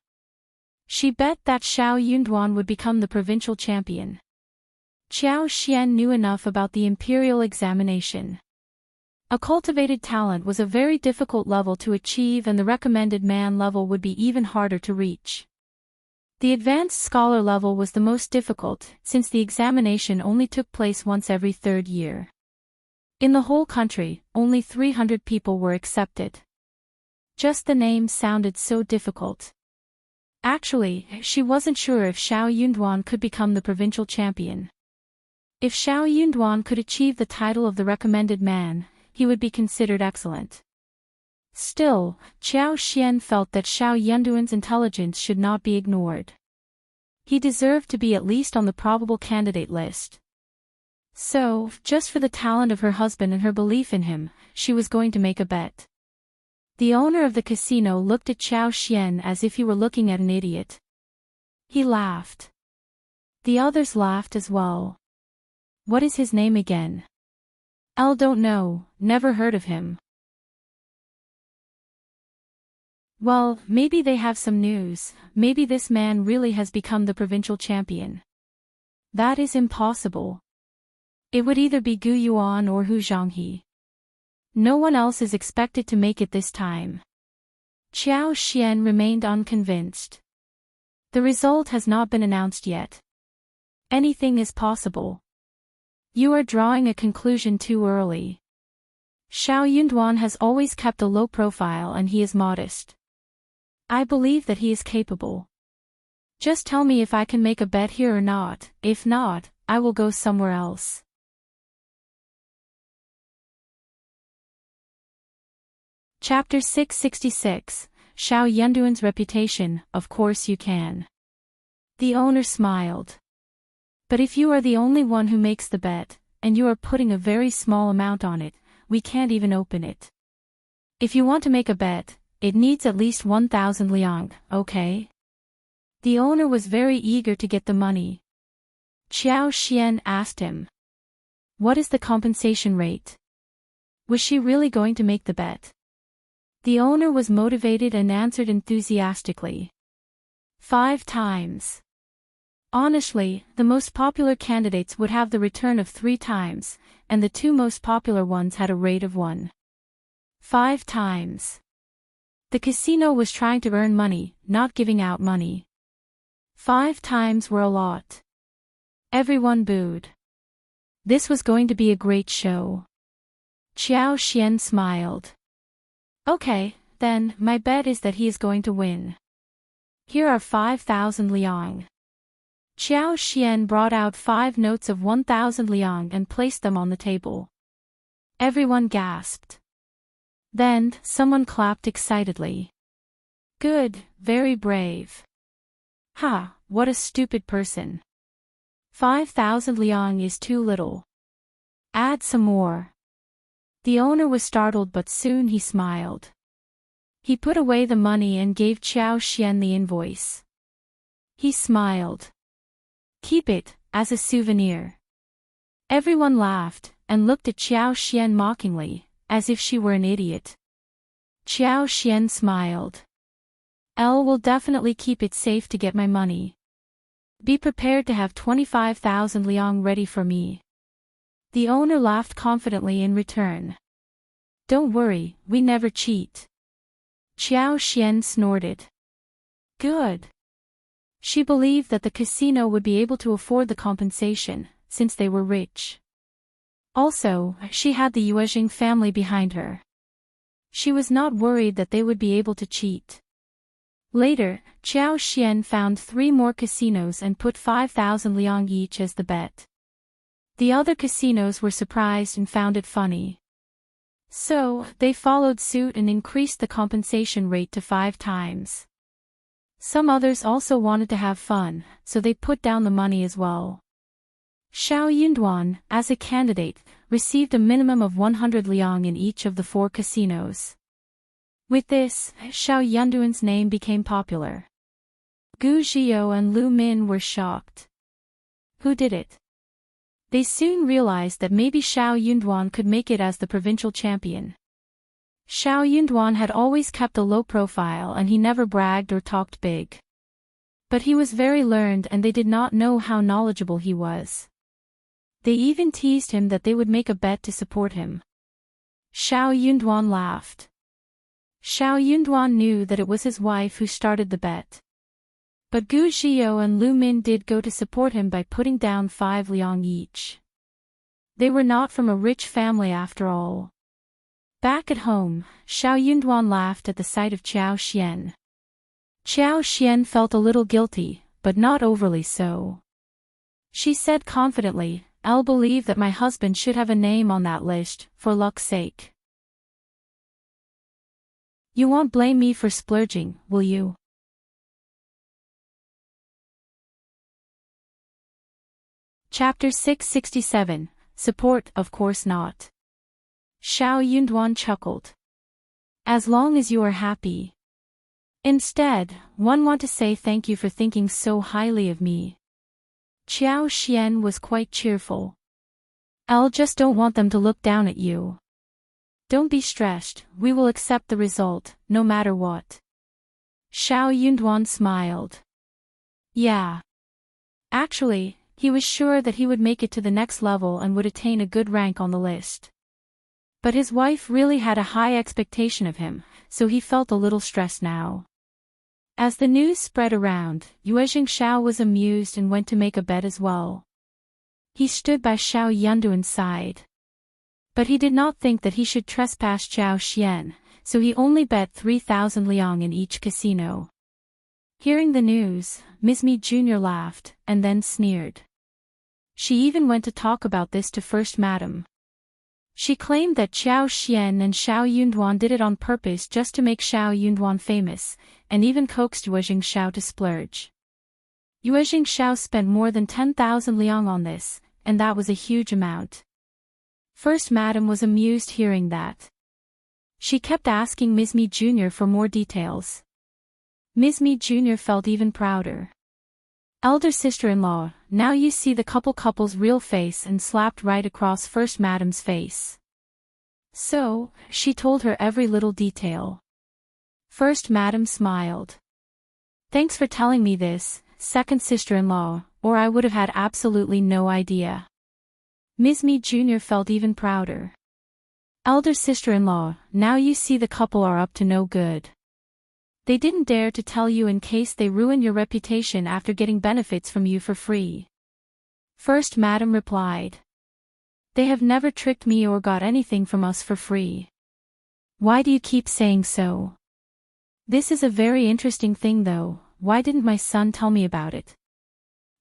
She bet that Shao Yunduan would become the provincial champion. Qiao Xian knew enough about the imperial examination. A cultivated talent was a very difficult level to achieve, and the recommended man level would be even harder to reach. The advanced scholar level was the most difficult, since the examination only took place once every 3rd year. In the whole country, only 300 people were accepted. Just the name sounded so difficult. Actually, she wasn't sure if Shao Yunduan could become the provincial champion. If Shao Yunduan could achieve the title of the recommended man, he would be considered excellent. Still, Qiao Xian felt that Shao Yunduan's intelligence should not be ignored. He deserved to be at least on the probable candidate list. So, just for the talent of her husband and her belief in him, she was going to make a bet. The owner of the casino looked at Qiao Xian as if he were looking at an idiot. He laughed. The others laughed as well. What is his name again? Don't know, never heard of him. Well, maybe they have some news, maybe this man really has become the provincial champion. That is impossible. It would either be Gu Yuan or Hu Zhanghe. No one else is expected to make it this time. Qiao Xian remained unconvinced. The result has not been announced yet. Anything is possible. You are drawing a conclusion too early. Shao Yunduan has always kept a low profile and he is modest. I believe that he is capable. Just tell me if I can make a bet here or not. If not, I will go somewhere else. Chapter 666, Shao Yunduan's reputation. Of course you can. The owner smiled. But if you are the only one who makes the bet, and you are putting a very small amount on it, we can't even open it. If you want to make a bet, it needs at least 1,000 liang, okay? The owner was very eager to get the money. Qiao Xian asked him. What is the compensation rate? Was she really going to make the bet? The owner was motivated and answered enthusiastically. 5 times. Honestly, the most popular candidates would have the return of 3 times, and the 2 most popular ones had a rate of 1.5 times. The casino was trying to earn money, not giving out money. 5 times were a lot. Everyone booed. This was going to be a great show. Qiao Xian smiled. Okay, then, my bet is that he is going to win. Here are 5,000 liang. Qiao Xian brought out 5 notes of 1,000 liang and placed them on the table. Everyone gasped. Then, someone clapped excitedly. Good, very brave. Ha, what a stupid person. 5,000 liang is too little. Add some more. The owner was startled, but soon he smiled. He put away the money and gave Qiao Xian the invoice. He smiled. Keep it, as a souvenir. Everyone laughed, and looked at Qiao Xian mockingly, as if she were an idiot. Qiao Xian smiled. Will definitely keep it safe to get my money. Be prepared to have 25,000 liang ready for me. The owner laughed confidently in return. Don't worry, we never cheat. Qiao Xian snorted. Good. She believed that the casino would be able to afford the compensation, since they were rich. Also, she had the Yuezheng family behind her. She was not worried that they would be able to cheat. Later, Qiao Xian found 3 more casinos and put 5,000 liang each as the bet. The other casinos were surprised and found it funny. So, they followed suit and increased the compensation rate to 5 times. Some others also wanted to have fun, so they put down the money as well. Shao Yunduan, as a candidate, received a minimum of 100 liang in each of the 4 casinos. With this, Shao Yunduan's name became popular. Gu Zhao and Lu Min were shocked. Who did it? They soon realized that maybe Shao Yunduan could make it as the provincial champion. Shao Yunduan had always kept a low profile and he never bragged or talked big. But he was very learned and they did not know how knowledgeable he was. They even teased him that they would make a bet to support him. Shao Yunduan laughed. Shao Yunduan knew that it was his wife who started the bet. But Gu Qiao and Lu Min did go to support him by putting down 5 liang each. They were not from a rich family after all. Back at home, Shao Yunduan laughed at the sight of Qiao Xian. Qiao Xian felt a little guilty, but not overly so. She said confidently, "I'll believe that my husband should have a name on that list, for luck's sake. You won't blame me for splurging, will you?" Chapter 667, Support, of course not. Shao Yunduan chuckled. As long as you are happy. Instead, one want to say thank you for thinking so highly of me. Qiao Xian was quite cheerful. I'll just don't want them to look down at you. Don't be stressed, we will accept the result, no matter what. Shao Yunduan smiled. Yeah. Actually, he was sure that he would make it to the next level and would attain a good rank on the list. But his wife really had a high expectation of him, so he felt a little stressed now. As the news spread around, Yuezheng Shao was amused and went to make a bet as well. He stood by Shao Yunduan's side. But he did not think that he should trespass Qiao Xian, so he only bet 3,000 liang in each casino. Hearing the news, Miss Mi Jr. laughed, and then sneered. She even went to talk about this to First Madam. She claimed that Qiao Xian and Shao Yunduan did it on purpose just to make Shao Yunduan famous, and even coaxed Yuezheng Shao to splurge. Yuezheng Shao spent more than 10,000 liang on this, and that was a huge amount. First Madam was amused hearing that. She kept asking Miss Mi Jr. for more details. Miss Mi Jr. felt even prouder. Elder sister-in-law, now you see the couple's real face, and slapped right across First Madam's face. So, she told her every little detail. First Madam smiled. Thanks for telling me this, second sister-in-law, or I would have had absolutely no idea. Miss Mi Jr. felt even prouder. Elder sister-in-law, now you see the couple are up to no good. They didn't dare to tell you in case they ruin your reputation after getting benefits from you for free. First Madam replied. They have never tricked me or got anything from us for free. Why do you keep saying so? This is a very interesting thing though, why didn't my son tell me about it?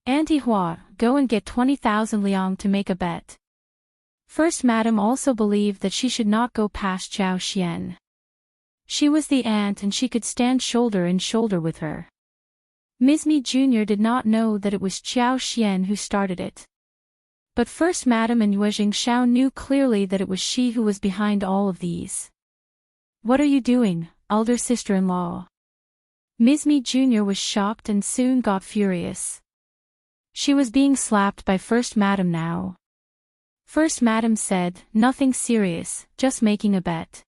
Auntie Hua, go and get 20,000 liang to make a bet. First Madam also believed that she should not go past Qiao Xian. She was the aunt and she could stand shoulder and shoulder with her. Miss Mi Jr. did not know that it was Qiao Xian who started it. But First Madam and Yuezheng Shao knew clearly that it was she who was behind all of these. What are you doing, elder sister-in-law? Miss Mi Jr. was shocked and soon got furious. She was being slapped by First Madam now. First Madam said, nothing serious, just making a bet.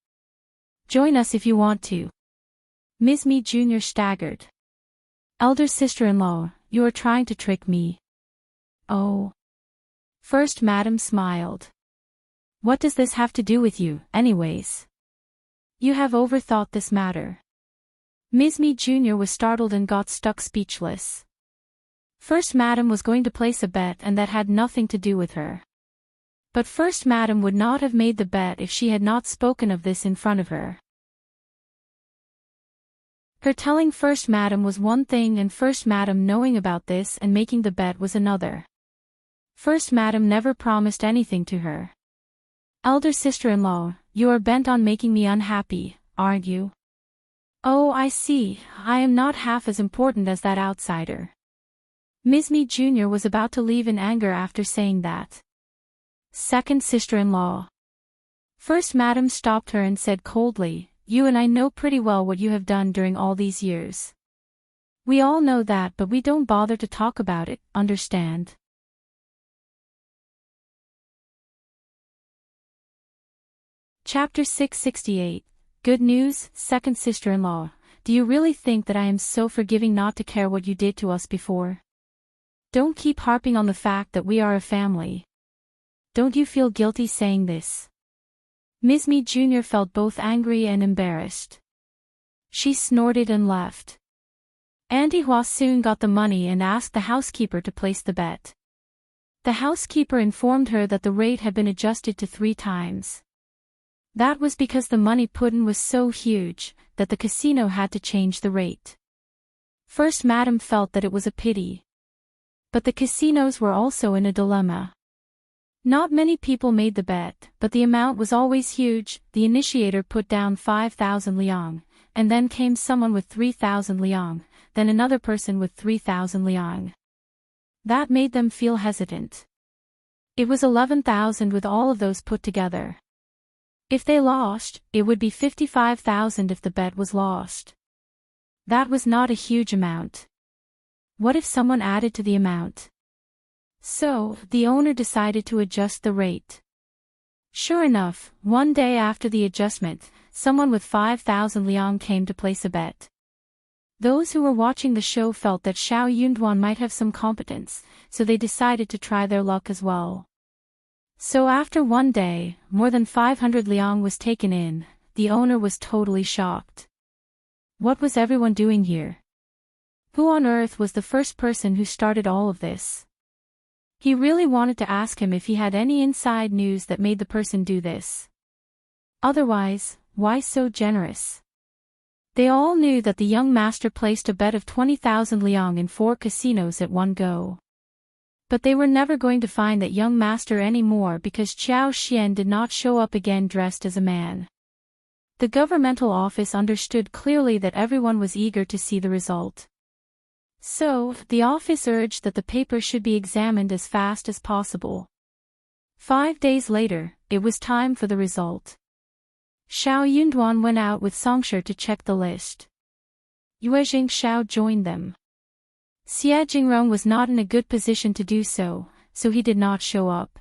Join us if you want to. Miss Mi Jr. staggered. Elder sister-in-law, you are trying to trick me. Oh. First Madam smiled. What does this have to do with you, anyways? You have overthought this matter. Miss Mi Jr. was startled and got stuck speechless. First Madam was going to place a bet and that had nothing to do with her. But First Madam would not have made the bet if she had not spoken of this in front of her. Her telling First Madam was one thing and First Madam knowing about this and making the bet was another. First Madam never promised anything to her. Elder sister-in-law, you are bent on making me unhappy, aren't you? Oh, I see, I am not half as important as that outsider. Miss Mi Jr. was about to leave in anger after saying that. Second sister-in-law. First Madam stopped her and said coldly, you and I know pretty well what you have done during all these years. We all know that, but we don't bother to talk about it, understand? Chapter 668, Good news, second sister-in-law. Do you really think that I am so forgiving not to care what you did to us before? Don't keep harping on the fact that we are a family. Don't you feel guilty saying this? Ms. Mi Jr. felt both angry and embarrassed. She snorted and left. Auntie Hua soon got the money and asked the housekeeper to place the bet. The housekeeper informed her that the rate had been adjusted to 3 times. That was because the money put in was so huge that the casino had to change the rate. First, Madame felt that it was a pity. But the casinos were also in a dilemma. Not many people made the bet, but the amount was always huge. The initiator put down 5,000 liang, and then came someone with 3,000 liang, then another person with 3,000 liang. That made them feel hesitant. It was 11,000 with all of those put together. If they lost, it would be 55,000 if the bet was lost. That was not a huge amount. What if someone added to the amount? So, the owner decided to adjust the rate. Sure enough, one day after the adjustment, someone with 5,000 liang came to place a bet. Those who were watching the show felt that Shao Yunduan might have some competence, so they decided to try their luck as well. So after one day, more than 500 liang was taken in. The owner was totally shocked. What was everyone doing here? Who on earth was the first person who started all of this? He really wanted to ask him if he had any inside news that made the person do this. Otherwise, why so generous? They all knew that the young master placed a bet of 20,000 liang in 4 casinos at one go. But they were never going to find that young master anymore because Qiao Xian did not show up again dressed as a man. The governmental office understood clearly that everyone was eager to see the result. So, the office urged that the paper should be examined as fast as possible. 5 days later, it was time for the result. Shao Yunduan went out with Songsher to check the list. Yuezheng Shao joined them. Xie Jingrong was not in a good position to do so, so he did not show up.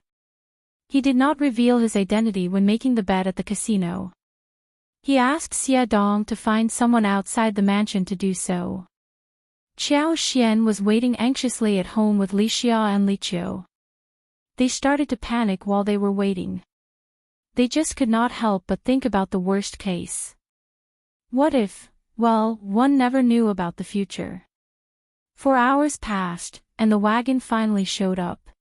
He did not reveal his identity when making the bet at the casino. He asked Xie Dong to find someone outside the mansion to do so. Qiao Xian was waiting anxiously at home with Li Xia and Li Qiao. They started to panic while they were waiting. They just could not help but think about the worst case. What if, well, one never knew about the future. 4 hours passed, and the wagon finally showed up.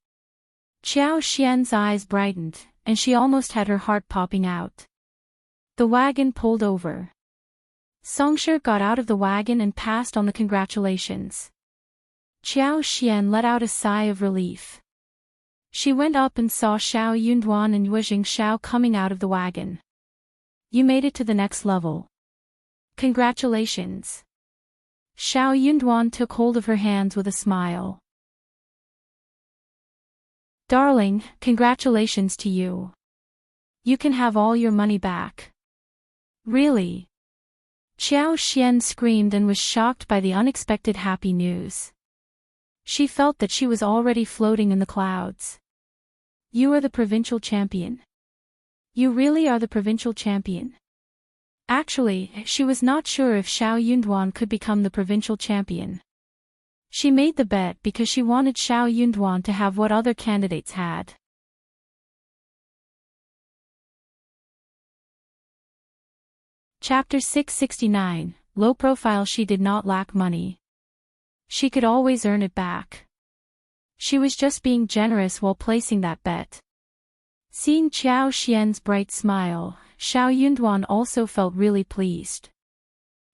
Qiao Xian's eyes brightened, and she almost had her heart popping out. The wagon pulled over. Songsher got out of the wagon and passed on the congratulations. Qiao Xian let out a sigh of relief. She went up and saw Shao Yunduan and Yuezheng Shao coming out of the wagon. You made it to the next level. Congratulations. Shao Yunduan took hold of her hands with a smile. Darling, congratulations to you. You can have all your money back. Really? Qiao Xian screamed and was shocked by the unexpected happy news. She felt that she was already floating in the clouds. You are the provincial champion. You really are the provincial champion. Actually, she was not sure if Shao Yunduan could become the provincial champion. She made the bet because she wanted Shao Yunduan to have what other candidates had. Chapter 669, Low Profile. She did not lack money. She could always earn it back. She was just being generous while placing that bet. Seeing Qiao Xian's bright smile, Shao Yunduan also felt really pleased.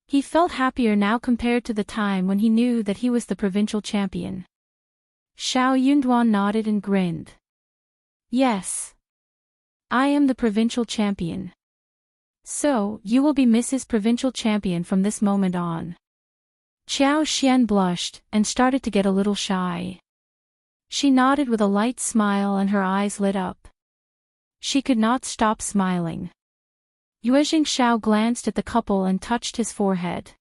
He felt happier now compared to the time when he knew that he was the provincial champion. Shao Yunduan nodded and grinned. Yes. I am the provincial champion. So, you will be Mrs. Provincial Champion from this moment on. Qiao Xian blushed and started to get a little shy. She nodded with a light smile and her eyes lit up. She could not stop smiling. Yuezheng Shao glanced at the couple and touched his forehead.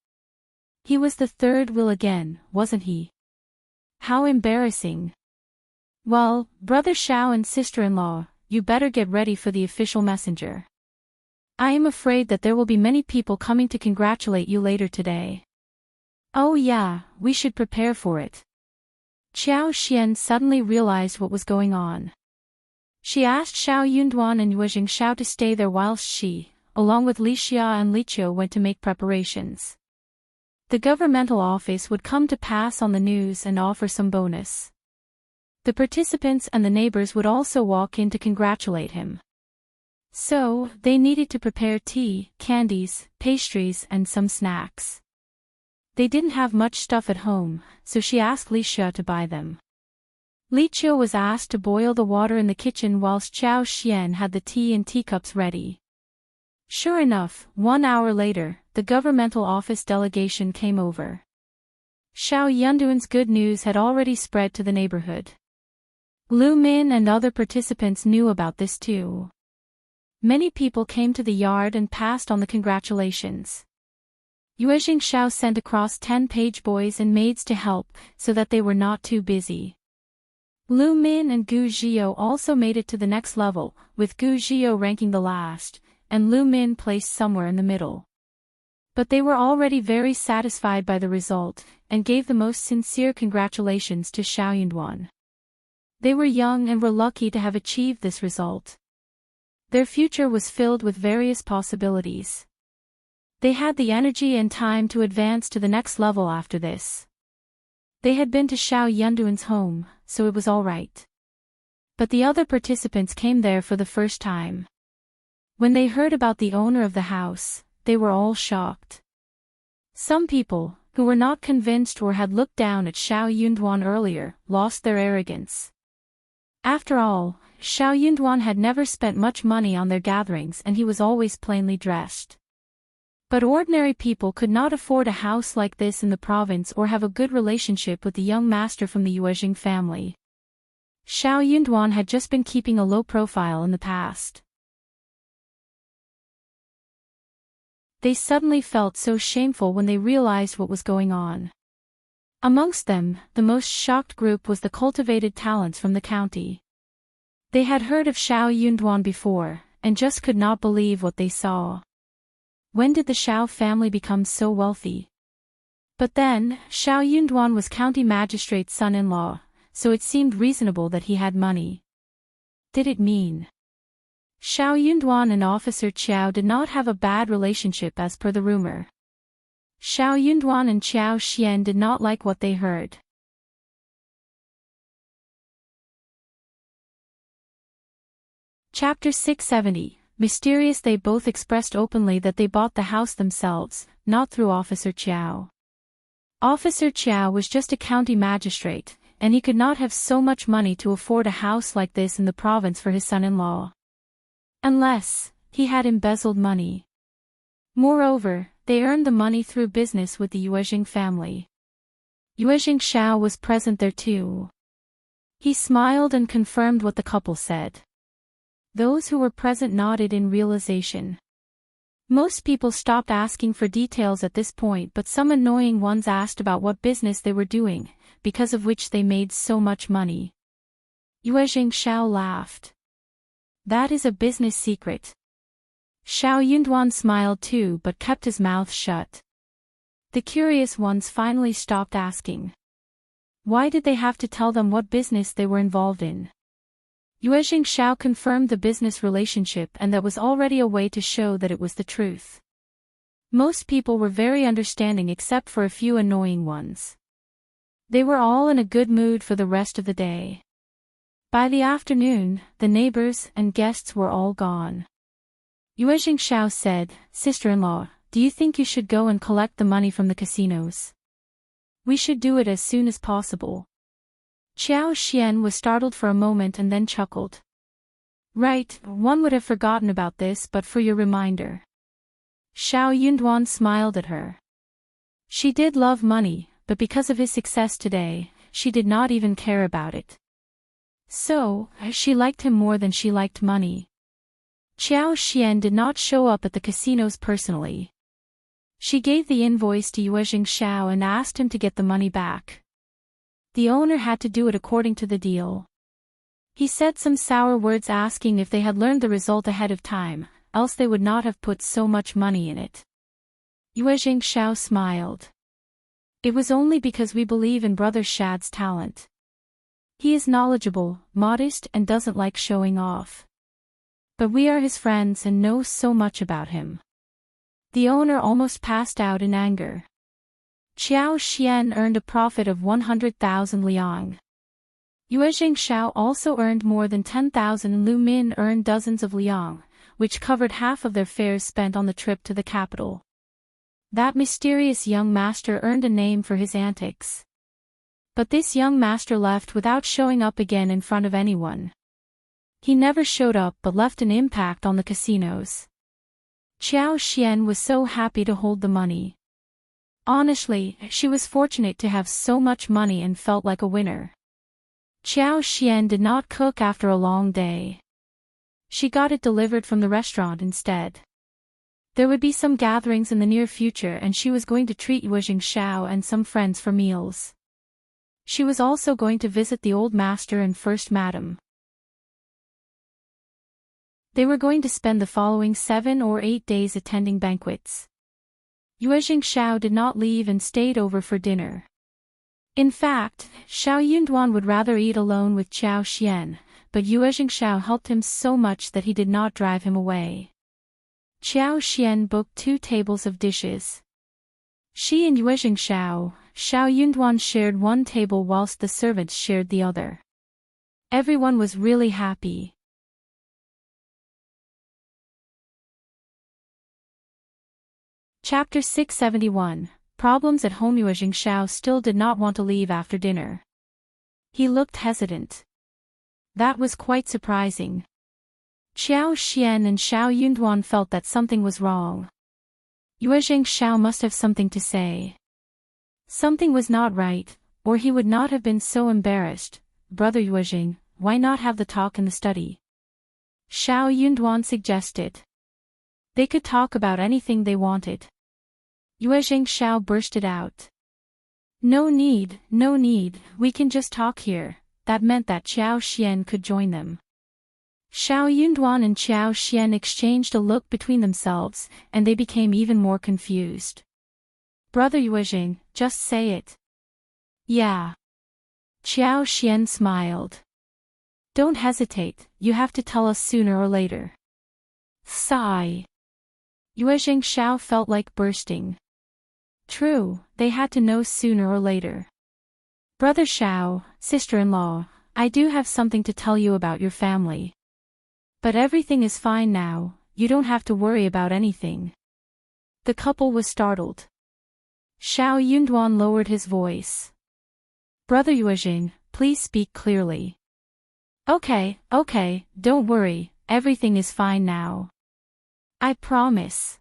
He was the third wheel again, wasn't he? How embarrassing. Well, brother Shao and sister-in-law, you better get ready for the official messenger. I am afraid that there will be many people coming to congratulate you later today. Oh yeah, we should prepare for it. Qiao Xian suddenly realized what was going on. She asked Shao Yunduan and Yuezheng Shao to stay there whilst she, along with Li Xia and Li Qiao, went to make preparations. The governmental office would come to pass on the news and offer some bonus. The participants and the neighbors would also walk in to congratulate him. So, they needed to prepare tea, candies, pastries and some snacks. They didn't have much stuff at home, so she asked Li Xia to buy them. Li Qiao was asked to boil the water in the kitchen whilst Qiao Xian had the tea in teacups ready. Sure enough, 1 hour later, the governmental office delegation came over. Shao Yunduan's good news had already spread to the neighborhood. Lu Min and other participants knew about this too. Many people came to the yard and passed on the congratulations. Yuezheng Shao sent across 10 page boys and maids to help, so that they were not too busy. Lu Min and Gu Zhio also made it to the next level, with Gu Zhio ranking the last, and Lu Min placed somewhere in the middle. But they were already very satisfied by the result, and gave the most sincere congratulations to Shao Yunduan. They were young and were lucky to have achieved this result. Their future was filled with various possibilities. They had the energy and time to advance to the next level after this. They had been to Shao Yunduan's home, so it was all right. But the other participants came there for the first time. When they heard about the owner of the house, they were all shocked. Some people, who were not convinced or had looked down at Shao Yunduan earlier, lost their arrogance. After all, Shao Yunduan had never spent much money on their gatherings and he was always plainly dressed. But ordinary people could not afford a house like this in the province or have a good relationship with the young master from the Yuezheng family. Shao Yunduan had just been keeping a low profile in the past. They suddenly felt so shameful when they realized what was going on. Amongst them, the most shocked group was the cultivated talents from the county. They had heard of Shao Yunduan before, and just could not believe what they saw. When did the Shao family become so wealthy? But then, Shao Yunduan was county magistrate's son-in-law, so it seemed reasonable that he had money. Did it mean Shao Yunduan and Officer Qiao did not have a bad relationship as per the rumor? Shao Yunduan and Qiao Xian did not like what they heard. Chapter 670. Mysterious. They both expressed openly that they bought the house themselves, not through Officer Qiao. Officer Qiao was just a county magistrate, and he could not have so much money to afford a house like this in the province for his son-in-law. Unless he had embezzled money. Moreover, they earned the money through business with the Yuezheng family. Yuezheng Shao was present there too. He smiled and confirmed what the couple said. Those who were present nodded in realization. Most people stopped asking for details at this point, but some annoying ones asked about what business they were doing, because of which they made so much money. Yuezheng Shao laughed. That is a business secret. Shao Yunduan smiled too but kept his mouth shut. The curious ones finally stopped asking. Why did they have to tell them what business they were involved in? Yuezheng Shao confirmed the business relationship, and that was already a way to show that it was the truth. Most people were very understanding except for a few annoying ones. They were all in a good mood for the rest of the day. By the afternoon, the neighbors and guests were all gone. Yuezheng Shao said, "Sister-in-law, do you think you should go and collect the money from the casinos? We should do it as soon as possible." Qiao Xian was startled for a moment and then chuckled. Right, one would have forgotten about this but for your reminder. Shao Yunduan smiled at her. She did love money, but because of his success today, she did not even care about it. So, she liked him more than she liked money. Qiao Xian did not show up at the casinos personally. She gave the invoice to Yuezheng Shao and asked him to get the money back. The owner had to do it according to the deal. He said some sour words asking if they had learned the result ahead of time, else they would not have put so much money in it. Yuezheng Shao smiled. It was only because we believe in Brother Shad's talent. He is knowledgeable, modest and doesn't like showing off. But we are his friends and know so much about him. The owner almost passed out in anger. Qiao Xian earned a profit of 100,000 liang. Yuezheng Shao also earned more than 10,000 and Lu Min earned dozens of liang, which covered half of their fares spent on the trip to the capital. That mysterious young master earned a name for his antics. But this young master left without showing up again in front of anyone. He never showed up but left an impact on the casinos. Qiao Xian was so happy to hold the money. Honestly, she was fortunate to have so much money and felt like a winner. Qiao Xian did not cook after a long day. She got it delivered from the restaurant instead. There would be some gatherings in the near future and she was going to treat Yuezheng Shao and some friends for meals. She was also going to visit the old master and first madam. They were going to spend the following 7 or 8 days attending banquets. Yuezheng Shao did not leave and stayed over for dinner. In fact, Shao Yunduan would rather eat alone with Qiao Xian, but Yuezheng Shao helped him so much that he did not drive him away. Qiao Xian booked 2 tables of dishes. She and Yuezheng Shao, Shao Yunduan shared one table whilst the servants shared the other. Everyone was really happy. Chapter 671, Problems at Home. Yuezheng Shao still did not want to leave after dinner. He looked hesitant. That was quite surprising. Qiao Xian and Shao Yunduan felt that something was wrong. Yuezheng Shao must have something to say. Something was not right, or he would not have been so embarrassed. Brother Yuezheng, why not have the talk in the study? Shao Yunduan suggested. They could talk about anything they wanted. Yuezheng Shao bursted out. No need, we can just talk here. That meant that Qiao Xian could join them. Shao Yunduan and Qiao Xian exchanged a look between themselves, and they became even more confused. Brother Yuezheng, just say it. Yeah. Qiao Xian smiled. Don't hesitate, you have to tell us sooner or later. Sigh. Yuezheng Shao felt like bursting. True, they had to know sooner or later. Brother Shao, sister-in-law, I do have something to tell you about your family. But everything is fine now, you don't have to worry about anything. The couple was startled. Shao Yunduan lowered his voice. Brother Yuezheng, please speak clearly. Okay, don't worry, everything is fine now. I promise.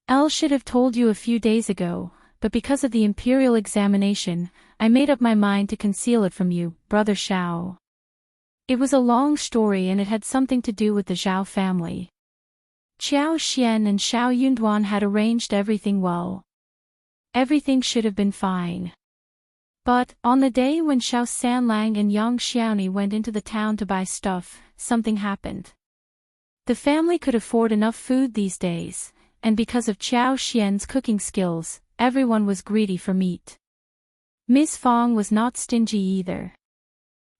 Elle should have told you a few days ago, but because of the imperial examination, I made up my mind to conceal it from you, Brother Shao. It was a long story and it had something to do with the Zhao family. Qiao Xian and Shao Yunduan had arranged everything well. Everything should have been fine. But, on the day when Shao Sanlang and Yang Xiaoni went into the town to buy stuff, something happened. The family could afford enough food these days, and because of Qiao Xian's cooking skills, everyone was greedy for meat. Miss Fong was not stingy either.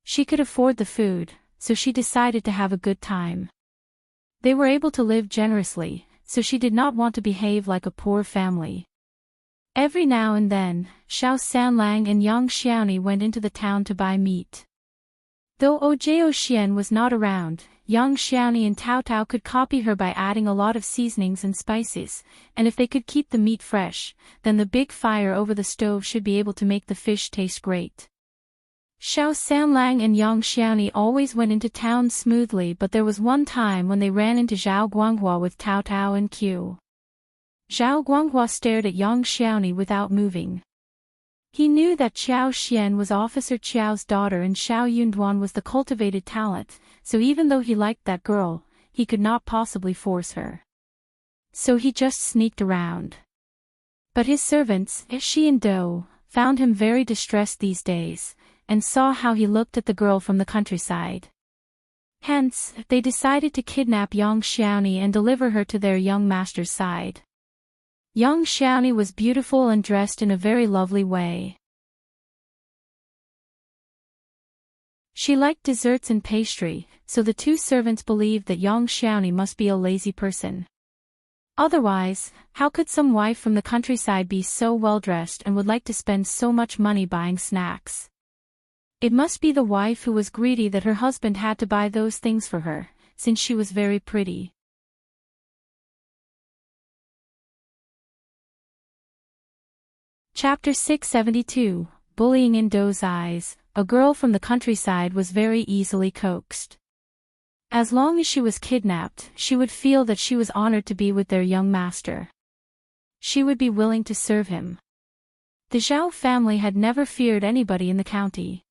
She could afford the food, so she decided to have a good time. They were able to live generously, so she did not want to behave like a poor family. Every now and then, Shao Sanlang and Yang Xiaoni went into the town to buy meat. Though Ojao Xian was not around, Yang Xiaoni and Tao Tao could copy her by adding a lot of seasonings and spices, and if they could keep the meat fresh, then the big fire over the stove should be able to make the fish taste great. Shao Sanlang and Yang Xiaoni always went into town smoothly, but there was one time when they ran into Zhao Guanghua with Tao Tao and Qiao. Zhao Guanghua stared at Yang Xiaoni without moving. He knew that Qiao Xian was Officer Qiao's daughter and Shao Yunduan was the cultivated talent, so even though he liked that girl, he could not possibly force her. So he just sneaked around. But his servants, Shi and Do, found him very distressed these days, and saw how he looked at the girl from the countryside. Hence, they decided to kidnap young Xiaoni and deliver her to their young master's side. Young Xiaoni was beautiful and dressed in a very lovely way. She liked desserts and pastry, so the two servants believed that young Xiaoni must be a lazy person. Otherwise, how could some wife from the countryside be so well-dressed and would like to spend so much money buying snacks? It must be the wife who was greedy that her husband had to buy those things for her, since she was very pretty. Chapter 672, Bullying in Dou's Eyes. A girl from the countryside was very easily coaxed. As long as she was kidnapped, she would feel that she was honored to be with their young master. She would be willing to serve him. The Zhao family had never feared anybody in the county.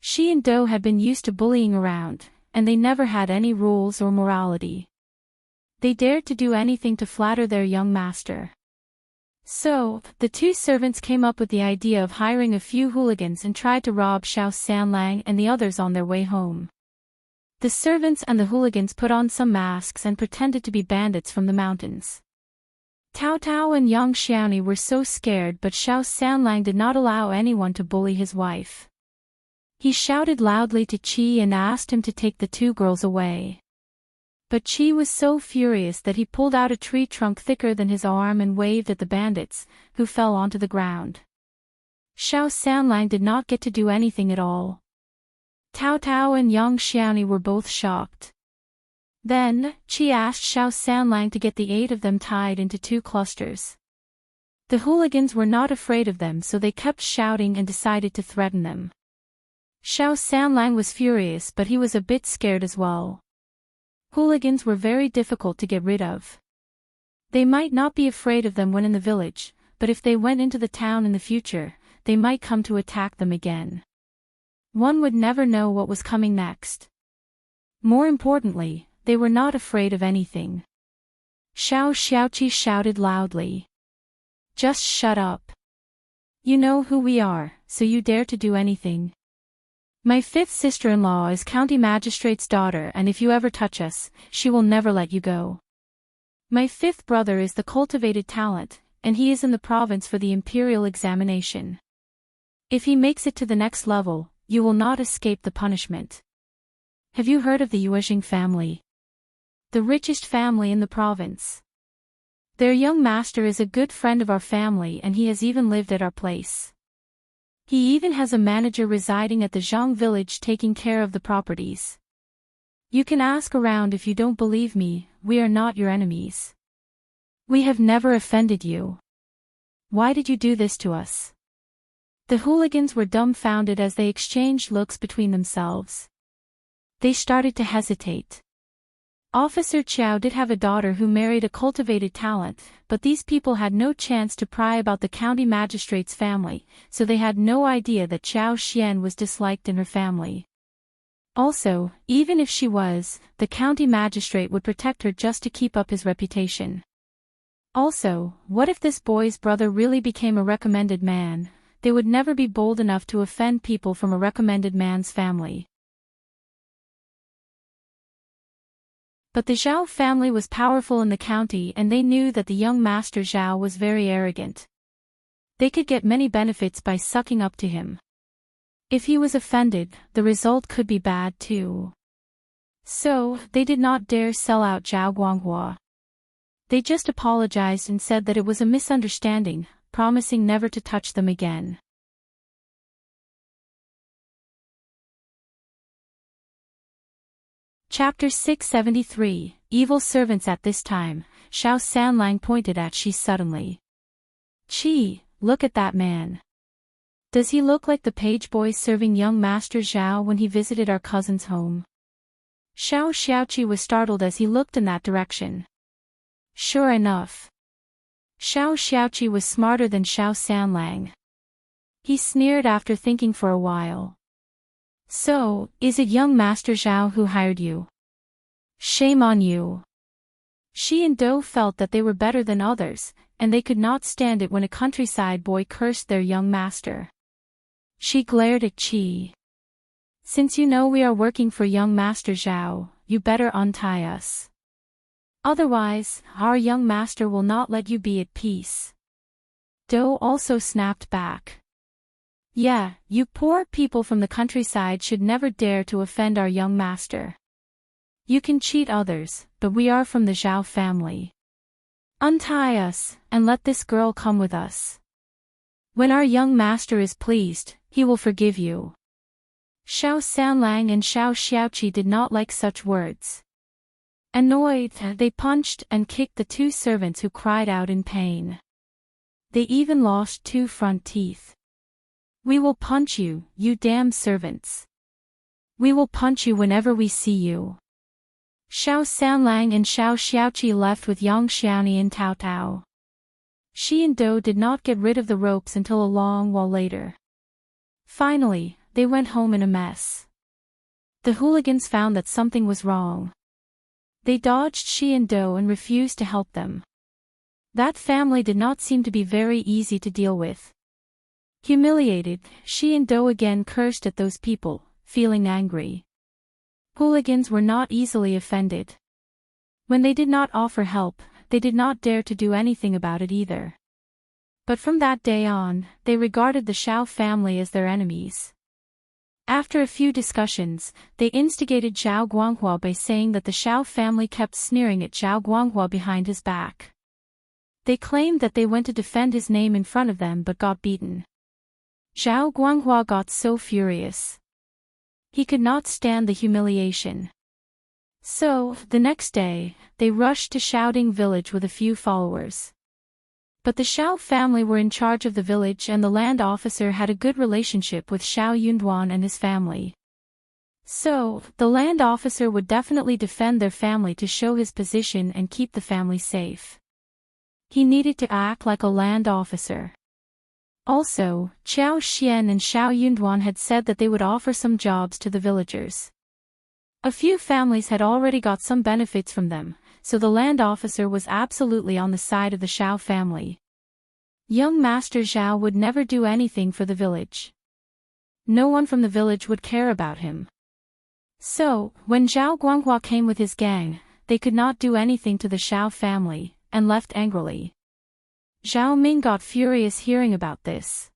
She and Dou had been used to bullying around, and they never had any rules or morality. They dared to do anything to flatter their young master. So, the two servants came up with the idea of hiring a few hooligans and tried to rob Shao Sanlang and the others on their way home. The servants and the hooligans put on some masks and pretended to be bandits from the mountains. Tao Tao and young Xiaoni were so scared, but Shao Sanlang did not allow anyone to bully his wife. He shouted loudly to Qi and asked him to take the two girls away. But Qi was so furious that he pulled out a tree trunk thicker than his arm and waved at the bandits, who fell onto the ground. Shao Sanlang did not get to do anything at all. Tao Tao and young Xiaoni were both shocked. Then, Qi asked Shao Sanlang to get the 8 of them tied into 2 clusters. The hooligans were not afraid of them, so they kept shouting and decided to threaten them. Shao Sanlang was furious, but he was a bit scared as well. Hooligans were very difficult to get rid of. They might not be afraid of them when in the village, but if they went into the town in the future, they might come to attack them again. One would never know what was coming next. More importantly, they were not afraid of anything. Shao Xiaoqi shouted loudly. Just shut up. You know who we are, so you dare to do anything. My 5th sister-in-law is County Magistrate's daughter, and if you ever touch us, she will never let you go. My 5th brother is the cultivated talent, and he is in the province for the imperial examination. If he makes it to the next level, you will not escape the punishment. Have you heard of the Yuezheng family? The richest family in the province. Their young master is a good friend of our family, and he has even lived at our place. He even has a manager residing at the Zhang village taking care of the properties. You can ask around if you don't believe me. We are not your enemies. We have never offended you. Why did you do this to us? The hooligans were dumbfounded as they exchanged looks between themselves. They started to hesitate. Officer Qiao did have a daughter who married a cultivated talent, but these people had no chance to pry about the county magistrate's family, so they had no idea that Qiao Xian was disliked in her family. Also, even if she was, the county magistrate would protect her just to keep up his reputation. Also, what if this boy's brother really became a recommended man? They would never be bold enough to offend people from a recommended man's family. But the Zhao family was powerful in the county, and they knew that the young master Zhao was very arrogant. They could get many benefits by sucking up to him. If he was offended, the result could be bad too. So, they did not dare sell out Zhao Guanghua. They just apologized and said that it was a misunderstanding, promising never to touch them again. Chapter 673, Evil Servants. At this time, Shao Sanlang pointed at Qi suddenly. Qi, look at that man. Does he look like the page boy serving young Master Zhao when he visited our cousin's home? Shao Xiaoqi was startled as he looked in that direction. Sure enough. Shao Xiaoqi was smarter than Shao Sanlang. He sneered after thinking for a while. So, is it young Master Zhao who hired you? Shame on you. She and Dou felt that they were better than others, and they could not stand it when a countryside boy cursed their young master. She glared at Qi. Since you know we are working for young Master Zhao, you better untie us. Otherwise, our young master will not let you be at peace. Do also snapped back. Yeah, you poor people from the countryside should never dare to offend our young master. You can cheat others, but we are from the Zhao family. Untie us, and let this girl come with us. When our young master is pleased, he will forgive you. Shao Sanlang and Shao Xiaoqi did not like such words. Annoyed, they punched and kicked the two servants who cried out in pain. They even lost 2 front teeth. We will punch you, you damn servants. We will punch you whenever we see you. Shao Sanlang and Shao Xiaoqi left with Yang Xiaoni and Tao Tao. She and Do did not get rid of the ropes until a long while later. Finally, they went home in a mess. The hooligans found that something was wrong. They dodged Shi and Do and refused to help them. That family did not seem to be very easy to deal with. Humiliated, Shi and Do again cursed at those people, feeling angry. Hooligans were not easily offended. When they did not offer help, they did not dare to do anything about it either. But from that day on, they regarded the Shao family as their enemies. After a few discussions, they instigated Zhao Guanghua by saying that the Shao family kept sneering at Zhao Guanghua behind his back. They claimed that they went to defend his name in front of them but got beaten. Zhao Guanghua got so furious. He could not stand the humiliation. So, the next day, they rushed to Shaoding village with a few followers. But the Shao family were in charge of the village and the land officer had a good relationship with Shao Yunduan and his family. So, the land officer would definitely defend their family to show his position and keep the family safe. He needed to act like a land officer. Also, Qiao Xian and Shao Yunduan had said that they would offer some jobs to the villagers. A few families had already got some benefits from them, so the land officer was absolutely on the side of the Shao family. Young Master Zhao would never do anything for the village. No one from the village would care about him. So, when Zhao Guanghua came with his gang, they could not do anything to the Shao family, and left angrily. Zhao Ming got furious hearing about this.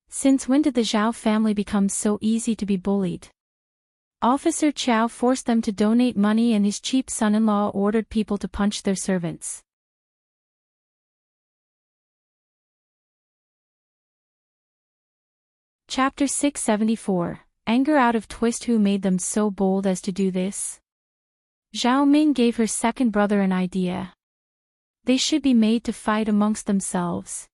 Since when did the Zhao family become so easy to be bullied? Officer Qiao forced them to donate money and his cheap son-in-law ordered people to punch their servants. Chapter 674, Anger out of twist. Who made them so bold as to do this? Zhao Ming gave her second brother an idea. They should be made to fight amongst themselves.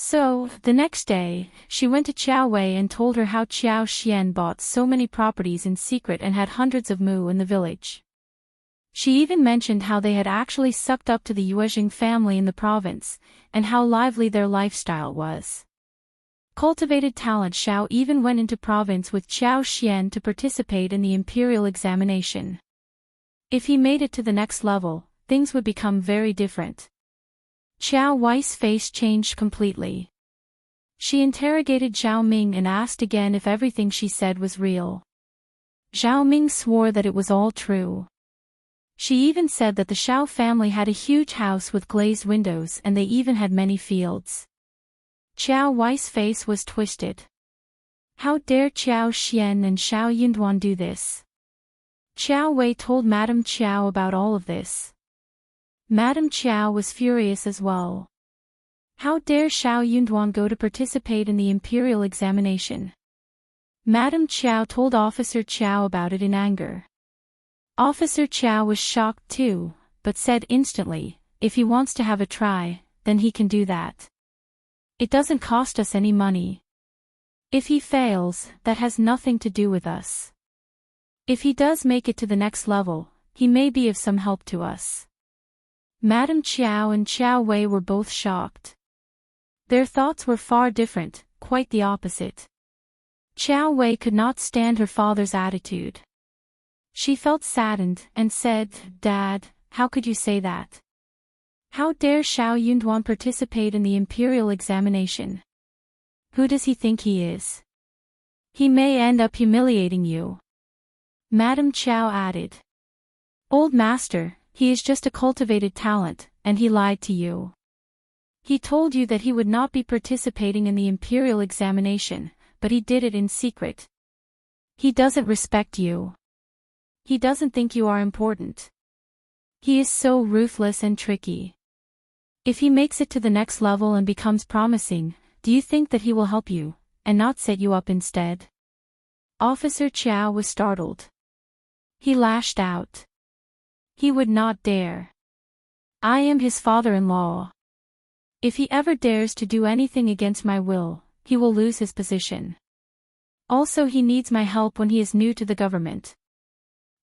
So, the next day, she went to Qiao Wei and told her how Qiao Xian bought so many properties in secret and had hundreds of mu in the village. She even mentioned how they had actually sucked up to the Yuezheng family in the province, and how lively their lifestyle was. Cultivated talent. Shao even went into province with Qiao Xian to participate in the imperial examination. If he made it to the next level, things would become very different. Qiao Wei's face changed completely. She interrogated Zhao Ming and asked again if everything she said was real. Zhao Ming swore that it was all true. She even said that the Shao family had a huge house with glazed windows and they even had many fields. Qiao Wei's face was twisted. How dare Qiao Xian and Shao Yunduan do this? Qiao Wei told Madame Qiao about all of this. Madame Qiao was furious as well. How dare Shao Yunduan go to participate in the imperial examination? Madame Qiao told Officer Qiao about it in anger. Officer Qiao was shocked too, but said instantly, if he wants to have a try, then he can do that. It doesn't cost us any money. If he fails, that has nothing to do with us. If he does make it to the next level, he may be of some help to us. Madame Qiao and Qiao Wei were both shocked. Their thoughts were far different, quite the opposite. Qiao Wei could not stand her father's attitude. She felt saddened and said, "Dad, how could you say that? How dare Shao Yunduan participate in the imperial examination?" Who does he think he is? He may end up humiliating you. Madame Qiao added. Old master, he is just a cultivated talent, and he lied to you. He told you that he would not be participating in the imperial examination, but he did it in secret. He doesn't respect you. He doesn't think you are important. He is so ruthless and tricky. If he makes it to the next level and becomes promising, do you think that he will help you, and not set you up instead? Officer Qiao was startled. He lashed out. He would not dare. I am his father-in-law. If he ever dares to do anything against my will, he will lose his position. Also, he needs my help when he is new to the government.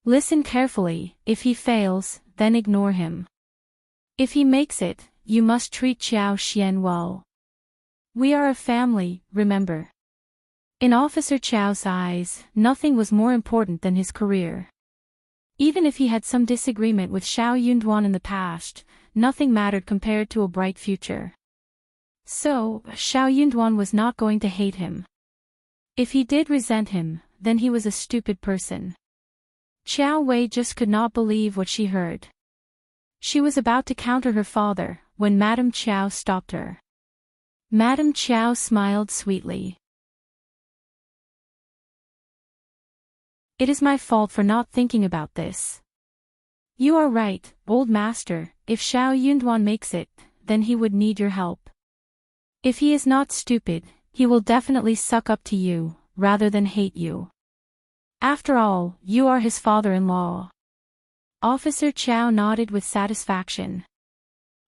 Listen carefully. If he fails, then ignore him. If he makes it, you must treat Qiao Xian well. We are a family, remember. In Officer Qiao's eyes, nothing was more important than his career. Even if he had some disagreement with Shao Yunduan in the past, nothing mattered compared to a bright future. So, Shao Yunduan was not going to hate him. If he did resent him, then he was a stupid person. Qiao Wei just could not believe what she heard. She was about to counter her father, when Madame Qiao stopped her. Madame Qiao smiled sweetly. It is my fault for not thinking about this. You are right, old master, if Shao Yunduan makes it, then he would need your help. If he is not stupid, he will definitely suck up to you, rather than hate you. After all, you are his father-in-law. Officer Qiao nodded with satisfaction.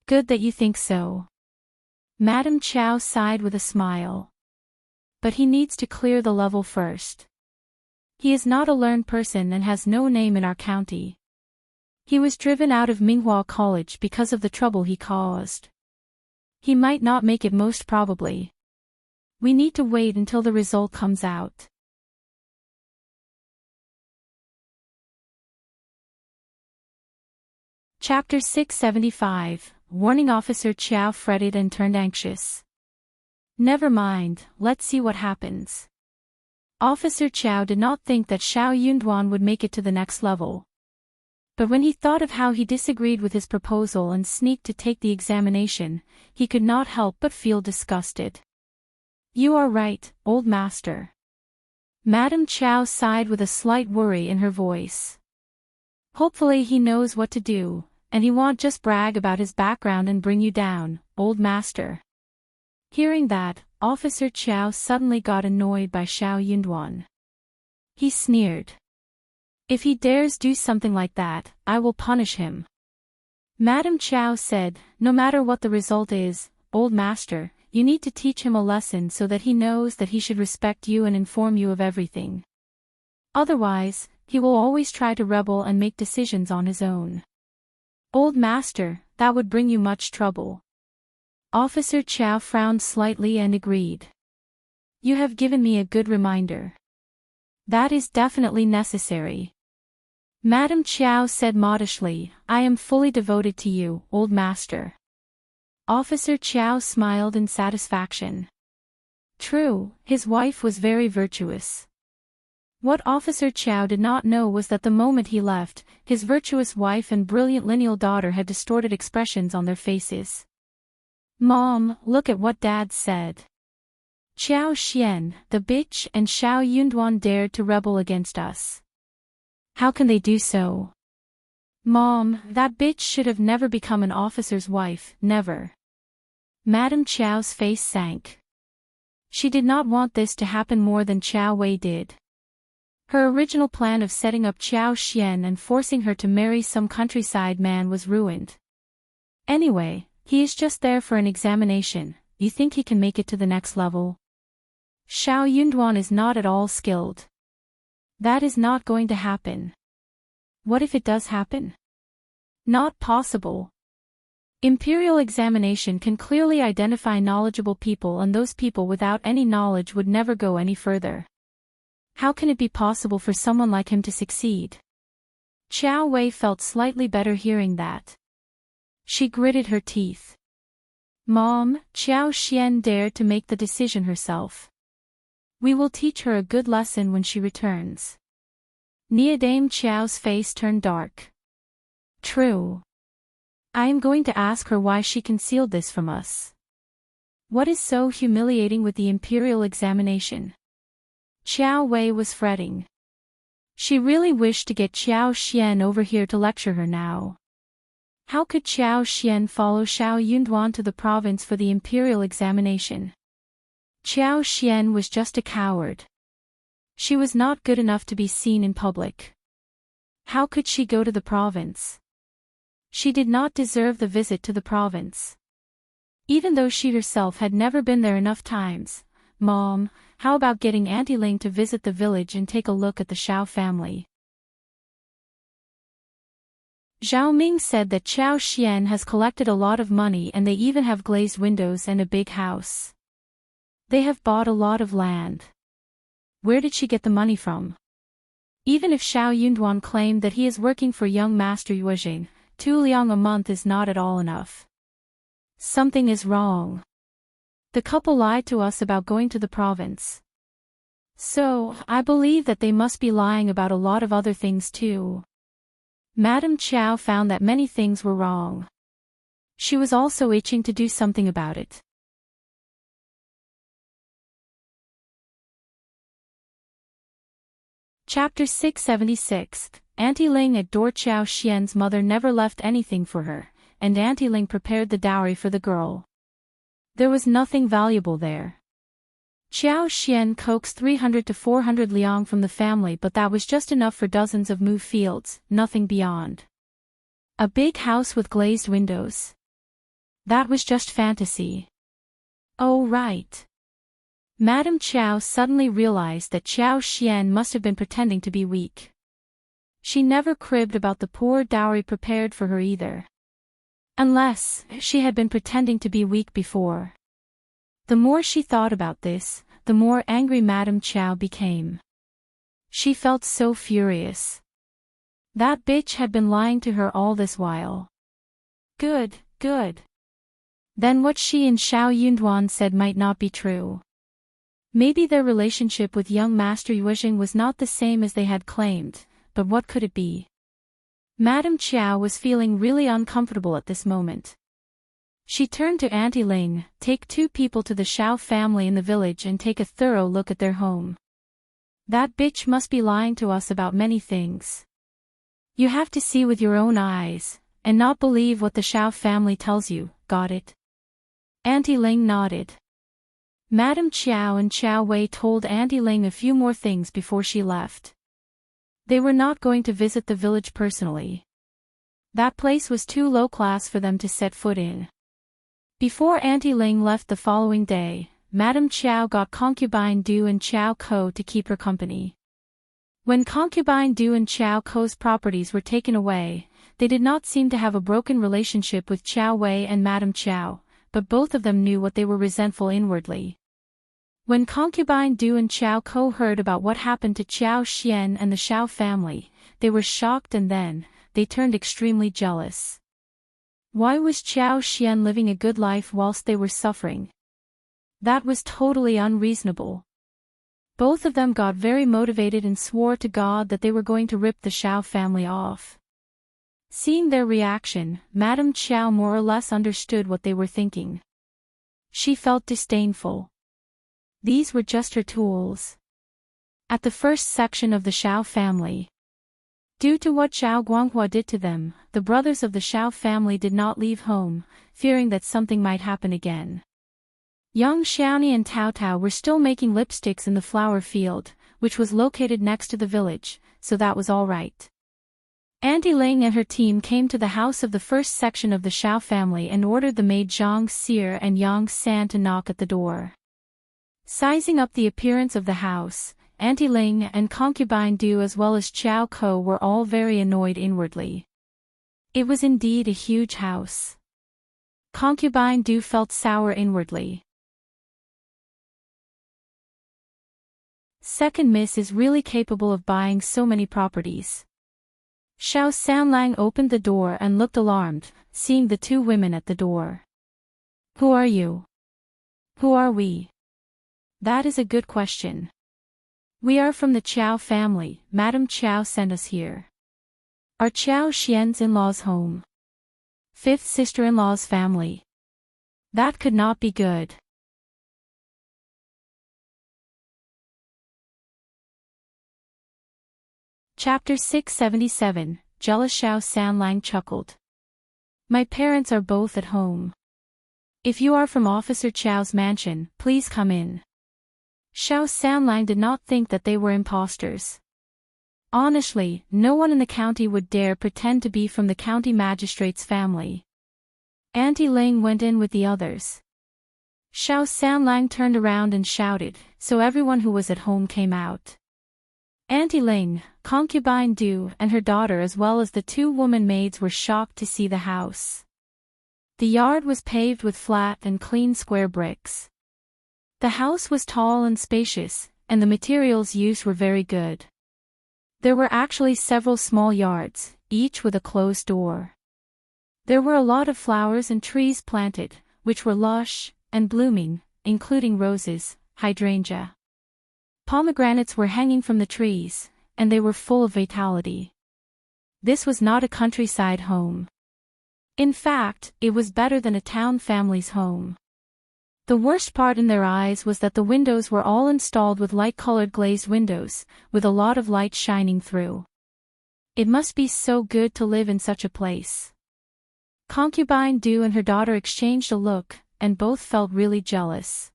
Good that you think so. Madame Qiao sighed with a smile. But he needs to clear the level first. He is not a learned person and has no name in our county. He was driven out of Minghua College because of the trouble he caused. He might not make it most probably. We need to wait until the result comes out. Chapter 675, Warning Officer Qiao fretted and turned anxious. Never mind, let's see what happens. Officer Qiao did not think that Shao Yunduan would make it to the next level. But when he thought of how he disagreed with his proposal and sneaked to take the examination, he could not help but feel disgusted. You are right, old master. Madame Qiao sighed with a slight worry in her voice. Hopefully he knows what to do, and he won't just brag about his background and bring you down, old master. Hearing that, Officer Qiao suddenly got annoyed by Shao Yunduan. He sneered. If he dares do something like that, I will punish him. Madame Qiao said, no matter what the result is, old master, you need to teach him a lesson so that he knows that he should respect you and inform you of everything. Otherwise, he will always try to rebel and make decisions on his own. Old master, that would bring you much trouble. Officer Qiao frowned slightly and agreed. You have given me a good reminder. That is definitely necessary. Madame Qiao said modestly, I am fully devoted to you, old master. Officer Qiao smiled in satisfaction. True, his wife was very virtuous. What Officer Qiao did not know was that the moment he left, his virtuous wife and brilliant lineal daughter had distorted expressions on their faces. Mom, look at what Dad said. Qiao Xian, the bitch, and Shao Yunduan dared to rebel against us. How can they do so? Mom, that bitch should have never become an officer's wife, never. Madame Qiao's face sank. She did not want this to happen more than Qiao Wei did. Her original plan of setting up Qiao Xian and forcing her to marry some countryside man was ruined. Anyway, he is just there for an examination. You think he can make it to the next level? Shao Yunduan is not at all skilled. That is not going to happen. What if it does happen? Not possible. Imperial examination can clearly identify knowledgeable people, and those people without any knowledge would never go any further. How can it be possible for someone like him to succeed? Qiao Wei felt slightly better hearing that. She gritted her teeth. Mom, Qiao Xian dared to make the decision herself. We will teach her a good lesson when she returns. Dame Qiao's face turned dark. True. I am going to ask her why she concealed this from us. What is so humiliating with the imperial examination? Qiao Wei was fretting. She really wished to get Qiao Xian over here to lecture her now. How could Qiao Xian follow Shao Yunduan to the province for the imperial examination? Qiao Xian was just a coward. She was not good enough to be seen in public. How could she go to the province? She did not deserve the visit to the province. Even though she herself had never been there enough times. Mom, how about getting Auntie Ling to visit the village and take a look at the Shao family? Zhao Ming said that Qiao Xian has collected a lot of money and they even have glazed windows and a big house. They have bought a lot of land. Where did she get the money from? Even if Shao Yunduan claimed that he is working for young Master Yuezheng, 2 liang a month is not at all enough. Something is wrong. The couple lied to us about going to the province. So, I believe that they must be lying about a lot of other things too. Madame Qiao found that many things were wrong. She was also itching to do something about it. Chapter 676. Auntie Ling adored Qiao Xian's mother never left anything for her, and Auntie Ling prepared the dowry for the girl. There was nothing valuable there. Qiao Xian coaxed 300 to 400 liang from the family, but that was just enough for dozens of moo fields, nothing beyond. A big house with glazed windows. That was just fantasy. Oh right. Madame Qiao suddenly realized that Qiao Xian must have been pretending to be weak. She never cribbed about the poor dowry prepared for her either. Unless, she had been pretending to be weak before. The more she thought about this, the more angry Madame Qiao became. She felt so furious. That bitch had been lying to her all this while. Good. Then what she and Shao Yunduan said might not be true. Maybe their relationship with young Master Yuezheng was not the same as they had claimed, but what could it be? Madame Qiao was feeling really uncomfortable at this moment. She turned to Auntie Ling, take 2 people to the Shao family in the village and take a thorough look at their home. That bitch must be lying to us about many things. You have to see with your own eyes, and not believe what the Shao family tells you, got it? Auntie Ling nodded. Madame Qiao and Qiao Wei told Auntie Ling a few more things before she left. They were not going to visit the village personally. That place was too low class for them to set foot in. Before Auntie Ling left the following day, Madame Qiao got Concubine Du and Qiao Ko to keep her company. When Concubine Du and Qiao Ko's properties were taken away, they did not seem to have a broken relationship with Qiao Wei and Madame Qiao, but both of them knew what they were resentful inwardly. When Concubine Du and Qiao Ko heard about what happened to Qiao Xian and the Shao family, they were shocked and then, they turned extremely jealous. Why was Qiao Xian living a good life whilst they were suffering? That was totally unreasonable. Both of them got very motivated and swore to God that they were going to rip the Shao family off. Seeing their reaction, Madame Qiao more or less understood what they were thinking. She felt disdainful. These were just her tools. At the first section of the Shao family. Due to what Zhao Guanghua did to them, the brothers of the Shao family did not leave home, fearing that something might happen again. Young Xiaoni and Tao Tao were still making lipsticks in the flower field, which was located next to the village, so that was all right. Auntie Ling and her team came to the house of the first section of the Shao family and ordered the maid Zhang Xir and Yang San to knock at the door. Sizing up the appearance of the house, Auntie Ling and Concubine Du as well as Qiao Ko were all very annoyed inwardly. It was indeed a huge house. Concubine Du felt sour inwardly. Second Miss is really capable of buying so many properties. Shao Sanlang opened the door and looked alarmed, seeing the 2 women at the door. Who are you? Who are we? That is a good question. We are from the Qiao family. Madame Qiao sent us here. Are Qiao Xian's in-laws home? Fifth sister-in-law's family. That could not be good. Chapter 677, Jealous Shao Sanlang chuckled. My parents are both at home. If you are from Officer Qiao's mansion, please come in. Shao Sanlang did not think that they were impostors. Honestly, no one in the county would dare pretend to be from the county magistrate's family. Auntie Ling went in with the others. Shao Sanlang turned around and shouted, so everyone who was at home came out. Auntie Ling, concubine Du, and her daughter as well as the two woman maids were shocked to see the house. The yard was paved with flat and clean square bricks. The house was tall and spacious, and the materials used were very good. There were actually several small yards, each with a closed door. There were a lot of flowers and trees planted, which were lush and blooming, including roses, hydrangea. Pomegranates were hanging from the trees, and they were full of vitality. This was not a countryside home. In fact, it was better than a town family's home. The worst part in their eyes was that the windows were all installed with light-colored glazed windows, with a lot of light shining through. It must be so good to live in such a place. Concubine Du and her daughter exchanged a look, and both felt really jealous.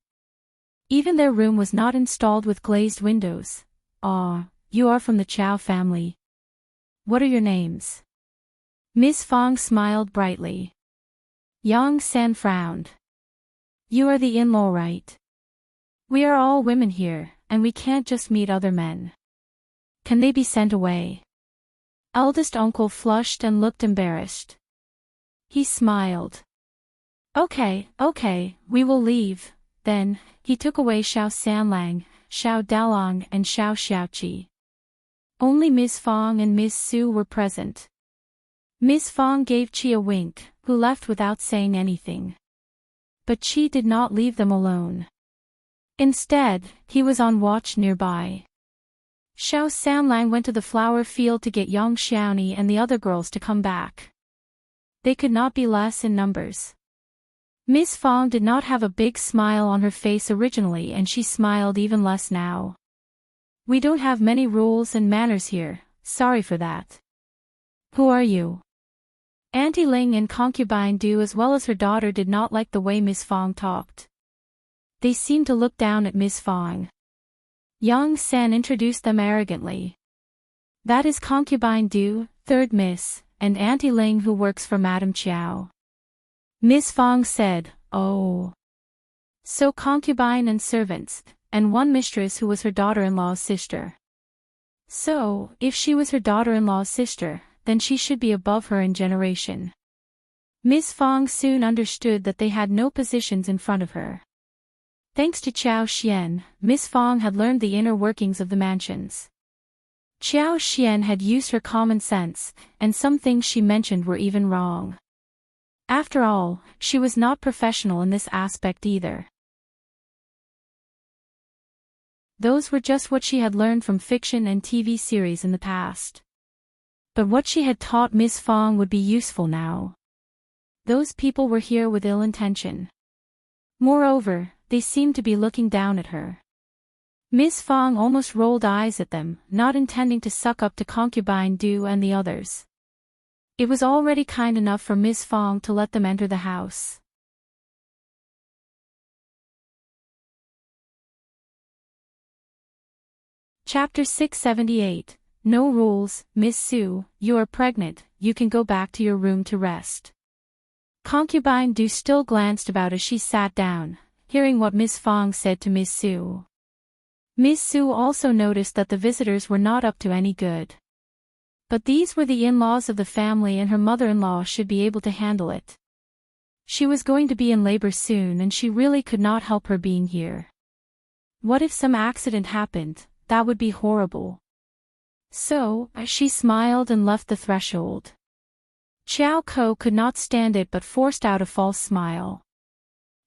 Even their room was not installed with glazed windows. Ah, you are from the Qiao family. What are your names? Miss Fong smiled brightly. Yang San frowned. You are the in-law, right? We are all women here, and we can't just meet other men. Can they be sent away? Eldest uncle flushed and looked embarrassed. He smiled. Okay, we will leave. Then, he took away Shao Sanlang, Shao Dalong and Shao Xiaoqi. Only Miss Fong and Miss Su were present. Miss Fong gave Qi a wink, who left without saying anything. But Qi did not leave them alone. Instead, he was on watch nearby. Shao Sanlang went to the flower field to get Yang Xiaoni and the other girls to come back. They could not be less in numbers. Miss Fong did not have a big smile on her face originally, and she smiled even less now. We don't have many rules and manners here, sorry for that. Who are you? Auntie Ling and concubine Du as well as her daughter did not like the way Miss Fong talked. They seemed to look down at Miss Fong. Yang San introduced them arrogantly. That is concubine Du, third miss, and Auntie Ling who works for Madame Qiao. Miss Fong said, oh. So concubine and servants, and one mistress who was her daughter-in-law's sister. So, if she was her daughter-in-law's sister, then she should be above her in generation. Miss Fong soon understood that they had no positions in front of her. Thanks to Qiao Xian, Miss Fong had learned the inner workings of the mansions. Qiao Xian had used her common sense, and some things she mentioned were even wrong. After all, she was not professional in this aspect either. Those were just what she had learned from fiction and TV series in the past. But what she had taught Miss Fong would be useful now. Those people were here with ill intention. Moreover, they seemed to be looking down at her. Miss Fong almost rolled eyes at them, not intending to suck up to concubine Du and the others. It was already kind enough for Miss Fong to let them enter the house. Chapter 678, No Rules. Miss Su, you are pregnant, you can go back to your room to rest. Concubine Du still glanced about as she sat down, hearing what Miss Fong said to Miss Su. Miss Su also noticed that the visitors were not up to any good. But these were the in-laws of the family and her mother-in-law should be able to handle it. She was going to be in labor soon and she really could not help her being here. What if some accident happened? That would be horrible. So, she smiled and left the threshold. Qiao Ko could not stand it but forced out a false smile.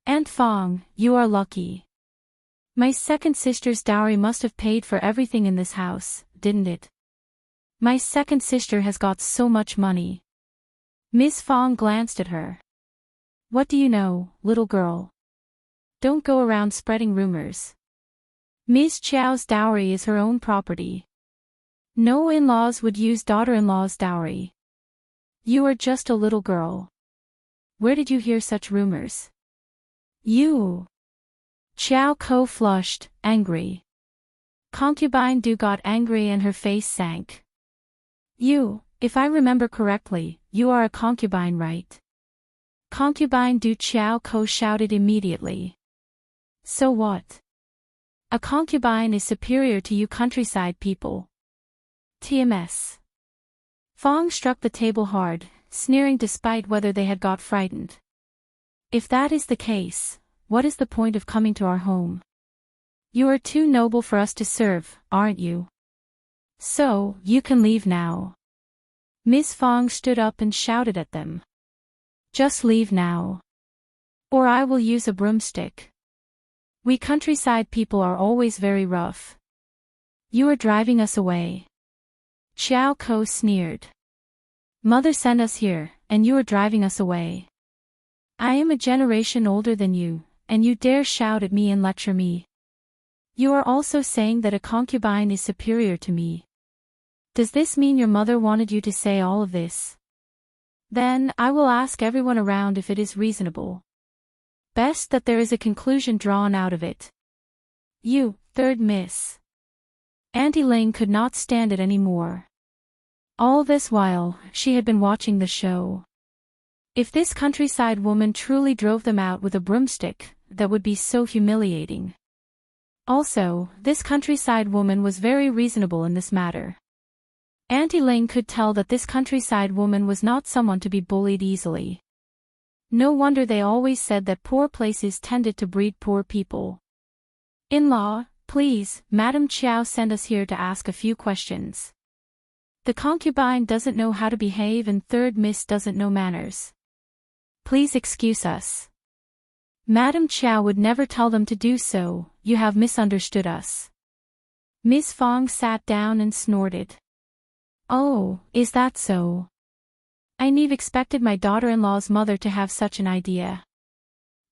Aunt Fong, you are lucky. My second sister's dowry must have paid for everything in this house, didn't it? My second sister has got so much money. Miss Fong glanced at her. What do you know, little girl? Don't go around spreading rumors. Miss Qiao's dowry is her own property. No in-laws would use daughter-in-law's dowry. You are just a little girl. Where did you hear such rumors? You. Qiao Ko flushed, angry. Concubine Du got angry and her face sank. You, if I remember correctly, you are a concubine, right? Concubine Du Qiao Ko shouted immediately. So what? A concubine is superior to you countryside people. TMS. Fong struck the table hard, sneering despite whether they had got frightened. If that is the case, what is the point of coming to our home? You are too noble for us to serve, aren't you? So, you can leave now. Miss Fong stood up and shouted at them. Just leave now. Or I will use a broomstick. We countryside people are always very rough. You are driving us away. Qiao Ko sneered. Mother sent us here, and you are driving us away. I am a generation older than you, and you dare shout at me and lecture me. You are also saying that a concubine is superior to me. Does this mean your mother wanted you to say all of this? Then, I will ask everyone around if it is reasonable. Best that there is a conclusion drawn out of it. You, third miss. Auntie Ling could not stand it any more. All this while, she had been watching the show. If this countryside woman truly drove them out with a broomstick, that would be so humiliating. Also, this countryside woman was very reasonable in this matter. Auntie Ling could tell that this countryside woman was not someone to be bullied easily. No wonder they always said that poor places tended to breed poor people. In-law, please, Madam Qiao sent us here to ask a few questions. The concubine doesn't know how to behave and third miss doesn't know manners. Please excuse us. Madam Qiao would never tell them to do so, you have misunderstood us. Miss Fong sat down and snorted. Oh, is that so? I never expected my daughter-in-law's mother to have such an idea.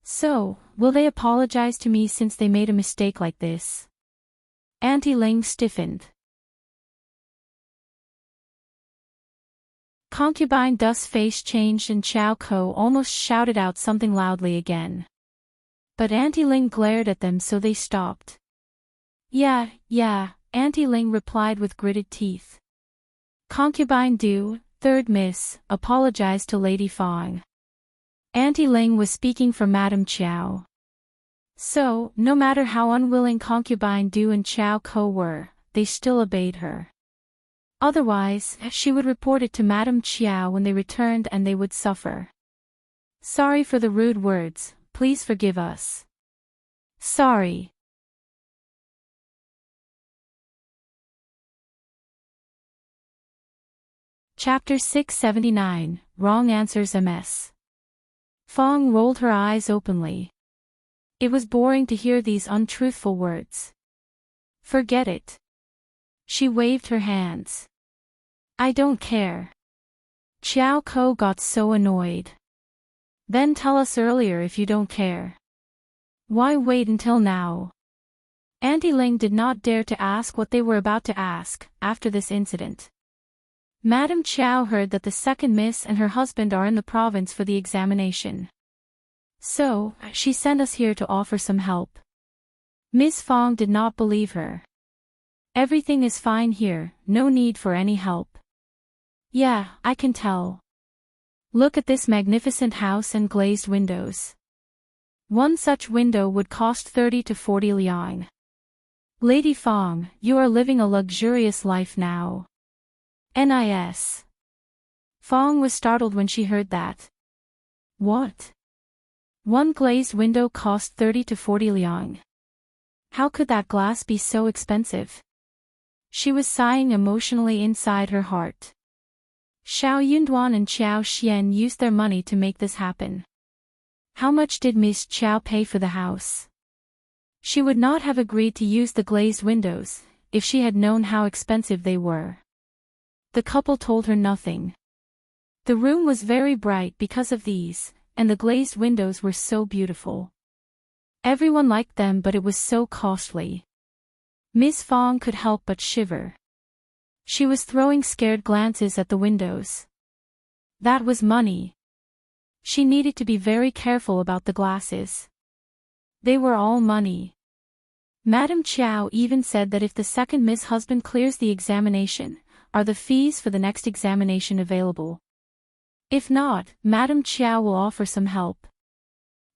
So, will they apologize to me since they made a mistake like this? Auntie Ling stiffened. Concubine Du's face changed and Qiao Ko almost shouted out something loudly again. But Auntie Ling glared at them so they stopped. Yeah, Auntie Ling replied with gritted teeth. Concubine Du, third miss, apologized to Lady Fong. Auntie Ling was speaking for Madam Qiao. So, no matter how unwilling Concubine Du and Qiao Ko were, they still obeyed her. Otherwise, she would report it to Madam Qiao when they returned and they would suffer. Sorry for the rude words, please forgive us. Sorry. Chapter 679, Wrong Answers MS. Fong rolled her eyes openly. It was boring to hear these untruthful words. Forget it. She waved her hands. I don't care. Qiao Ko got so annoyed. Then tell us earlier if you don't care. Why wait until now? Auntie Ling did not dare to ask what they were about to ask, after this incident. Madam Qiao heard that the second miss and her husband are in the province for the examination. So, she sent us here to offer some help. Miss Fong did not believe her. Everything is fine here, no need for any help. Yeah, I can tell. Look at this magnificent house and glazed windows. One such window would cost 30 to 40 liang. Lady Fong, you are living a luxurious life now. NIS. Fong was startled when she heard that. What? One glazed window cost 30 to 40 liang. How could that glass be so expensive? She was sighing emotionally inside her heart. Shao Yunduan and Qiao Xian used their money to make this happen. How much did Miss Qiao pay for the house? She would not have agreed to use the glazed windows, if she had known how expensive they were. The couple told her nothing. The room was very bright because of these, and the glazed windows were so beautiful. Everyone liked them, but it was so costly. Miss Fong could help but shiver. She was throwing scared glances at the windows. That was money. She needed to be very careful about the glasses. They were all money. Madame Qiao even said that if the second Miss Husband clears the examination, are the fees for the next examination available? If not, Madame Qiao will offer some help.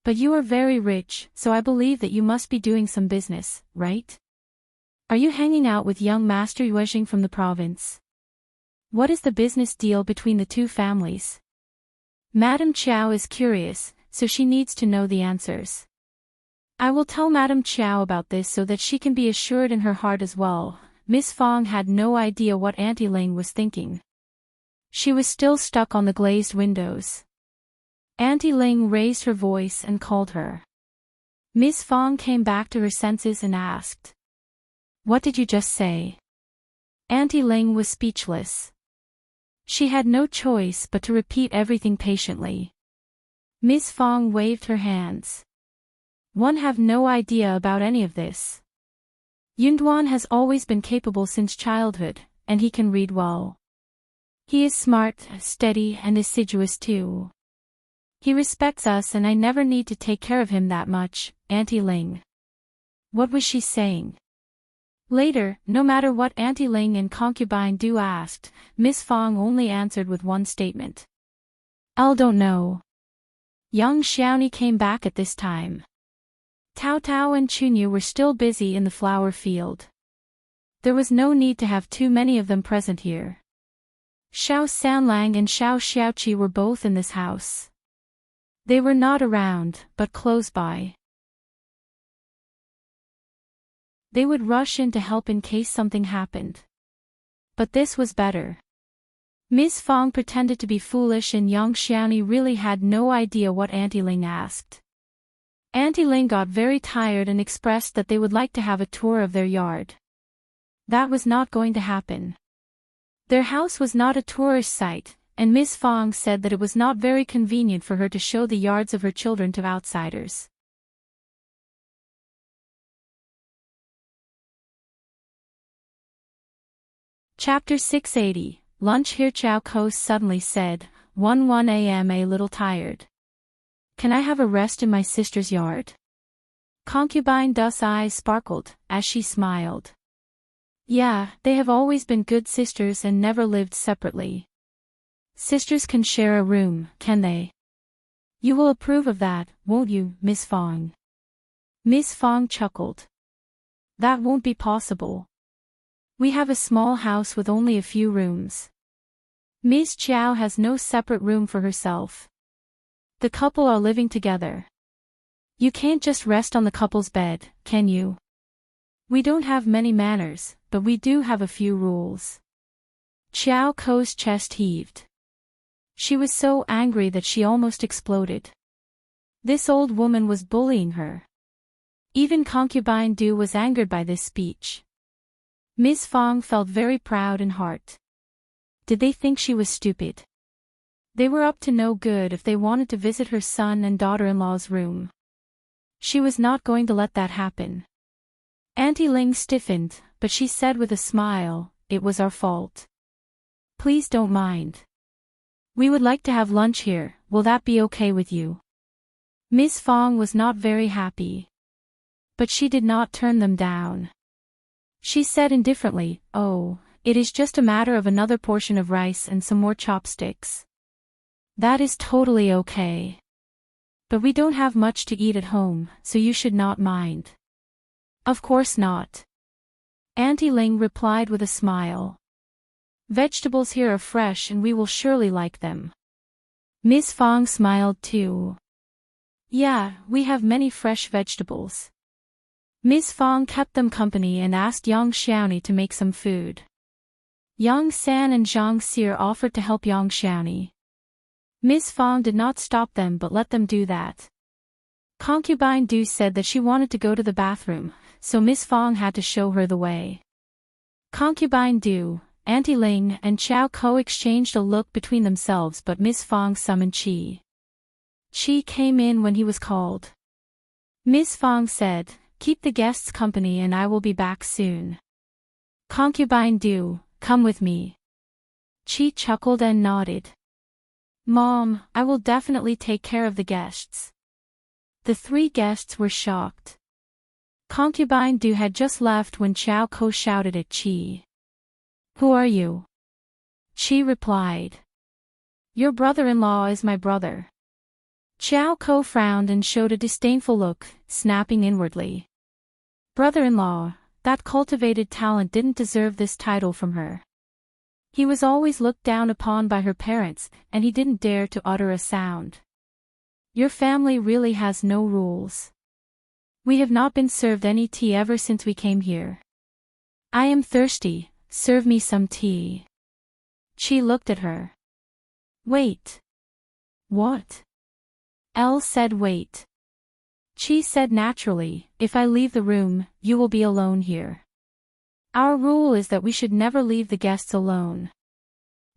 But you are very rich, so I believe that you must be doing some business, right? Are you hanging out with young Master Yuezheng from the province? What is the business deal between the two families? Madame Qiao is curious, so she needs to know the answers. I will tell Madame Qiao about this so that she can be assured in her heart as well. Miss Fong had no idea what Auntie Ling was thinking. She was still stuck on the glazed windows. Auntie Ling raised her voice and called her. Miss Fong came back to her senses and asked, "What did you just say?" Auntie Ling was speechless. She had no choice but to repeat everything patiently. Miss Fong waved her hands. One have no idea about any of this. Yunduan has always been capable since childhood, and he can read well. He is smart, steady, and assiduous too. He respects us and I never need to take care of him that much, Auntie Ling. What was she saying? Later, no matter what Auntie Ling and Concubine Du asked, Miss Fong only answered with one statement. I don't know. Young Xiaoni came back at this time. Tao Tao and Chunyu were still busy in the flower field. There was no need to have too many of them present here. Shao Sanlang and Shao Xiaoqi were both in this house. They were not around, but close by. They would rush in to help in case something happened. But this was better. Miss Fong pretended to be foolish and young Xiaoni really had no idea what Auntie Ling asked. Auntie Ling got very tired and expressed that they would like to have a tour of their yard. That was not going to happen. Their house was not a tourist site, and Miss Fong said that it was not very convenient for her to show the yards of her children to outsiders. Chapter 680, Lunch here. Qiao Ko suddenly said, 1 a.m. a little tired. Can I have a rest in my sister's yard? Concubine Du's eyes sparkled, as she smiled. Yeah, they have always been good sisters and never lived separately. Sisters can share a room, can they? You will approve of that, won't you, Miss Fong? Miss Fong chuckled. That won't be possible. We have a small house with only a few rooms. Miss Qiao has no separate room for herself. The couple are living together. You can't just rest on the couple's bed, can you? We don't have many manners, but we do have a few rules. Qiao Ko's chest heaved. She was so angry that she almost exploded. This old woman was bullying her. Even Concubine Du was angered by this speech. Miss Fong felt very proud in heart. Did they think she was stupid? They were up to no good if they wanted to visit her son and daughter-in-law's room. She was not going to let that happen. Auntie Ling stiffened, but she said with a smile, "It was our fault. Please don't mind. We would like to have lunch here, will that be okay with you?" Miss Fong was not very happy. But she did not turn them down. She said indifferently, "Oh, it is just a matter of another portion of rice and some more chopsticks. That is totally okay. But we don't have much to eat at home, so you should not mind." "Of course not." Auntie Ling replied with a smile. "Vegetables here are fresh and we will surely like them." Miss Fong smiled too. "Yeah, we have many fresh vegetables." Miss Fong kept them company and asked Yang Xiaoni to make some food. Yang San and Zhang Xir offered to help Yang Xiaoni. Miss Fong did not stop them but let them do that. Concubine Du said that she wanted to go to the bathroom, so Miss Fong had to show her the way. Concubine Du, Auntie Ling and Qiao exchanged a look between themselves, but Miss Fong summoned Qi. Qi came in when he was called. Miss Fong said, "Keep the guests company and I will be back soon." Concubine Du, come with me. Qi chuckled and nodded. Mom, I will definitely take care of the guests. The three guests were shocked. Concubine Du had just left when Qiao shouted at Qi. Who are you? Qi replied. Your brother-in-law is my brother. Qiao frowned and showed a disdainful look, snapping inwardly. Brother-in-law, that cultivated talent didn't deserve this title from her. He was always looked down upon by her parents, and he didn't dare to utter a sound. Your family really has no rules. We have not been served any tea ever since we came here. I am thirsty, serve me some tea. Qi looked at her. Wait. What? Elle said wait. Qi said naturally, if I leave the room, you will be alone here. Our rule is that we should never leave the guests alone.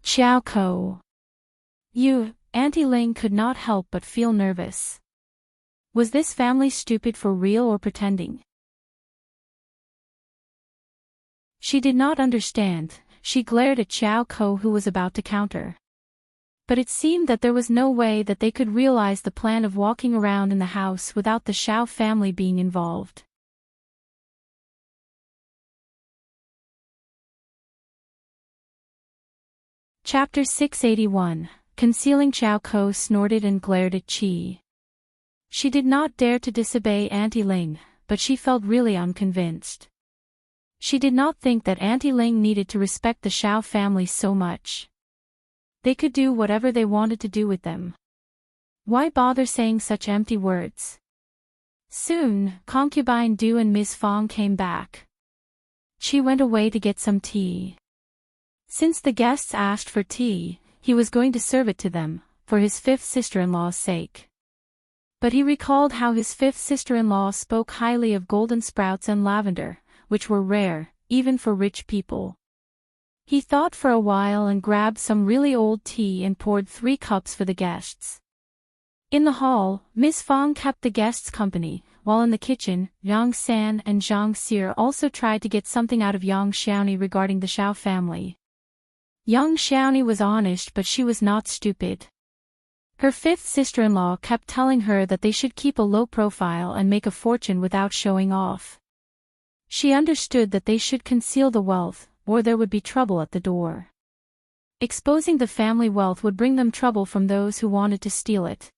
Qiao. You, Auntie Ling could not help but feel nervous. Was this family stupid for real or pretending? She did not understand. She glared at Qiao who was about to counter. But it seemed that there was no way that they could realize the plan of walking around in the house without the Shao family being involved. Chapter 681, Concealing. Qiao snorted and glared at Qi. She did not dare to disobey Auntie Ling, but she felt really unconvinced. She did not think that Auntie Ling needed to respect the Shao family so much. They could do whatever they wanted to do with them. Why bother saying such empty words? Soon, Concubine Du and Miss Fong came back. Qi went away to get some tea. Since the guests asked for tea, he was going to serve it to them, for his fifth sister-in-law's sake. But he recalled how his fifth sister-in-law spoke highly of golden sprouts and lavender, which were rare, even for rich people. He thought for a while and grabbed some really old tea and poured 3 cups for the guests. In the hall, Miss Fong kept the guests company, while in the kitchen, Yang San and Zhang Xie also tried to get something out of Yang Xiaoni regarding the Shao family. Yang Xiaoni was honest, but she was not stupid. Her fifth sister-in-law kept telling her that they should keep a low profile and make a fortune without showing off. She understood that they should conceal the wealth, or there would be trouble at the door. Exposing the family wealth would bring them trouble from those who wanted to steal it.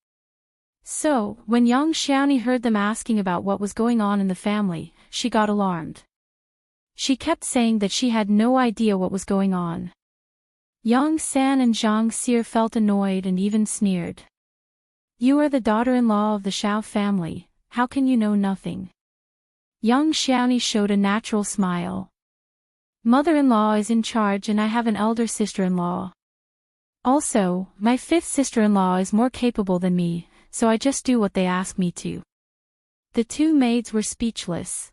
So, when Yang Xiaoni heard them asking about what was going on in the family, she got alarmed. She kept saying that she had no idea what was going on. Yang San and Zhang Xie felt annoyed and even sneered. You are the daughter-in-law of the Shao family, how can you know nothing? Yang Xiaoni showed a natural smile. Mother-in-law is in charge and I have an elder sister-in-law. Also, my fifth sister-in-law is more capable than me, so I just do what they ask me to. The 2 maids were speechless.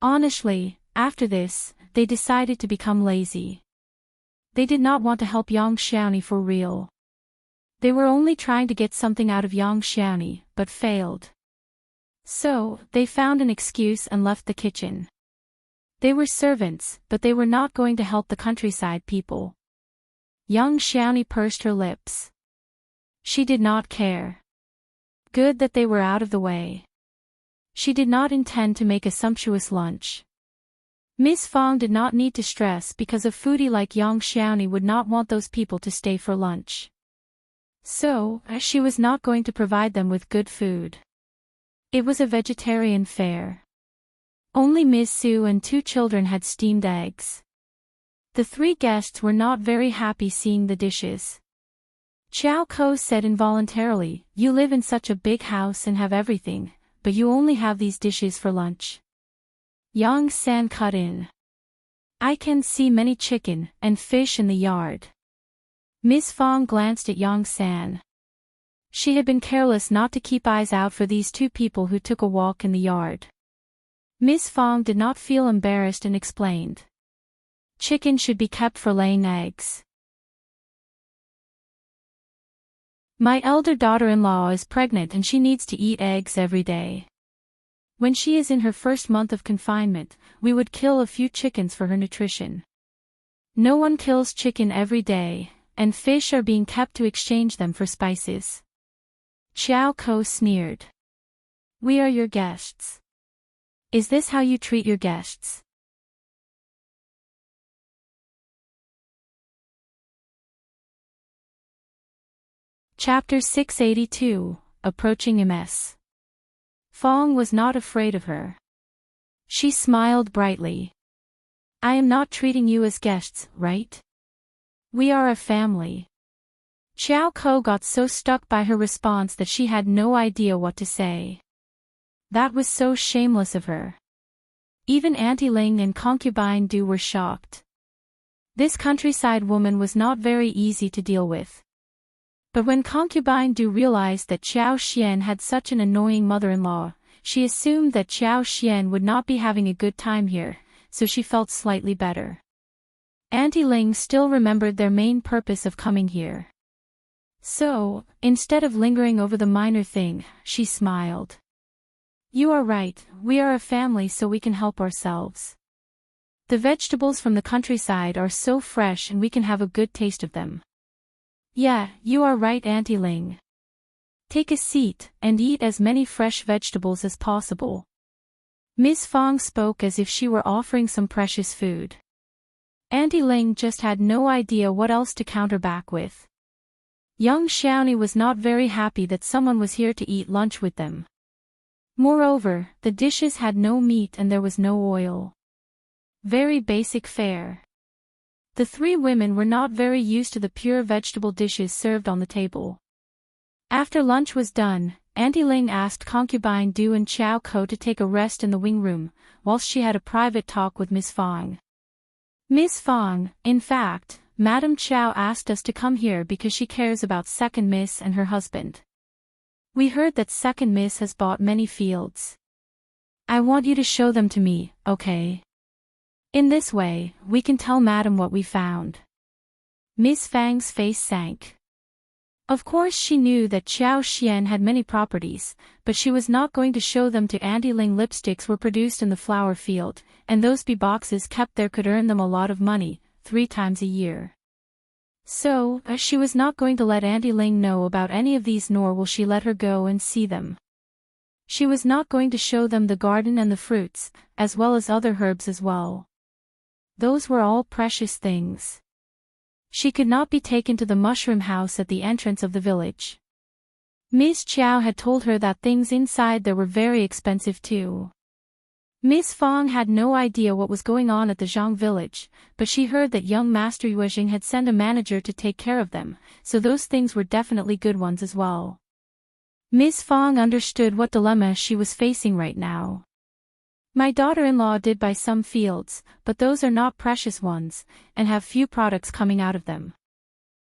Honestly, after this, they decided to become lazy. They did not want to help Yang Xiaoni for real. They were only trying to get something out of Yang Xiaoni, but failed. So, they found an excuse and left the kitchen. They were servants, but they were not going to help the countryside people. Yang Xiaoni pursed her lips. She did not care. Good that they were out of the way. She did not intend to make a sumptuous lunch. Miss Fong did not need to stress because a foodie like Yang Xiaoni would not want those people to stay for lunch. So, she was not going to provide them with good food. It was a vegetarian fare. Only Miss Su and 2 children had steamed eggs. The 3 guests were not very happy seeing the dishes. Qiao said involuntarily, you live in such a big house and have everything, but you only have these dishes for lunch. Yang San cut in. I can see many chicken and fish in the yard. Miss Fong glanced at Yang San. She had been careless not to keep eyes out for these two people who took a walk in the yard. Miss Fong did not feel embarrassed and explained. Chicken should be kept for laying eggs. My elder daughter-in-law is pregnant and she needs to eat eggs every day. When she is in her first month of confinement, we would kill a few chickens for her nutrition. No one kills chicken every day, and fish are being kept to exchange them for spices. Qiao Ko sneered. We are your guests. Is this how you treat your guests? Chapter 682, Approaching MS. Fong was not afraid of her. She smiled brightly. I am not treating you as guests, right? We are a family. Qiao Ko got so stuck by her response that she had no idea what to say. That was so shameless of her. Even Auntie Ling and concubine Du were shocked. This countryside woman was not very easy to deal with. But when concubine Du realized that Qiao Xian had such an annoying mother-in-law, she assumed that Qiao Xian would not be having a good time here, so she felt slightly better. Auntie Ling still remembered their main purpose of coming here. So, instead of lingering over the minor thing, she smiled. You are right, we are a family so we can help ourselves. The vegetables from the countryside are so fresh and we can have a good taste of them. Yeah, you are right, Auntie Ling. Take a seat, and eat as many fresh vegetables as possible. Miss Fong spoke as if she were offering some precious food. Auntie Ling just had no idea what else to counter back with. Young Xiaoni was not very happy that someone was here to eat lunch with them. Moreover, the dishes had no meat and there was no oil. Very basic fare. The three women were not very used to the pure vegetable dishes served on the table. After lunch was done, Auntie Ling asked concubine Du and Qiao Ko to take a rest in the wing room, whilst she had a private talk with Miss Fong. Miss Fong, in fact, Madam Qiao asked us to come here because she cares about Second Miss and her husband. We heard that Second Miss has bought many fields. I want you to show them to me, okay? In this way, we can tell Madam what we found. Miss Fang's face sank. Of course she knew that Qiao Xian had many properties, but she was not going to show them to Auntie Ling. Lipsticks were produced in the flower field, and those bee boxes kept there could earn them a lot of money, 3 times a year. So, she was not going to let Auntie Ling know about any of these, nor will she let her go and see them. She was not going to show them the garden and the fruits, as well as other herbs as well. Those were all precious things. She could not be taken to the mushroom house at the entrance of the village. Miss Qiao had told her that things inside there were very expensive too. Miss Fong had no idea what was going on at the Zhang village, but she heard that young Master Yuezheng had sent a manager to take care of them, so those things were definitely good ones as well. Miss Fong understood what dilemma she was facing right now. My daughter-in-law did buy some fields, but those are not precious ones, and have few products coming out of them.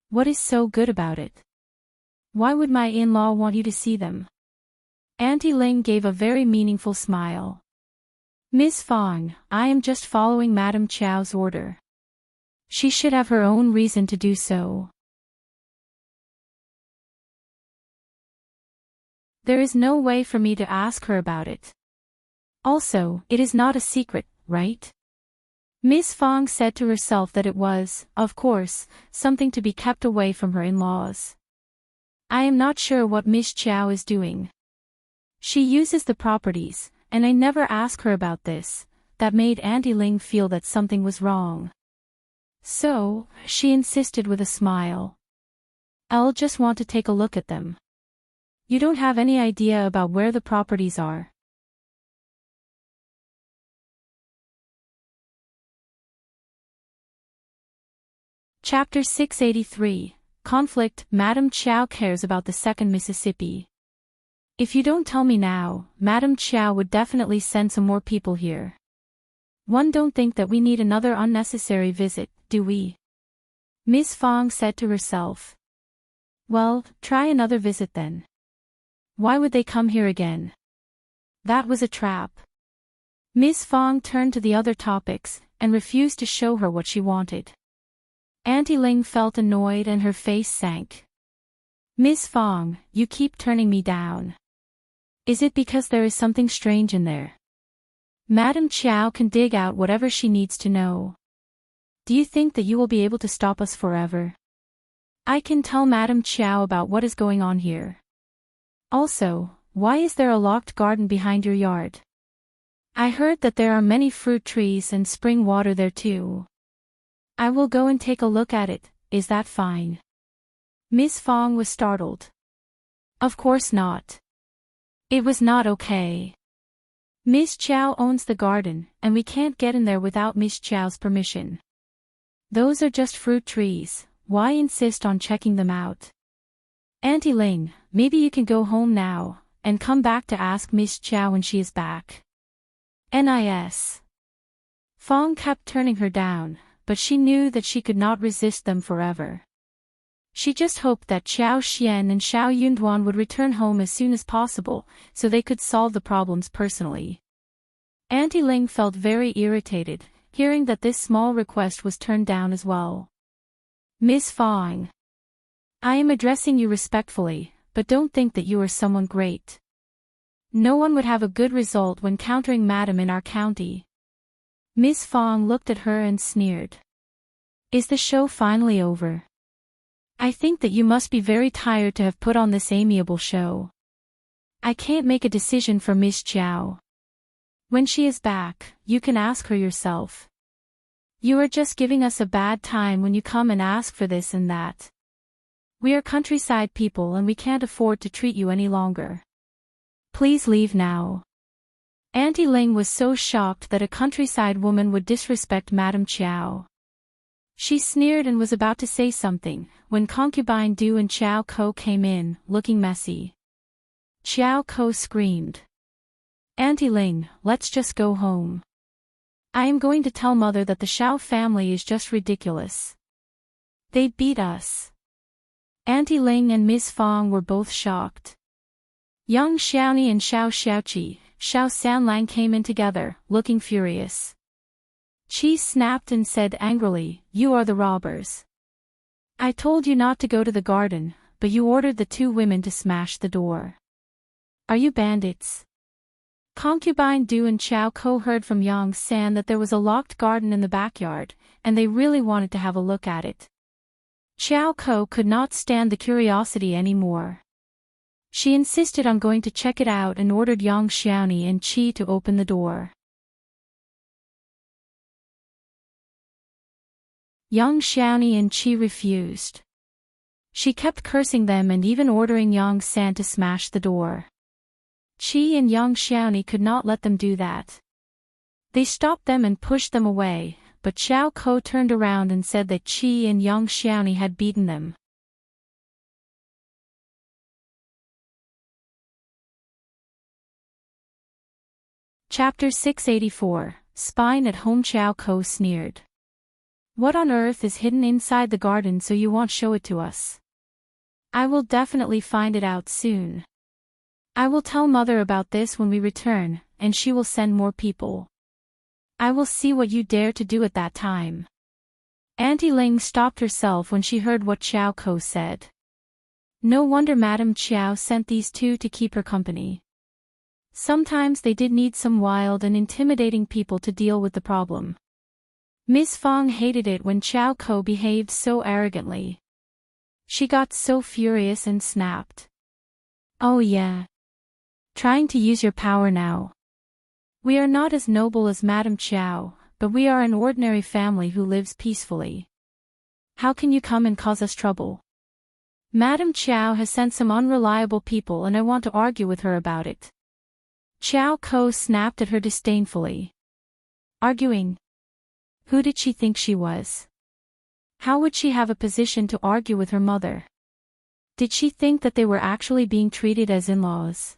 What is so good about it? Why would my in-law want you to see them? Auntie Ling gave a very meaningful smile. Miss Fong, I am just following Madam Qiao's order. She should have her own reason to do so. There is no way for me to ask her about it. Also, it is not a secret, right? Miss Fong said to herself that it was, of course, something to be kept away from her in-laws. I am not sure what Miss Qiao is doing. She uses the properties, and I never ask her about this. That made Auntie Ling feel that something was wrong. So, she insisted with a smile. I'll just want to take a look at them. You don't have any idea about where the properties are. Chapter 683, Conflict. Madam Qiao cares about the second Mississippi. If you don't tell me now, Madam Qiao would definitely send some more people here. One don't think that we need another unnecessary visit, do we? Miss Fong said to herself. Well, try another visit then. Why would they come here again? That was a trap. Miss Fong turned to the other topics, and refused to show her what she wanted. Auntie Ling felt annoyed and her face sank. Miss Fong, you keep turning me down. Is it because there is something strange in there? Madame Qiao can dig out whatever she needs to know. Do you think that you will be able to stop us forever? I can tell Madame Qiao about what is going on here. Also, why is there a locked garden behind your yard? I heard that there are many fruit trees and spring water there too. I will go and take a look at it, is that fine? Miss Fong was startled. Of course not. It was not okay. Miss Qiao owns the garden, and we can't get in there without Miss Qiao's permission. Those are just fruit trees, why insist on checking them out? Auntie Ling, maybe you can go home now, and come back to ask Miss Qiao when she is back. NIS. Fong kept turning her down, but she knew that she could not resist them forever. She just hoped that Qiao Xian and Shao Yunduan would return home as soon as possible, so they could solve the problems personally. Auntie Ling felt very irritated, hearing that this small request was turned down as well. Miss Fong. I am addressing you respectfully, but don't think that you are someone great. No one would have a good result when countering Madam in our county. Miss Fong looked at her and sneered. Is the show finally over? I think that you must be very tired to have put on this amiable show. I can't make a decision for Miss Qiao. When she is back, you can ask her yourself. You are just giving us a bad time when you come and ask for this and that. We are countryside people and we can't afford to treat you any longer. Please leave now. Auntie Ling was so shocked that a countryside woman would disrespect Madame Qiao. She sneered and was about to say something, when Concubine Du and Qiao Ko came in, looking messy. Qiao Ko screamed. Auntie Ling, let's just go home. I am going to tell Mother that the Shao family is just ridiculous. They beat us. Auntie Ling and Miss Fong were both shocked. Young Xiaoni and Shao Xiaoqi, Shao Sanlang came in together, looking furious. Qi snapped and said angrily, You are the robbers. I told you not to go to the garden, but you ordered the two women to smash the door. Are you bandits? Concubine Du and Qiao Ko heard from Yang San that there was a locked garden in the backyard, and they really wanted to have a look at it. Qiao Ko could not stand the curiosity anymore. She insisted on going to check it out and ordered Yang Xiaoni and Qi to open the door. Yang Xiaoni and Qi refused. She kept cursing them and even ordering Yang San to smash the door. Qi and Yang Xiaoni could not let them do that. They stopped them and pushed them away, but Qiao Ko turned around and said that Qi and Yang Xiaoni had beaten them. Chapter 684, Spine at Home. Qiao Ko sneered. What on earth is hidden inside the garden so you won't show it to us? I will definitely find it out soon. I will tell Mother about this when we return, and she will send more people. I will see what you dare to do at that time. Auntie Ling stopped herself when she heard what Qiao Ko said. No wonder Madame Qiao sent these two to keep her company. Sometimes they did need some wild and intimidating people to deal with the problem. Miss Fong hated it when Qiao Ko behaved so arrogantly. She got so furious and snapped. Oh yeah. Trying to use your power now. We are not as noble as Madame Qiao, but we are an ordinary family who lives peacefully. How can you come and cause us trouble? Madame Qiao has sent some unreliable people and I want to argue with her about it. Qiao Ko snapped at her disdainfully. Arguing? Who did she think she was? How would she have a position to argue with her mother? Did she think that they were actually being treated as in-laws?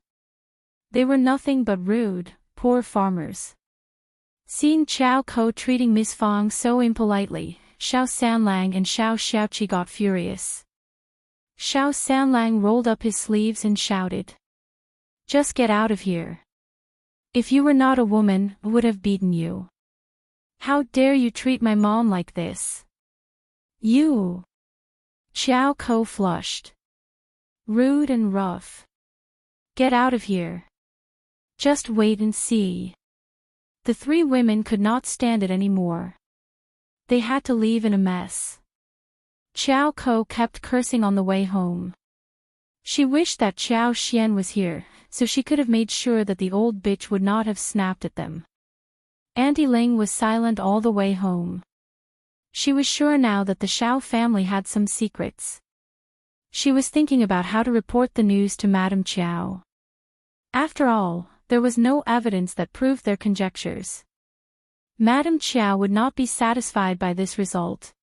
They were nothing but rude, poor farmers. Seeing Qiao Ko treating Miss Fong so impolitely, Shao Sanlang and Shao Xiaoqi got furious. Shao Sanlang rolled up his sleeves and shouted. Just get out of here. If you were not a woman, I would have beaten you. How dare you treat my mom like this? You! Qiao Ko flushed. Rude and rough. Get out of here. Just wait and see. The three women could not stand it anymore. They had to leave in a mess. Qiao Ko kept cursing on the way home. She wished that Xiao Xian was here, so she could have made sure that the old bitch would not have snapped at them. Auntie Ling was silent all the way home. She was sure now that the Shao family had some secrets. She was thinking about how to report the news to Madame Qiao. After all, there was no evidence that proved their conjectures. Madame Qiao would not be satisfied by this result.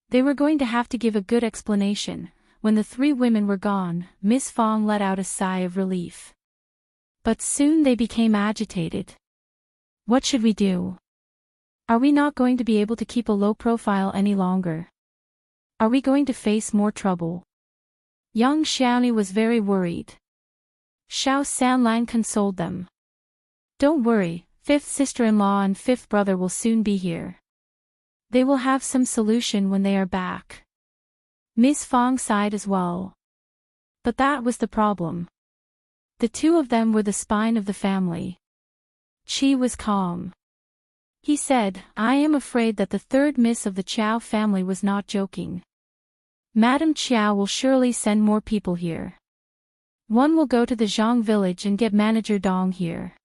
They were going to have to give a good explanation. When the three women were gone, Miss Fong let out a sigh of relief. But soon they became agitated. What should we do? Are we not going to be able to keep a low profile any longer? Are we going to face more trouble? Young Xiaoni was very worried. Shao Sanlang consoled them. Don't worry, fifth sister-in-law and fifth brother will soon be here. They will have some solution when they are back. Miss Fong sighed as well. But that was the problem. The two of them were the spine of the family. Qi was calm. He said, I am afraid that the third miss of the Qiao family was not joking. Madame Qiao will surely send more people here. One will go to the Zhang village and get Manager Dong here.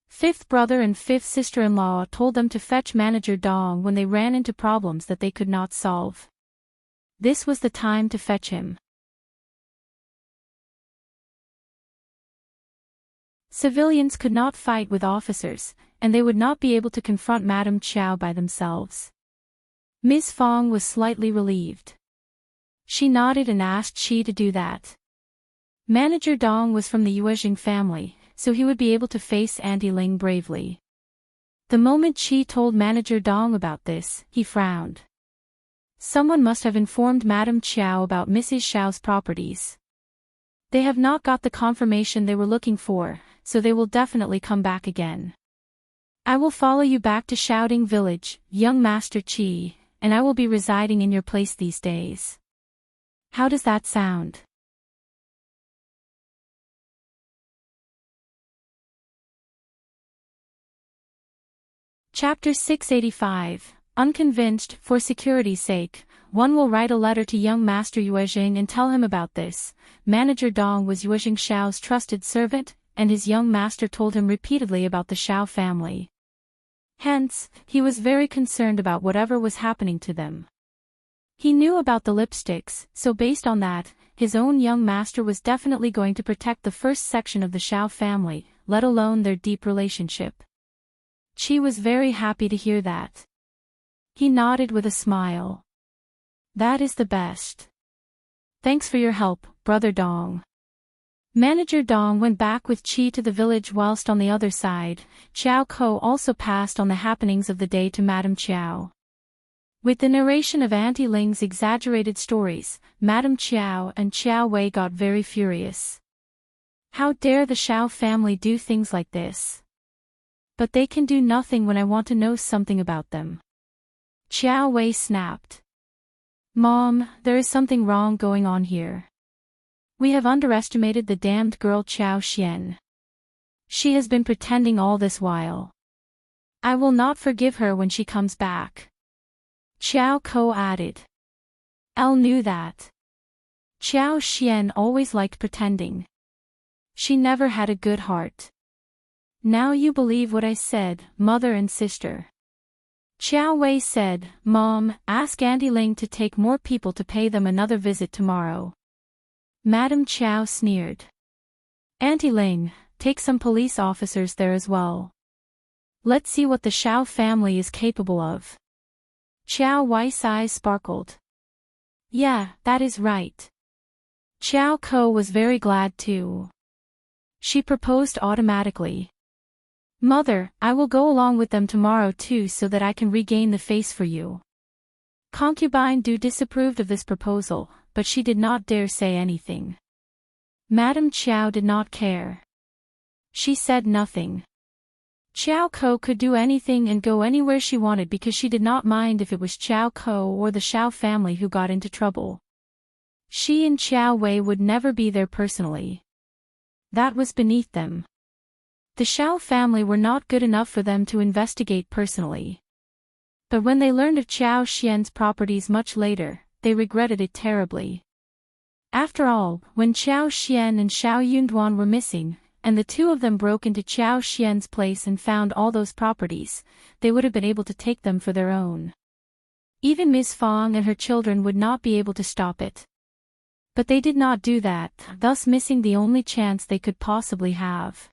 Fifth brother and fifth sister-in-law told them to fetch Manager Dong when they ran into problems that they could not solve. This was the time to fetch him. Civilians could not fight with officers, and they would not be able to confront Madame Qiao by themselves. Miss Fong was slightly relieved. She nodded and asked Qi to do that. Manager Dong was from the Yuezheng family, so he would be able to face Auntie Ling bravely. The moment Qi told Manager Dong about this, he frowned. Someone must have informed Madame Qiao about Mrs. Shao's properties. They have not got the confirmation they were looking for, so they will definitely come back again. I will follow you back to Shouting Village, young Master Qi, and I will be residing in your place these days. How does that sound? Chapter 685, Unconvinced. For security's sake, one will write a letter to young Master Yuezheng and tell him about this. Manager Dong was Yuezheng Shao's trusted servant, and his young master told him repeatedly about the Shao family. Hence, he was very concerned about whatever was happening to them. He knew about the lipsticks, so based on that, his own young master was definitely going to protect the first section of the Shao family, let alone their deep relationship. Qi was very happy to hear that. He nodded with a smile. That is the best. Thanks for your help, Brother Dong. Manager Dong went back with Qi to the village whilst on the other side, Qiao Ko also passed on the happenings of the day to Madame Qiao. With the narration of Auntie Ling's exaggerated stories, Madame Qiao and Qiao Wei got very furious. How dare the Shao family do things like this? But they can do nothing when I want to know something about them. Qiao Wei snapped. Mom, there is something wrong going on here. We have underestimated the damned girl Xiao Xian. She has been pretending all this while. I will not forgive her when she comes back. Qiao Ko added. Elle knew that. Xiao Xian always liked pretending. She never had a good heart. Now you believe what I said, mother and sister. Qiao Wei said, Mom, ask Auntie Ling to take more people to pay them another visit tomorrow. Madame Qiao sneered. Auntie Ling, take some police officers there as well. Let's see what the Shao family is capable of. Qiao Wei's eyes sparkled. Yeah, that is right. Qiao Ko was very glad too. She proposed automatically. Mother, I will go along with them tomorrow too so that I can regain the face for you. Concubine Du disapproved of this proposal, but she did not dare say anything. Madame Qiao did not care. She said nothing. Qiao Ko could do anything and go anywhere she wanted because she did not mind if it was Qiao Ko or the Shao family who got into trouble. She and Qiao Wei would never be there personally. That was beneath them. The Shao family were not good enough for them to investigate personally. But when they learned of Qiao Xian's properties much later, they regretted it terribly. After all, when Qiao Xian and Shao Yunduan were missing, and the two of them broke into Qiao Xian's place and found all those properties, they would have been able to take them for their own. Even Ms. Fang and her children would not be able to stop it. But they did not do that, thus missing the only chance they could possibly have.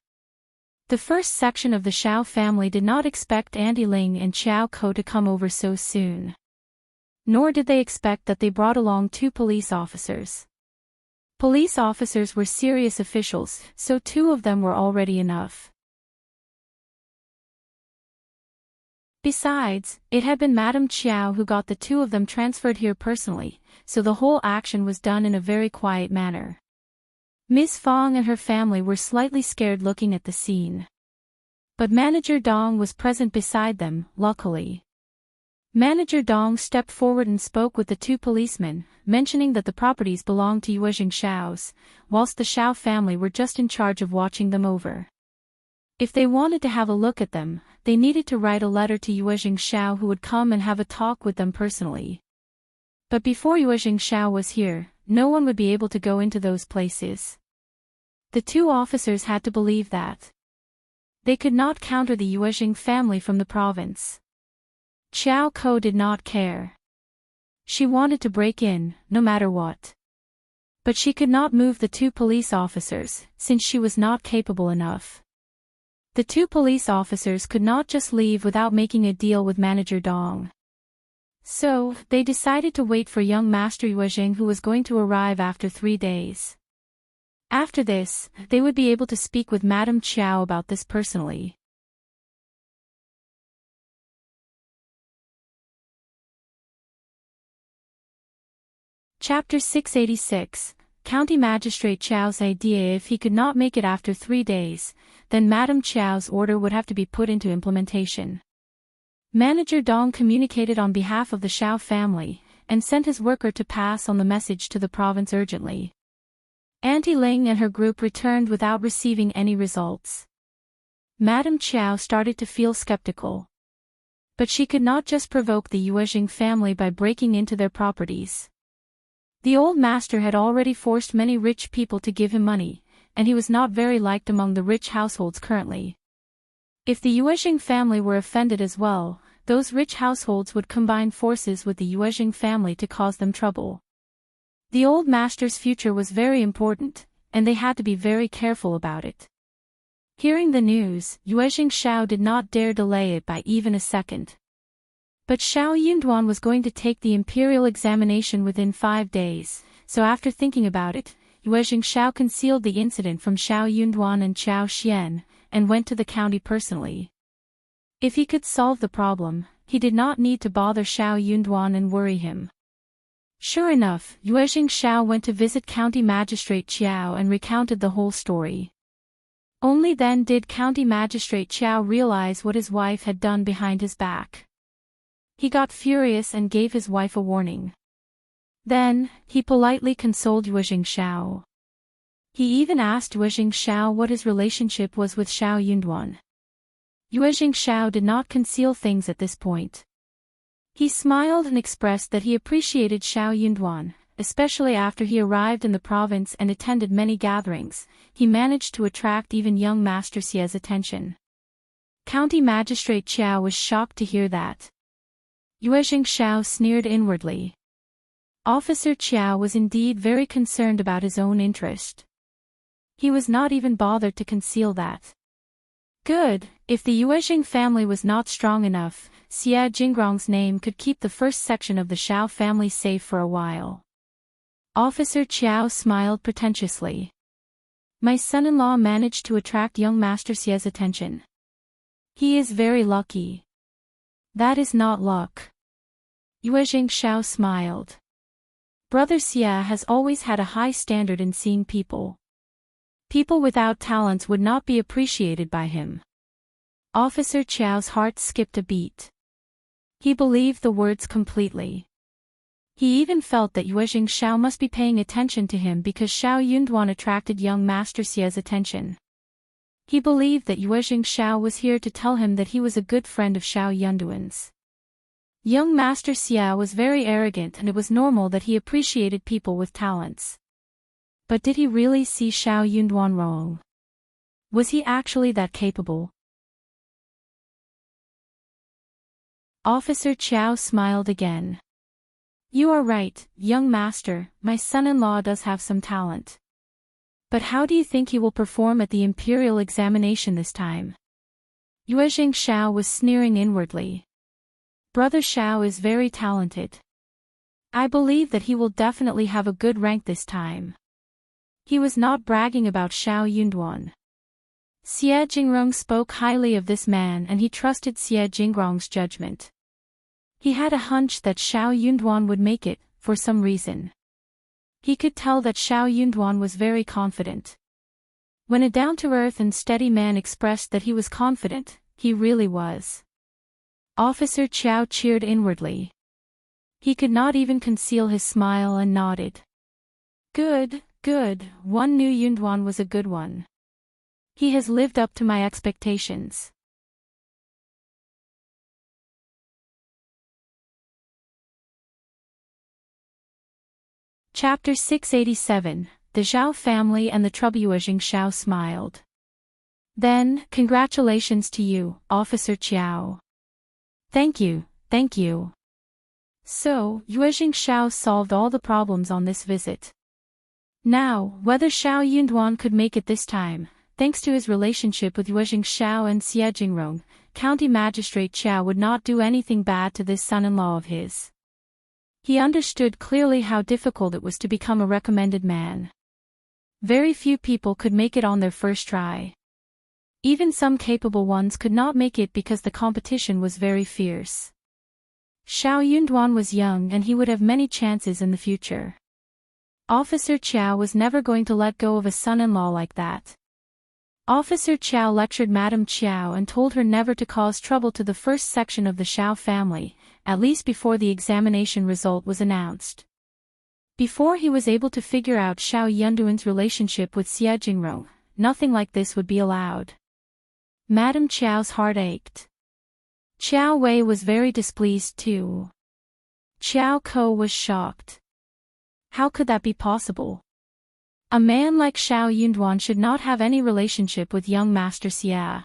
The first section of the Shao family did not expect Auntie Ling and Qiao Ko to come over so soon. Nor did they expect that they brought along 2 police officers. Police officers were serious officials, so 2 of them were already enough. Besides, it had been Madame Qiao who got the 2 of them transferred here personally, so the whole action was done in a very quiet manner. Ms. Fang and her family were slightly scared looking at the scene. But Manager Dong was present beside them, luckily. Manager Dong stepped forward and spoke with the 2 policemen, mentioning that the properties belonged to Yuezheng Shao's, whilst the Shao family were just in charge of watching them over. If they wanted to have a look at them, they needed to write a letter to Yuezheng Shao who would come and have a talk with them personally. But before Yuezheng Shao was here, no one would be able to go into those places. The 2 officers had to believe that. They could not counter the Yuezheng family from the province. Qiao Ko did not care. She wanted to break in, no matter what. But she could not move the 2 police officers, since she was not capable enough. The 2 police officers could not just leave without making a deal with Manager Dong. So, they decided to wait for young Master Yuezheng who was going to arrive after 3 days. After this, they would be able to speak with Madame Qiao about this personally. Chapter 686, County Magistrate Qiao's idea. If he could not make it after 3 days, then Madame Qiao's order would have to be put into implementation. Manager Dong communicated on behalf of the Shao family, and sent his worker to pass on the message to the province urgently. Auntie Ling and her group returned without receiving any results. Madame Qiao started to feel skeptical. But she could not just provoke the Yuezheng family by breaking into their properties. The old master had already forced many rich people to give him money, and he was not very liked among the rich households currently. If the Yuezheng family were offended as well, those rich households would combine forces with the Yuezheng family to cause them trouble. The old master's future was very important, and they had to be very careful about it. Hearing the news, Yuezheng Shao did not dare delay it by even a second. But Shao Yunduan was going to take the imperial examination within 5 days, so after thinking about it, Yuezheng Shao concealed the incident from Shao Yunduan and Qiao Xian, and went to the county personally. If he could solve the problem, he did not need to bother Shao Yunduan and worry him. Sure enough, Yuezheng Shao went to visit County Magistrate Qiao and recounted the whole story. Only then did County Magistrate Qiao realize what his wife had done behind his back. He got furious and gave his wife a warning. Then, he politely consoled Yuezheng Shao. He even asked Yuezheng Shao what his relationship was with Shao Yunduan. Yuezheng Shao did not conceal things at this point. He smiled and expressed that he appreciated Shao Yunduan, especially after he arrived in the province and attended many gatherings. He managed to attract even young Master Xie's attention. County Magistrate Qiao was shocked to hear that. Yuezheng Shao sneered inwardly. Officer Qiao was indeed very concerned about his own interest. He was not even bothered to conceal that. Good, if the Yuezheng family was not strong enough, Xie Jingrong's name could keep the first section of the Shao family safe for a while. Officer Qiao smiled pretentiously. My son-in-law managed to attract young Master Xie's attention. He is very lucky. That is not luck. Yuezheng Shao smiled. Brother Xia has always had a high standard in seeing people. People without talents would not be appreciated by him. Officer Qiao's heart skipped a beat. He believed the words completely. He even felt that Yuezheng Shao must be paying attention to him because Shao Yunduan attracted young Master Xia's attention. He believed that Yuezheng Shao was here to tell him that he was a good friend of Shao Yunduan's. Young Master Xia was very arrogant and it was normal that he appreciated people with talents. But did he really see Shao Yunduan wrong? Was he actually that capable? Officer Qiao smiled again. You are right, young master, my son-in-law does have some talent. But how do you think he will perform at the imperial examination this time? Yuezheng Shao was sneering inwardly. Brother Shao is very talented. I believe that he will definitely have a good rank this time. He was not bragging about Shao Yunduan. Xie Jingrong spoke highly of this man and he trusted Xie Jingrong's judgment. He had a hunch that Shao Yunduan would make it, for some reason. He could tell that Shao Yunduan was very confident. When a down-to-earth and steady man expressed that he was confident, he really was. Officer Qiao cheered inwardly. He could not even conceal his smile and nodded. Good, good, one new Yunduan was a good one. He has lived up to my expectations. Chapter 687, The Zhao Family and the Trouble. Yuezheng Shao smiled. Then, congratulations to you, Officer Qiao. Thank you, thank you. So, Yuezheng Shao solved all the problems on this visit. Now, whether Shao Yunduan could make it this time, thanks to his relationship with Yuezheng Shao and Xie Jingrong, County Magistrate Qiao would not do anything bad to this son-in-law of his. He understood clearly how difficult it was to become a recommended man. Very few people could make it on their first try. Even some capable ones could not make it because the competition was very fierce. Shao Yunduan was young and he would have many chances in the future. Officer Qiao was never going to let go of a son-in-law like that. Officer Qiao lectured Madame Qiao and told her never to cause trouble to the first section of the Shao family, at least before the examination result was announced. Before he was able to figure out Shao Yunduan's relationship with Xie Jingrong, nothing like this would be allowed. Madame Qiao's heart ached. Qiao Wei was very displeased too. Qiao Ko was shocked. How could that be possible? A man like Shao Yunduan should not have any relationship with young Master Xia.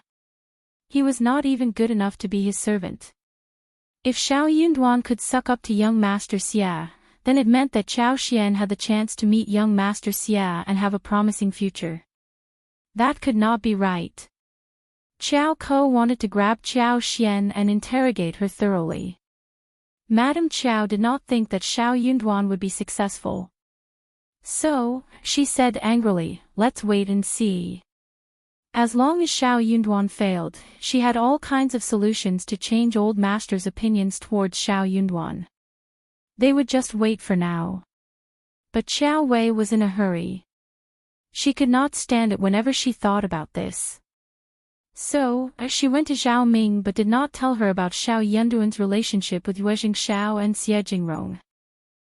He was not even good enough to be his servant. If Shao Yunduan could suck up to young Master Xia, then it meant that Qiao Xian had the chance to meet young Master Xia and have a promising future. That could not be right. Qiao Ko wanted to grab Qiao Xian and interrogate her thoroughly. Madame Qiao did not think that Shao Yunduan would be successful. So, she said angrily, let's wait and see. As long as Shao Yunduan failed, she had all kinds of solutions to change old master's opinions towards Shao Yunduan. They would just wait for now. But Qiao Wei was in a hurry. She could not stand it whenever she thought about this. So, she went to Zhao Ming but did not tell her about Shao Yunduan's relationship with Yuezheng Shao and Xie Jingrong.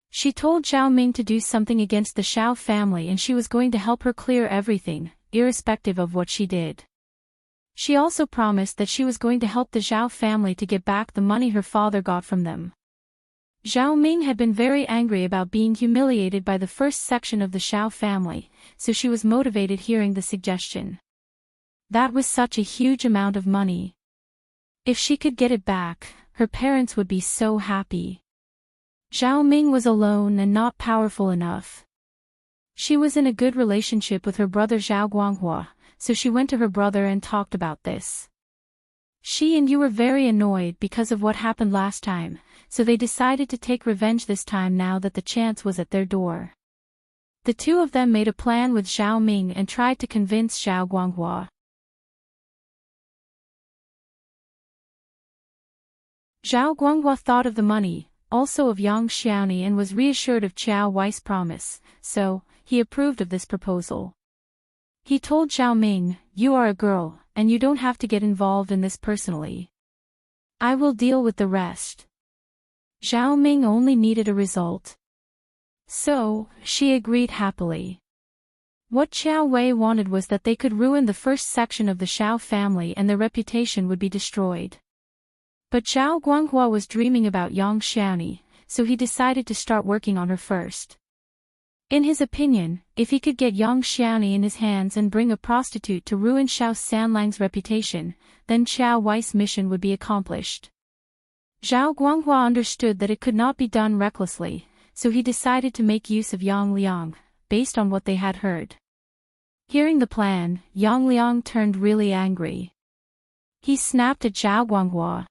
She told Zhao Ming to do something against the Shao family and she was going to help her clear everything, irrespective of what she did. She also promised that she was going to help the Zhao family to get back the money her father got from them. Zhao Ming had been very angry about being humiliated by the first section of the Shao family, so she was motivated hearing the suggestion. That was such a huge amount of money. If she could get it back, her parents would be so happy. Zhao Ming was alone and not powerful enough. She was in a good relationship with her brother Zhao Guanghua, so she went to her brother and talked about this. She and Yu were very annoyed because of what happened last time, so they decided to take revenge this time now that the chance was at their door. The two of them made a plan with Zhao Ming and tried to convince Zhao Guanghua. Zhao Guanghua thought of the money, also of Yang Xiaoni, and was reassured of Qiao Wei's promise, so he approved of this proposal. He told Zhao Ming, "You are a girl, and you don't have to get involved in this personally. I will deal with the rest." Zhao Ming only needed a result. So, she agreed happily. What Qiao Wei wanted was that they could ruin the first section of the Shao family and their reputation would be destroyed. But Zhao Guanghua was dreaming about Yang Xiaoni, so he decided to start working on her first. In his opinion, if he could get Yang Xiaoni in his hands and bring a prostitute to ruin Shao Sanlang's reputation, then Qiao Wei's mission would be accomplished. Zhao Guanghua understood that it could not be done recklessly, so he decided to make use of Yang Liang, based on what they had heard. Hearing the plan, Yang Liang turned really angry. He snapped at Zhao Guanghua.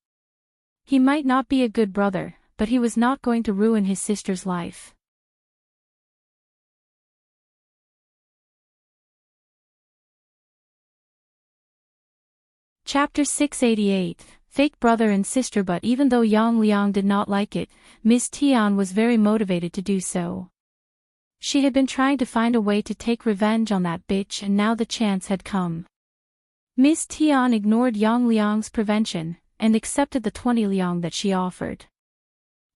He might not be a good brother, but he was not going to ruin his sister's life. Chapter 688, Fake Brother and Sister. But even though Yang Liang did not like it, Miss Tian was very motivated to do so. She had been trying to find a way to take revenge on that bitch, and now the chance had come. Miss Tian ignored Yang Liang's prevention, and accepted the 20 liang that she offered.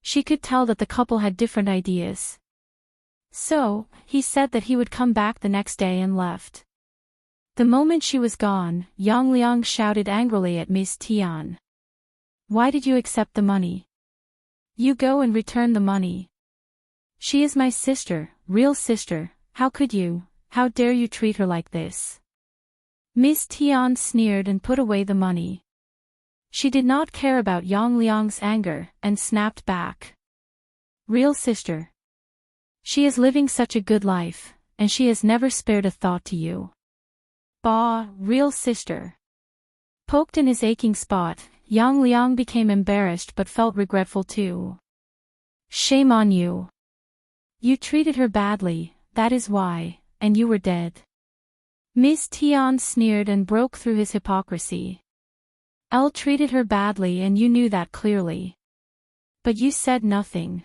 She could tell that the couple had different ideas. So, he said that he would come back the next day and left. The moment she was gone, Yang Liang shouted angrily at Miss Tian. "Why did you accept the money? You go and return the money. She is my sister, real sister, how could you, how dare you treat her like this?" Miss Tian sneered and put away the money. She did not care about Yang Liang's anger, and snapped back. "Real sister. She is living such a good life, and she has never spared a thought to you. Bah, real sister." Poked in his aching spot, Yang Liang became embarrassed but felt regretful too. "Shame on you. You treated her badly, that is why, and you were dead." Miss Tian sneered and broke through his hypocrisy. "Elle treated her badly and you knew that clearly. But you said nothing.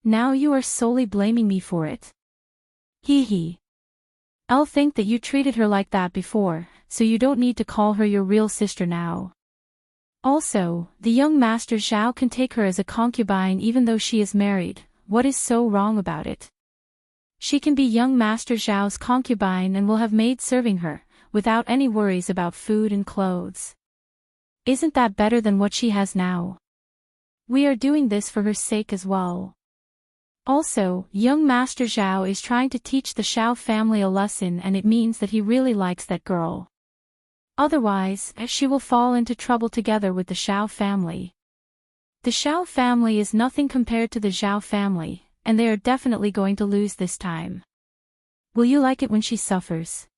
Now you are solely blaming me for it. Hee hee. Elle think that you treated her like that before, so you don't need to call her your real sister now. Also, the young master Zhao can take her as a concubine even though she is married. What is so wrong about it? She can be young master Zhao's concubine and will have maids serving her, without any worries about food and clothes. Isn't that better than what she has now? We are doing this for her sake as well. Also, young master Zhao is trying to teach the Shao family a lesson, and it means that he really likes that girl. Otherwise, she will fall into trouble together with the Shao family. The Shao family is nothing compared to the Zhao family, and they are definitely going to lose this time. Will you like it when she suffers?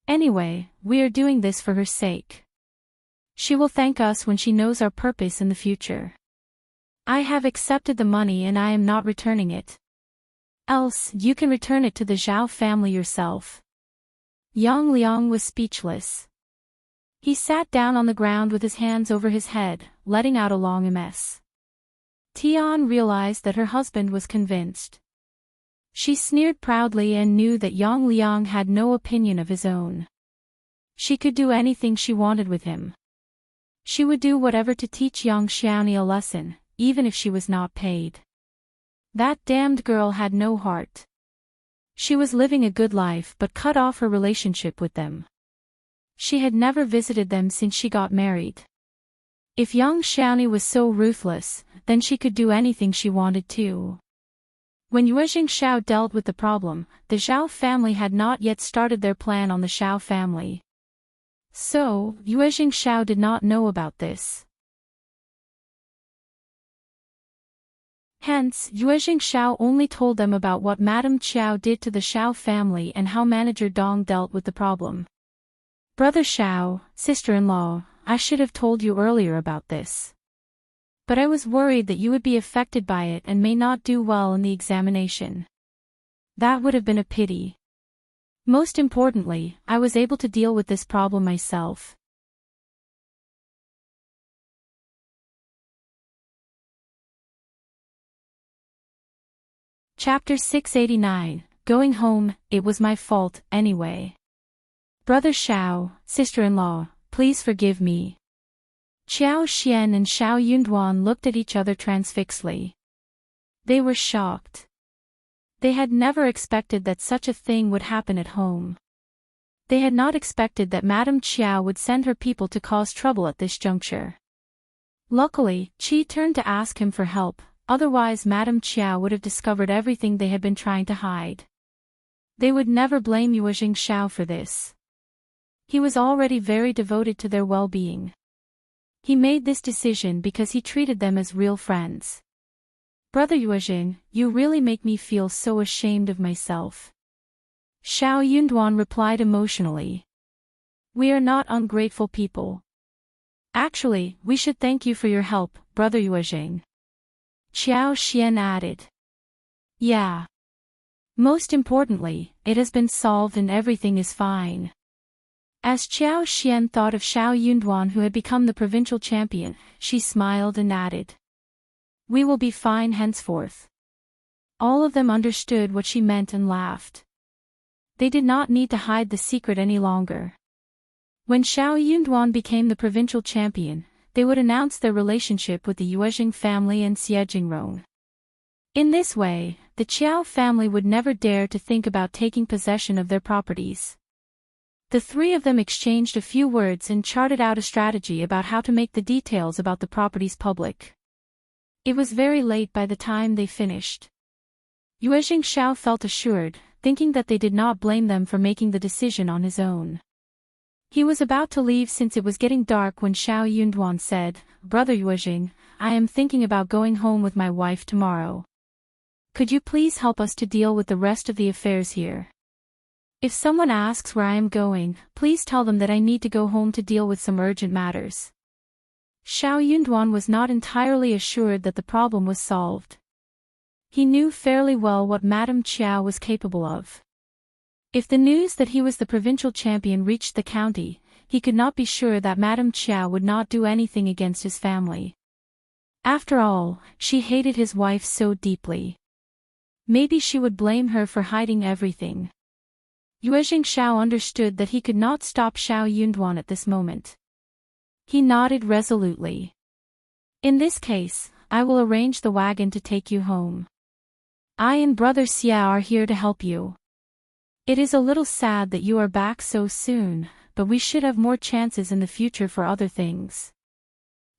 Anyway, we are doing this for her sake. She will thank us when she knows our purpose in the future. I have accepted the money and I am not returning it. Else, you can return it to the Zhao family yourself." Yang Liang was speechless. He sat down on the ground with his hands over his head, letting out a long ms. Tian realized that her husband was convinced. She sneered proudly and knew that Yang Liang had no opinion of his own. She could do anything she wanted with him. She would do whatever to teach Yang Xiaoni a lesson, even if she was not paid. That damned girl had no heart. She was living a good life but cut off her relationship with them. She had never visited them since she got married. If Yang Xiaoni was so ruthless, then she could do anything she wanted to. When Yuezheng Shao dealt with the problem, the Zhao family had not yet started their plan on the Shao family. So, Yuezheng Shao did not know about this. Hence, Yuezheng Shao only told them about what Madame Qiao did to the Shao family and how Manager Dong dealt with the problem. "Brother Shao, sister-in-law, I should have told you earlier about this. But I was worried that you would be affected by it and may not do well in the examination. That would have been a pity. Most importantly, I was able to deal with this problem myself." Chapter 689, Going Home, It Was My Fault, Anyway. Brother Shao, sister-in-law, please forgive me. Qiao Xian and Shao Yunduan looked at each other transfixedly. They were shocked. They had never expected that such a thing would happen at home. They had not expected that Madame Qiao would send her people to cause trouble at this juncture. Luckily, Qi turned to ask him for help, otherwise Madame Qiao would have discovered everything they had been trying to hide. They would never blame Yuezheng Shao for this. He was already very devoted to their well-being. He made this decision because he treated them as real friends. Brother Yuezheng, you really make me feel so ashamed of myself. Shao Yunduan replied emotionally. We are not ungrateful people. Actually, we should thank you for your help, Brother Yuezheng. Qiao Xian added. Yeah. Most importantly, it has been solved and everything is fine. As Qiao Xian thought of Shao Yunduan who had become the provincial champion, she smiled and added. We will be fine henceforth. All of them understood what she meant and laughed. They did not need to hide the secret any longer. When Shao Yunduan became the provincial champion, they would announce their relationship with the Yuezheng family and Yuezheng. In this way, the Qiao family would never dare to think about taking possession of their properties. The three of them exchanged a few words and charted out a strategy about how to make the details about the properties public. It was very late by the time they finished. Yuezheng Shao felt assured, thinking that they did not blame them for making the decision on his own. He was about to leave since it was getting dark when Shao Yunduan said, Brother Yuezheng, I am thinking about going home with my wife tomorrow. Could you please help us to deal with the rest of the affairs here? If someone asks where I am going, please tell them that I need to go home to deal with some urgent matters. Shao Yunduan was not entirely assured that the problem was solved. He knew fairly well what Madame Qiao was capable of. If the news that he was the provincial champion reached the county, he could not be sure that Madame Qiao would not do anything against his family. After all, she hated his wife so deeply. Maybe she would blame her for hiding everything. Yuezheng Shao understood that he could not stop Shao Yunduan at this moment. He nodded resolutely. In this case, I will arrange the wagon to take you home. I and Brother Qiao are here to help you. It is a little sad that you are back so soon, but we should have more chances in the future for other things.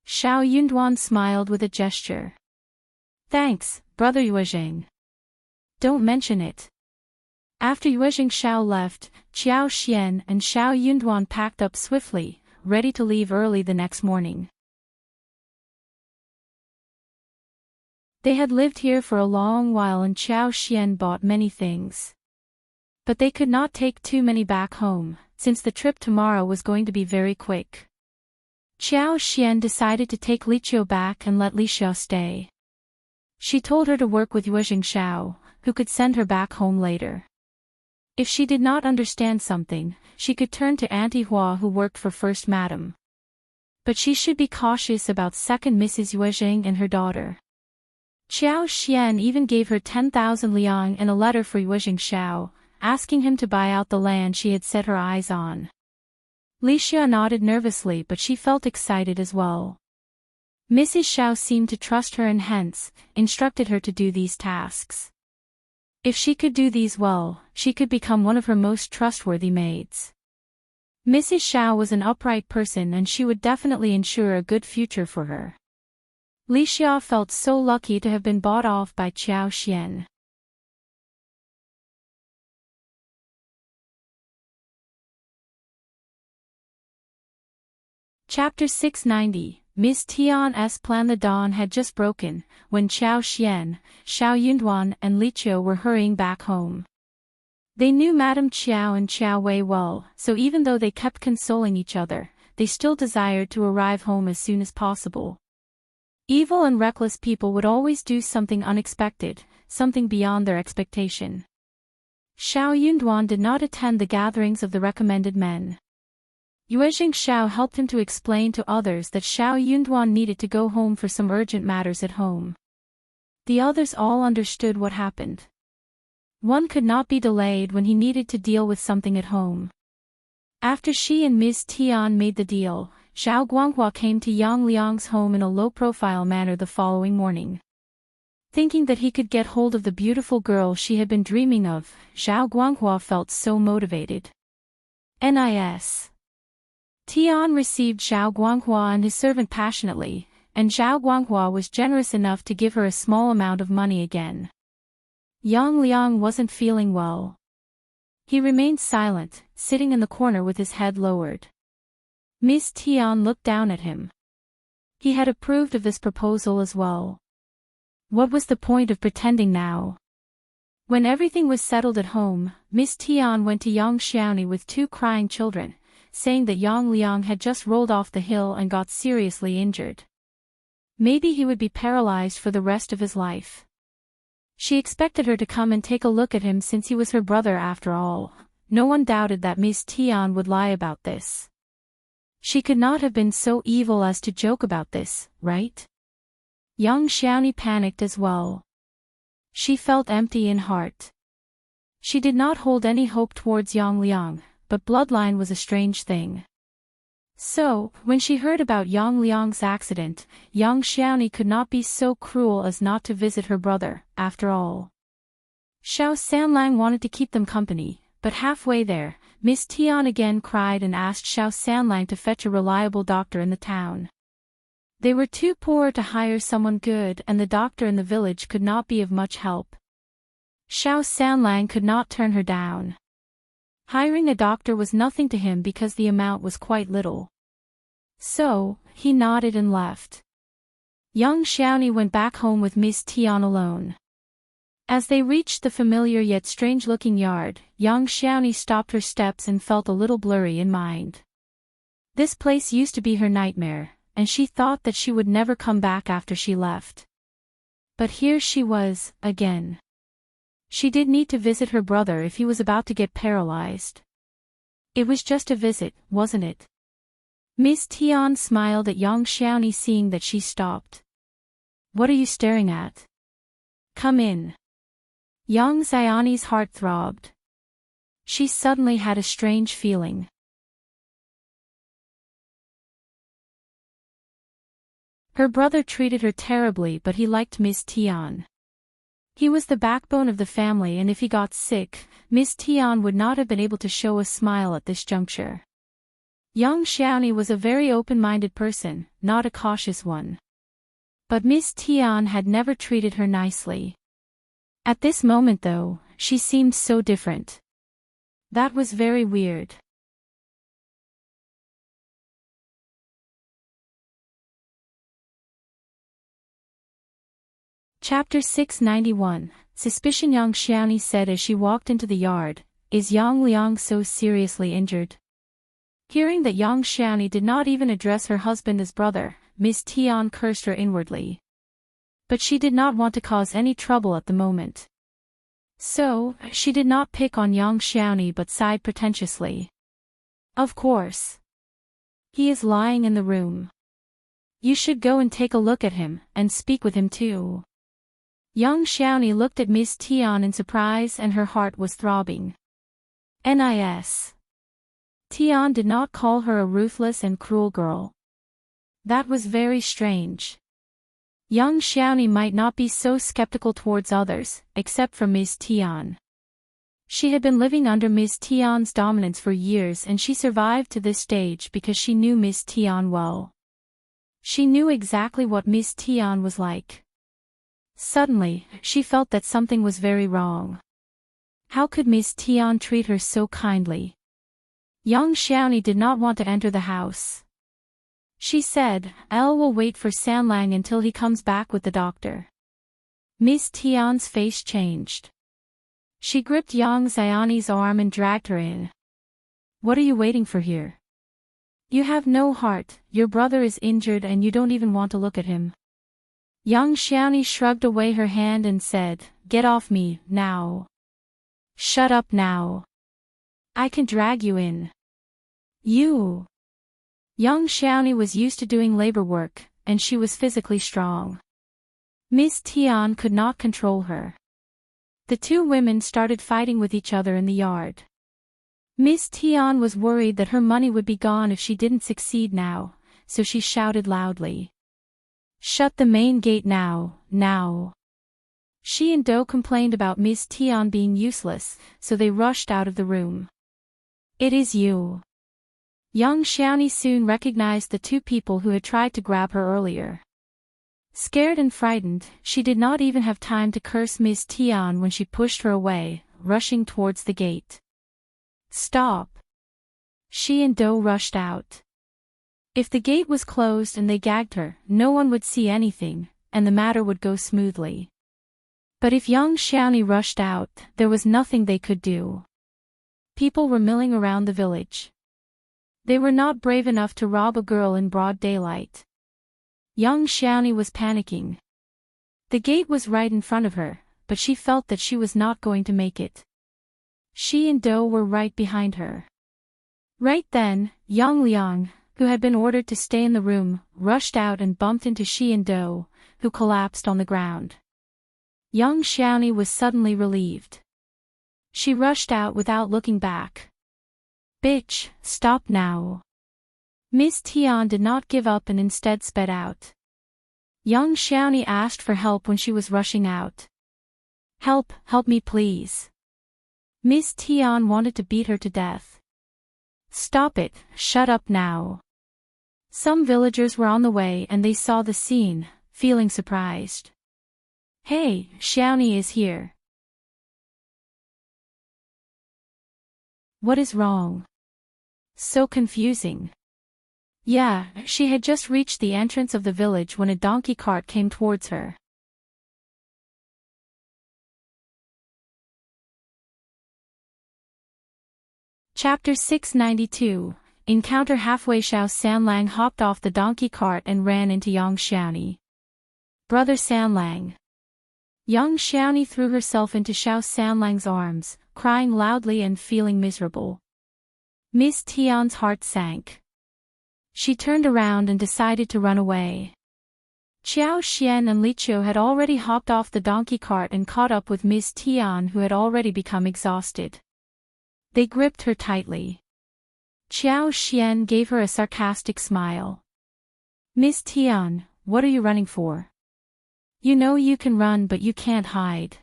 Shao Yunduan smiled with a gesture. Thanks, Brother Yuezheng. Don't mention it. After Yuezheng Shao left, Qiao Xian and Shao Yunduan packed up swiftly, ready to leave early the next morning. They had lived here for a long while and Qiao Xian bought many things. But they could not take too many back home, since the trip tomorrow was going to be very quick. Qiao Xian decided to take Qiao back and let Qiao stay. She told her to work with Yuezheng Shao, who could send her back home later. If she did not understand something, she could turn to Auntie Hua who worked for First Madam. But she should be cautious about Second Mrs. Yuezheng and her daughter. Qiao Xian even gave her 10,000 liang and a letter for Yuezheng Shao, asking him to buy out the land she had set her eyes on. Qiao nodded nervously but she felt excited as well. Mrs. Shao seemed to trust her and hence, instructed her to do these tasks. If she could do these well, she could become one of her most trustworthy maids. Mrs. Shao was an upright person and she would definitely ensure a good future for her. Qiao felt so lucky to have been bought off by Qiao Xian. Chapter 690, Miss Tian's plan. The dawn had just broken, when Qiao Xian, Shao Yunduan and Qiao were hurrying back home. They knew Madame Qiao and Qiao Wei well, so even though they kept consoling each other, they still desired to arrive home as soon as possible. Evil and reckless people would always do something unexpected, something beyond their expectation. Shao Yunduan did not attend the gatherings of the recommended men. Yuezheng Shao helped him to explain to others that Shao Yunduan needed to go home for some urgent matters at home. The others all understood what happened. One could not be delayed when he needed to deal with something at home. After she and Miss Tian made the deal, Zhao Guanghua came to Yang Liang's home in a low-profile manner the following morning. Thinking that he could get hold of the beautiful girl she had been dreaming of, Zhao Guanghua felt so motivated. Nis. Tian received Zhao Guanghua and his servant passionately, and Zhao Guanghua was generous enough to give her a small amount of money again. Yang Liang wasn't feeling well. He remained silent, sitting in the corner with his head lowered. Miss Tian looked down at him. He had approved of this proposal as well. What was the point of pretending now? When everything was settled at home, Miss Tian went to Yang Xiaoni with 2 crying children, saying that Yang Liang had just rolled off the hill and got seriously injured. Maybe he would be paralyzed for the rest of his life. She expected her to come and take a look at him since he was her brother after all. No one doubted that Miss Tian would lie about this. She could not have been so evil as to joke about this, right? Yang Xiaoni panicked as well. She felt empty in heart. She did not hold any hope towards Yang Liang, but bloodline was a strange thing. So, when she heard about Yang Liang's accident, Yang Xiaoni could not be so cruel as not to visit her brother, after all. Shao Sanlang wanted to keep them company, but halfway there, Miss Tian again cried and asked Shao Sanlang to fetch a reliable doctor in the town. They were too poor to hire someone good and the doctor in the village could not be of much help. Shao Sanlang could not turn her down. Hiring a doctor was nothing to him because the amount was quite little. So, he nodded and left. Yang Xiaoni went back home with Miss Tian alone. As they reached the familiar yet strange-looking yard, Yang Xiaoni stopped her steps and felt a little blurry in mind. This place used to be her nightmare, and she thought that she would never come back after she left. But here she was, again. She did need to visit her brother if he was about to get paralyzed. It was just a visit, wasn't it? Miss Tian smiled at Yang Xiaoni seeing that she stopped. What are you staring at? Come in. Yang Xiaoni's heart throbbed. She suddenly had a strange feeling. Her brother treated her terribly but he liked Miss Tian. He was the backbone of the family and if he got sick, Miss Tian would not have been able to show a smile at this juncture. Yang Xiaoni was a very open-minded person, not a cautious one. But Miss Tian had never treated her nicely. At this moment though, she seemed so different. That was very weird. Chapter 691, Suspicion. Yang Xiaoni said as she walked into the yard, "Is Yang Liang so seriously injured?" Hearing that Yang Xiaoni did not even address her husband as brother, Miss Tian cursed her inwardly. But she did not want to cause any trouble at the moment. So, she did not pick on Yang Xiaoni but sighed pretentiously. Of course. He is lying in the room. You should go and take a look at him, and speak with him too. Yang Xiaoni looked at Miss Tian in surprise and her heart was throbbing. Nis. Tian did not call her a ruthless and cruel girl. That was very strange. Yang Xiaoni might not be so skeptical towards others, except for Miss Tian. She had been living under Miss Tian's dominance for years and she survived to this stage because she knew Miss Tian well. She knew exactly what Miss Tian was like. Suddenly, she felt that something was very wrong. How could Miss Tian treat her so kindly? Yang Xiaoni did not want to enter the house. She said, "Elle will wait for Sanlang until he comes back with the doctor." Miss Tian's face changed. She gripped Yang Xiaoni's arm and dragged her in. "What are you waiting for here? You have no heart, your brother is injured and you don't even want to look at him." Yang Xiaoni shrugged away her hand and said, "Get off me, now." "Shut up now. I can drag you in." "You." Yang Xiaoni was used to doing labor work, and she was physically strong. Miss Tian could not control her. The two women started fighting with each other in the yard. Miss Tian was worried that her money would be gone if she didn't succeed now, so she shouted loudly. "Shut the main gate now, now." She and Do complained about Miss Tian being useless, so they rushed out of the room. "It is you." Young Xiaoni soon recognized the two people who had tried to grab her earlier. Scared and frightened, she did not even have time to curse Miss Tian when she pushed her away, rushing towards the gate. "Stop!" She and Do rushed out. If the gate was closed and they gagged her, no one would see anything, and the matter would go smoothly. But if young Xiaoni rushed out, there was nothing they could do. People were milling around the village. They were not brave enough to rob a girl in broad daylight. Young Xiaoni was panicking. The gate was right in front of her, but she felt that she was not going to make it. She and Do were right behind her. Right then, young Liang, who had been ordered to stay in the room, rushed out and bumped into she and Do, who collapsed on the ground. Young Xiaoni was suddenly relieved. She rushed out without looking back. "Bitch, stop now." Miss Tian did not give up and instead sped out. Young Xiaoni asked for help when she was rushing out. "Help me please." Miss Tian wanted to beat her to death. "Stop it, shut up now." Some villagers were on the way and they saw the scene, feeling surprised. "Hey, Xiaoni is here." "What is wrong? So confusing." Yeah, she had just reached the entrance of the village when a donkey cart came towards her. Chapter 692, Encounter halfway. Shao Sanlang hopped off the donkey cart and ran into young Xiaoni. "Brother Sanlang." Young Xiaoni threw herself into Shao Sanlang's arms, crying loudly and feeling miserable. Miss Tian's heart sank. She turned around and decided to run away. Qiao, Xian and Qiao had already hopped off the donkey cart and caught up with Miss Tian, who had already become exhausted. They gripped her tightly. Qiao Xian gave her a sarcastic smile. "Miss Tian, what are you running for? You know you can run but you can't hide.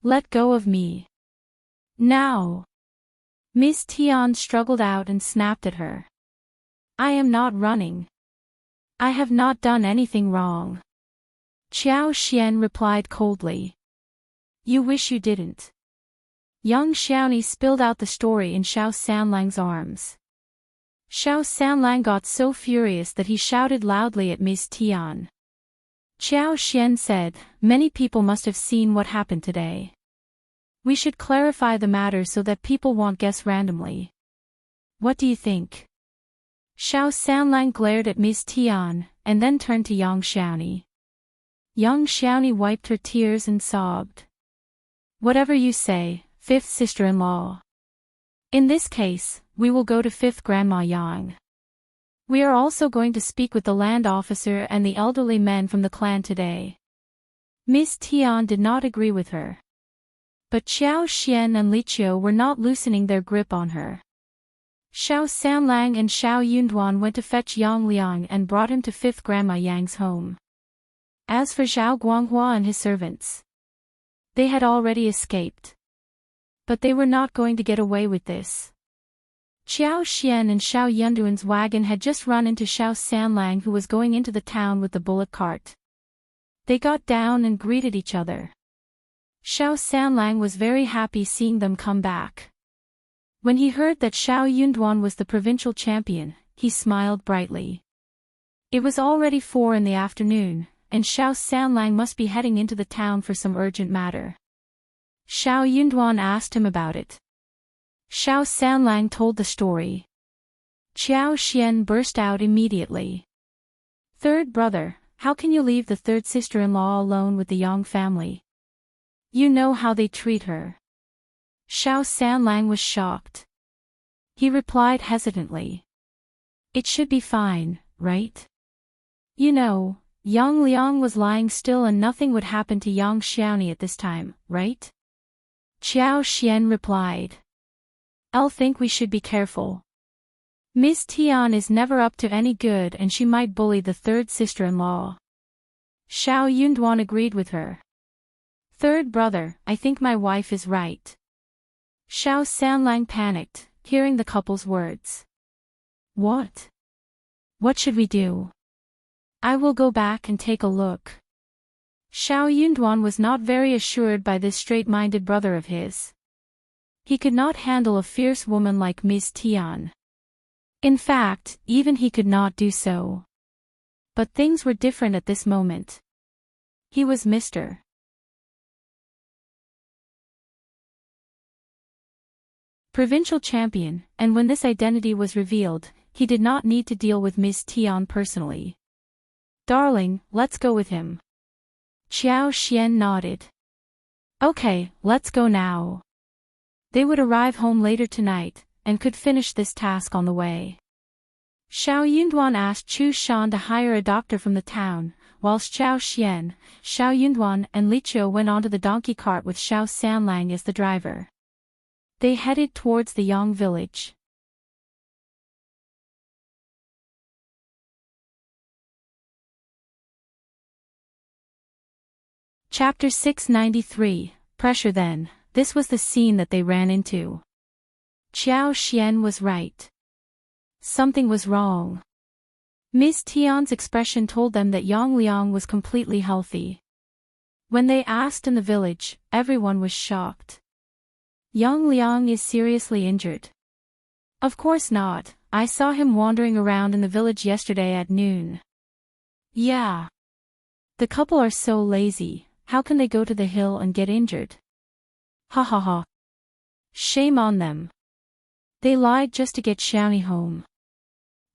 Let go of me. Now." Miss Tian struggled out and snapped at her. "I am not running. I have not done anything wrong." Qiao Xian replied coldly. "You wish you didn't." Young Xiaoni spilled out the story in Shao Sanlang's arms. Shao Sanlang got so furious that he shouted loudly at Miss Tian. Qiao Xian said, "Many people must have seen what happened today. We should clarify the matter so that people won't guess randomly. What do you think?" Shao Sanlang glared at Miss Tian, and then turned to young Xiaoni. Young Xiaoni wiped her tears and sobbed. "Whatever you say, fifth sister-in-law. In this case, we will go to fifth Grandma Yang. We are also going to speak with the land officer and the elderly men from the clan today." Miss Tian did not agree with her. But Qiao Xian and Qiao were not loosening their grip on her. Shao Sanlang and Shao Yunduan went to fetch Yang Liang and brought him to fifth Grandma Yang's home. As for Zhao Guanghua and his servants, they had already escaped. But they were not going to get away with this. Qiao Xian and Shao Yunduan's wagon had just run into Shao Sanlang, who was going into the town with the bullock cart. They got down and greeted each other. Shao Sanlang was very happy seeing them come back. When he heard that Shao Yunduan was the provincial champion, he smiled brightly. It was already 4 in the afternoon, and Shao Sanlang must be heading into the town for some urgent matter. Shao Yunduan asked him about it. Shao Sanlang told the story. Qiao Xian burst out immediately. "Third brother, how can you leave the third sister-in-law alone with the Yang family? You know how they treat her." Shao Sanlang was shocked. He replied hesitantly. "It should be fine, right? You know, Yang Liang was lying still and nothing would happen to Yang Xiaoni at this time, right?" Qiao Xian replied. I'll think we should be careful. Miss Tian is never up to any good and she might bully the third sister-in-law. Shao Yunduan agreed with her. Third brother, I think my wife is right. Shao Sanlang panicked, hearing the couple's words. What? What should we do? I will go back and take a look. Shao Yunduan was not very assured by this straight-minded brother of his. He could not handle a fierce woman like Miss Tian. In fact, even he could not do so. But things were different at this moment. He was Mr. Provincial Champion, and when this identity was revealed, he did not need to deal with Miss Tian personally. Darling, let's go with him. Qiao Xian nodded. Okay, let's go now. They would arrive home later tonight, and could finish this task on the way. Shao Yunduan asked Chu Shan to hire a doctor from the town, whilst Qiao Xian, Shao Yunduan and Li Qiao went onto the donkey cart with Shao Sanlang as the driver. They headed towards the Yang village. Chapter 693, Pressure. Then, this was the scene that they ran into. Qiao Xian was right. Something was wrong. Miss Tian's expression told them that Yang Liang was completely healthy. When they asked in the village, everyone was shocked. Yang Liang is seriously injured. Of course not, I saw him wandering around in the village yesterday at noon. Yeah. The couple are so lazy, how can they go to the hill and get injured? Ha ha ha. Shame on them. They lied just to get Xiaoni home.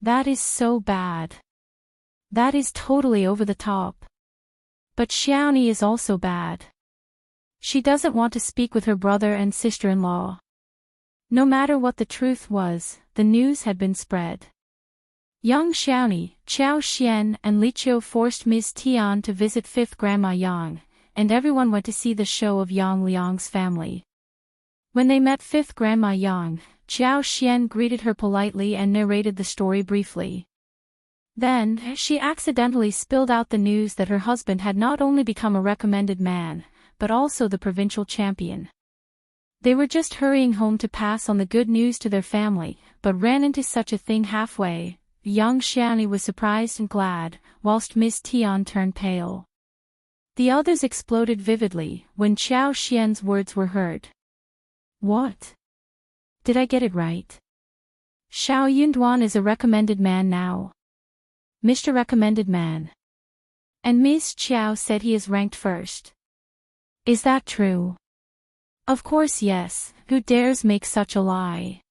That is so bad. That is totally over the top. But Xiaoni is also bad. She doesn't want to speak with her brother and sister-in-law. No matter what the truth was, the news had been spread. Young Xiaoni, Qiao Xian and Li Qiao forced Miss Tian to visit 5th Grandma Yang, and everyone went to see the show of Yang Liang's family. When they met 5th Grandma Yang, Qiao Xian greeted her politely and narrated the story briefly. Then, she accidentally spilled out the news that her husband had not only become a recommended man, but also the provincial champion. They were just hurrying home to pass on the good news to their family, but ran into such a thing halfway. Young Xiaoni was surprised and glad, whilst Miss Tian turned pale. The others exploded vividly when Qiao Xian's words were heard. What? Did I get it right? Shao Yunduan is a recommended man now. Mr. Recommended Man. And Miss Qiao said he is ranked first. Is that true? Of course yes, who dares make such a lie?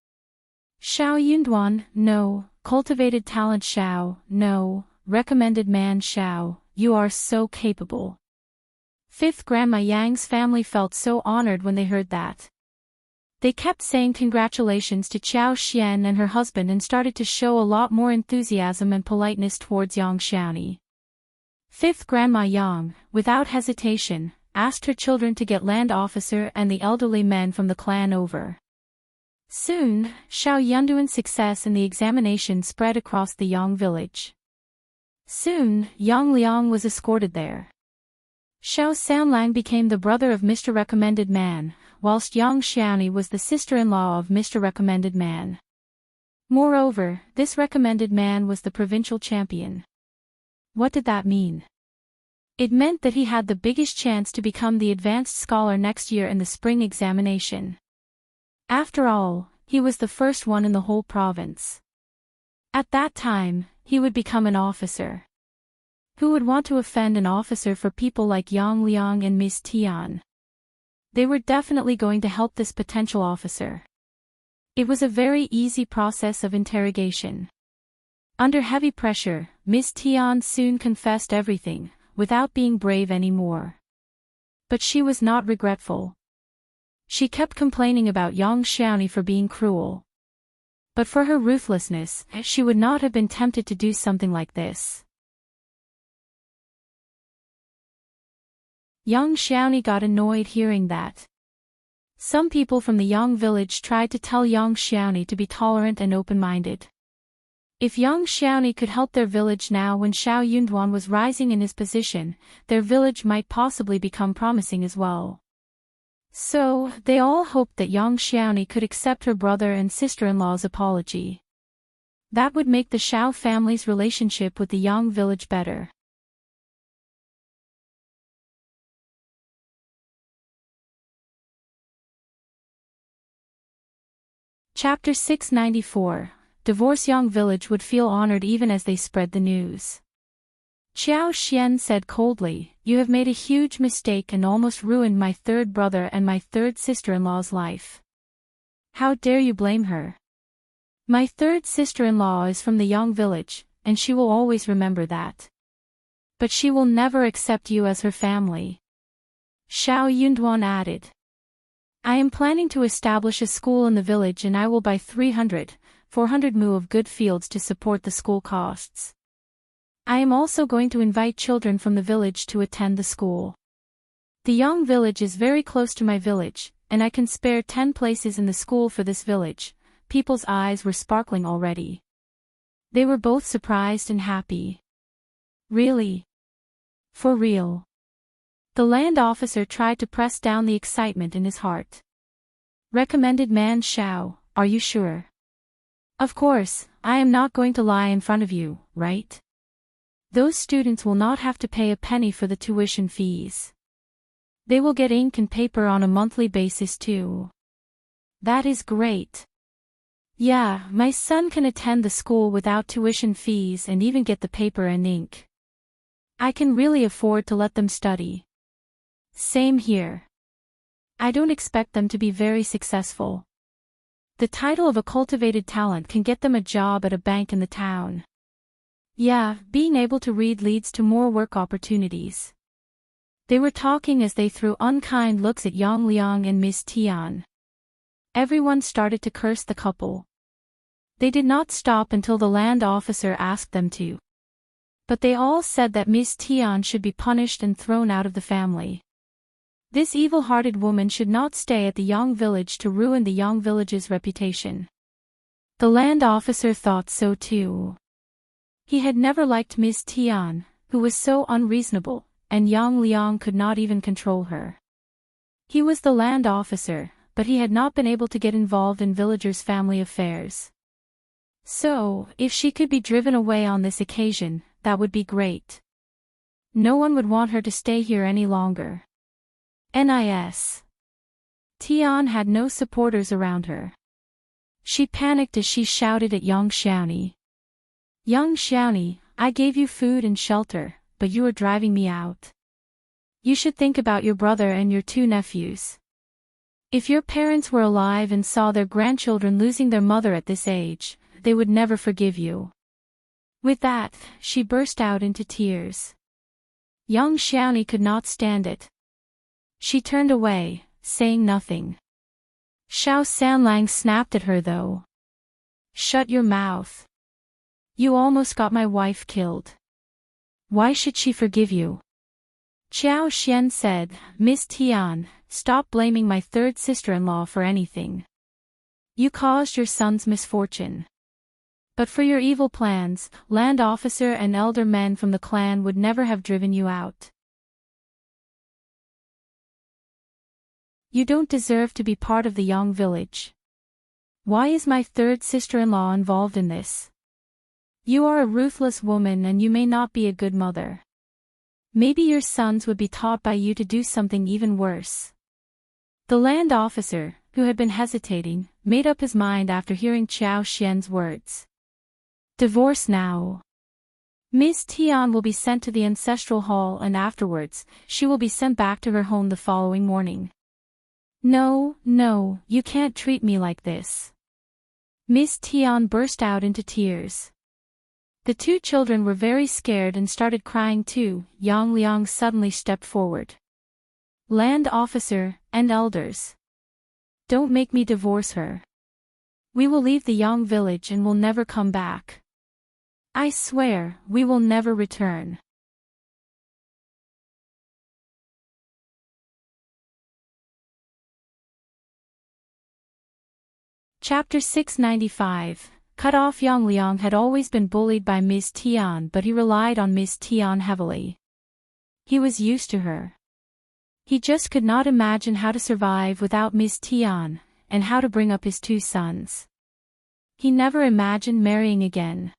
Shao Yunduan, no. Cultivated talent Shao, no. Recommended man Shao, you are so capable. 5th Grandma Yang's family felt so honored when they heard that. They kept saying congratulations to Qiao Xian and her husband and started to show a lot more enthusiasm and politeness towards Yang Xiaoni. 5th Grandma Yang, without hesitation, asked her children to get land officer and the elderly men from the clan over. Soon, Shao Yunduan's success in the examination spread across the Yang village. Soon, Yang Liang was escorted there. Shao Sanlang became the brother of Mr. Recommended Man, whilst Yang Xiaoni was the sister-in-law of Mr. Recommended Man. Moreover, this recommended man was the provincial champion. What did that mean? It meant that he had the biggest chance to become the advanced scholar next year in the spring examination. After all, he was the first one in the whole province. At that time, he would become an officer. Who would want to offend an officer for people like Yang Liang and Miss Tian? They were definitely going to help this potential officer. It was a very easy process of interrogation. Under heavy pressure, Miss Tian soon confessed everything, without being brave anymore. But she was not regretful. She kept complaining about Yang Xiaoni for being cruel. But for her ruthlessness, she would not have been tempted to do something like this. Yang Xiaoni got annoyed hearing that. Some people from the Yang village tried to tell young Xiaoni to be tolerant and open-minded. If young Xiaoni could help their village now when Shao Yunduan was rising in his position, their village might possibly become promising as well. So, they all hoped that young Xiaoni could accept her brother and sister-in-law's apology. That would make the Shao family's relationship with the Yang village better. Chapter 694. Divorce. Yang village would feel honored even as they spread the news. Qiao Xian said coldly, "You have made a huge mistake and almost ruined my third brother and my third sister-in-law's life. How dare you blame her? My third sister-in-law is from the Yang village, and she will always remember that. But she will never accept you as her family." Shao Yunduan added, "I am planning to establish a school in the village and I will buy 400 mu of good fields to support the school costs. I am also going to invite children from the village to attend the school. The Yang village is very close to my village, and I can spare 10 places in the school for this village." People's eyes were sparkling already. They were both surprised and happy. Really? For real? The land officer tried to press down the excitement in his heart. Recommended man Shao, are you sure? Of course, I am not going to lie in front of you, right? Those students will not have to pay a penny for the tuition fees. They will get ink and paper on a monthly basis too. That is great. Yeah, my son can attend the school without tuition fees and even get the paper and ink. I can really afford to let them study. Same here. I don't expect them to be very successful. The title of a cultivated talent can get them a job at a bank in the town. Yeah, being able to read leads to more work opportunities. They were talking as they threw unkind looks at Yang Liang and Miss Tian. Everyone started to curse the couple. They did not stop until the land officer asked them to. But they all said that Miss Tian should be punished and thrown out of the family. This evil-hearted woman should not stay at the Yang village to ruin the Yang village's reputation. The land officer thought so too. He had never liked Miss Tian, who was so unreasonable, and Yang Liang could not even control her. He was the land officer, but he had not been able to get involved in villagers' family affairs. So, if she could be driven away on this occasion, that would be great. No one would want her to stay here any longer. NIS. Tian had no supporters around her. She panicked as she shouted at young Xiaoni. "Young Xiaoni, I gave you food and shelter, but you are driving me out. You should think about your brother and your 2 nephews. If your parents were alive and saw their grandchildren losing their mother at this age, they would never forgive you." With that, she burst out into tears. Young Xiaoni could not stand it. She turned away, saying nothing. Shao Sanlang snapped at her though. "Shut your mouth. You almost got my wife killed. Why should she forgive you?" Qiao Xian said, "Miss Tian, stop blaming my third sister-in-law for anything. You caused your son's misfortune. But for your evil plans, land officer and elder men from the clan would never have driven you out. You don't deserve to be part of the Yang village. Why is my third sister-in-law involved in this? You are a ruthless woman and you may not be a good mother. Maybe your sons would be taught by you to do something even worse." The land officer, who had been hesitating, made up his mind after hearing Qiao Xian's words. "Divorce now. Miss Tian will be sent to the ancestral hall and afterwards, she will be sent back to her home the following morning." No, you can't treat me like this." Miss Tian burst out into tears. The 2 children were very scared and started crying too. Yang Liang suddenly stepped forward. "Land officer, and elders. Don't make me divorce her. We will leave the Yang village and will never come back. I swear, we will never return." Chapter 695. Cut off. Yang Liang had always been bullied by Ms. Tian, but he relied on Ms. Tian heavily. He was used to her. He just could not imagine how to survive without Ms. Tian, and how to bring up his 2 sons. He never imagined marrying again.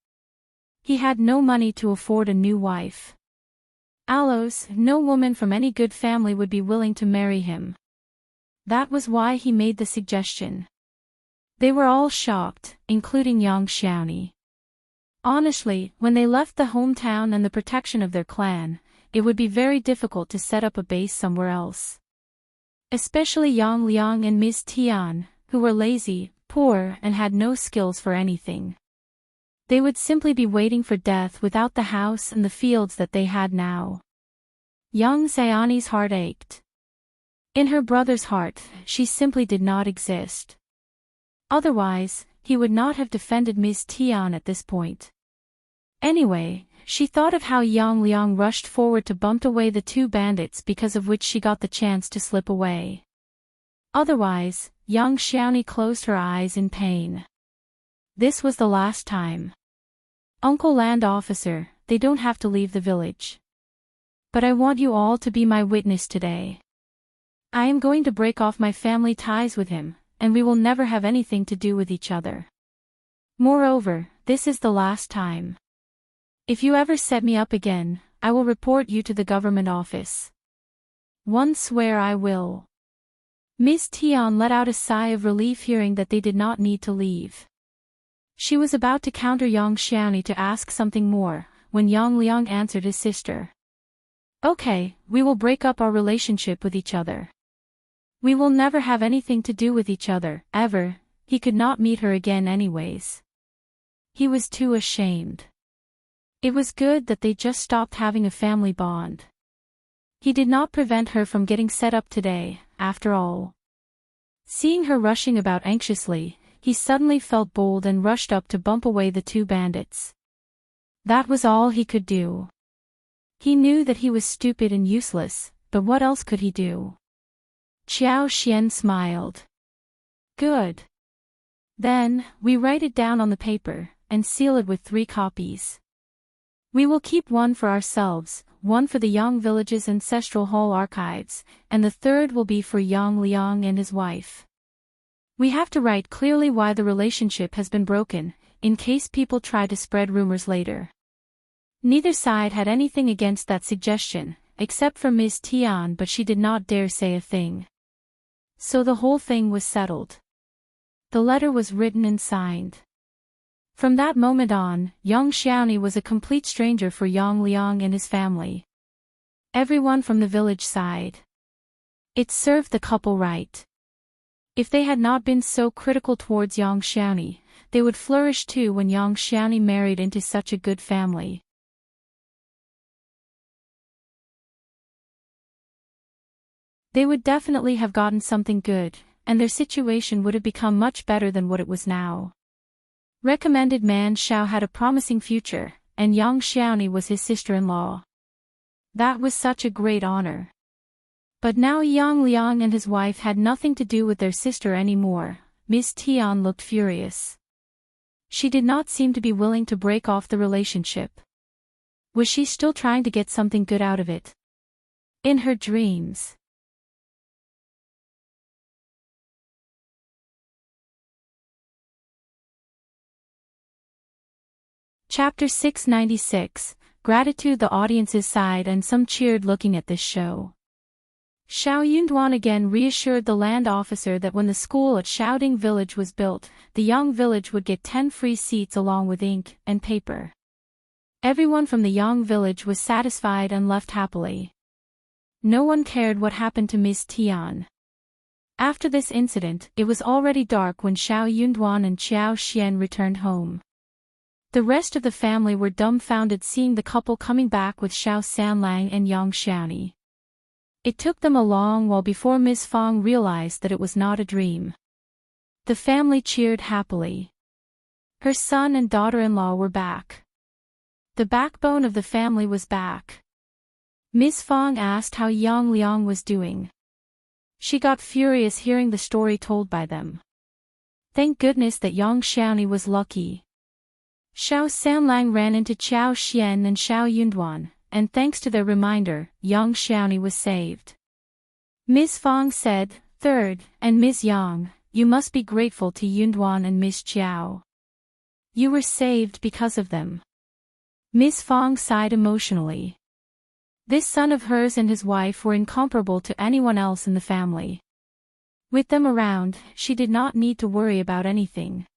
He had no money to afford a new wife. Allos, no woman from any good family would be willing to marry him. That was why he made the suggestion. They were all shocked, including Yang Xiaoni. Honestly, when they left the hometown and the protection of their clan, it would be very difficult to set up a base somewhere else. Especially Yang Liang and Ms. Tian, who were lazy, poor, and had no skills for anything. They would simply be waiting for death without the house and the fields that they had now. Yang Xiaoni's heart ached. In her brother's heart, she simply did not exist. Otherwise, he would not have defended Ms. Tian at this point. Anyway, she thought of how Yang Liang rushed forward to bump away the 2 bandits, because of which she got the chance to slip away. Otherwise, Yang Xiaoni closed her eyes in pain. This was the last time. Uncle Land Officer, they don't have to leave the village. But I want you all to be my witness today. I am going to break off my family ties with him, and we will never have anything to do with each other. Moreover, this is the last time. If you ever set me up again, I will report you to the government office. One swear I will. Ms. Tian let out a sigh of relief hearing that they did not need to leave. She was about to counter Yang Xiaoni to ask something more, when Yang Liang answered his sister. Okay, we will break up our relationship with each other. We will never have anything to do with each other, ever. He could not meet her again anyways. He was too ashamed. It was good that they just stopped having a family bond. He did not prevent her from getting set up today, after all. Seeing her rushing about anxiously, he suddenly felt bold and rushed up to bump away the 2 bandits. That was all he could do. He knew that he was stupid and useless, but what else could he do? Qiao Xian smiled. Good. Then, we write it down on the paper, and seal it with 3 copies. We will keep 1 for ourselves, 1 for the Yang village's ancestral hall archives, and the 3rd will be for Yang Liang and his wife. We have to write clearly why the relationship has been broken, in case people try to spread rumors later. Neither side had anything against that suggestion, except for Ms. Tian, but she did not dare say a thing. So the whole thing was settled. The letter was written and signed. From that moment on, Yang Xiaoni was a complete stranger for Yang Liang and his family. Everyone from the village sighed. It served the couple right. If they had not been so critical towards Yang Xiaoni, they would flourish too when Yang Xiaoni married into such a good family. They would definitely have gotten something good, and their situation would have become much better than what it was now. Recommended man Shao had a promising future, and Yang Xiaoni was his sister-in-law. That was such a great honor. But now Yang Liang and his wife had nothing to do with their sister anymore. Ms. Tian looked furious. She did not seem to be willing to break off the relationship. Was she still trying to get something good out of it? In her dreams. Chapter 696. Gratitude. The audiences sighed and some cheered looking at this show. Shao Yunduan again reassured the land officer that when the school at Shaoding village was built, the Yang village would get 10 free seats along with ink and paper. Everyone from the Yang village was satisfied and left happily. No one cared what happened to Ms. Tian. After this incident, it was already dark when Shao Yunduan and Qiao Xian returned home. The rest of the family were dumbfounded seeing the couple coming back with Shao Sanlang and Yang Xiaoni. It took them a long while before Ms. Fang realized that it was not a dream. The family cheered happily. Her son and daughter-in-law were back. The backbone of the family was back. Ms. Fang asked how Yang Liang was doing. She got furious hearing the story told by them. Thank goodness that young Xiaoni was lucky. Shao Sanlang ran into Qiao Xian and Shao Yunduan, and thanks to their reminder, young Xiaoni was saved. Ms. Fang said, "Third, and Ms. Yang, you must be grateful to Yunduan and Ms. Qiao. You were saved because of them." Ms. Fang sighed emotionally. This son of hers and his wife were incomparable to anyone else in the family. With them around, she did not need to worry about anything.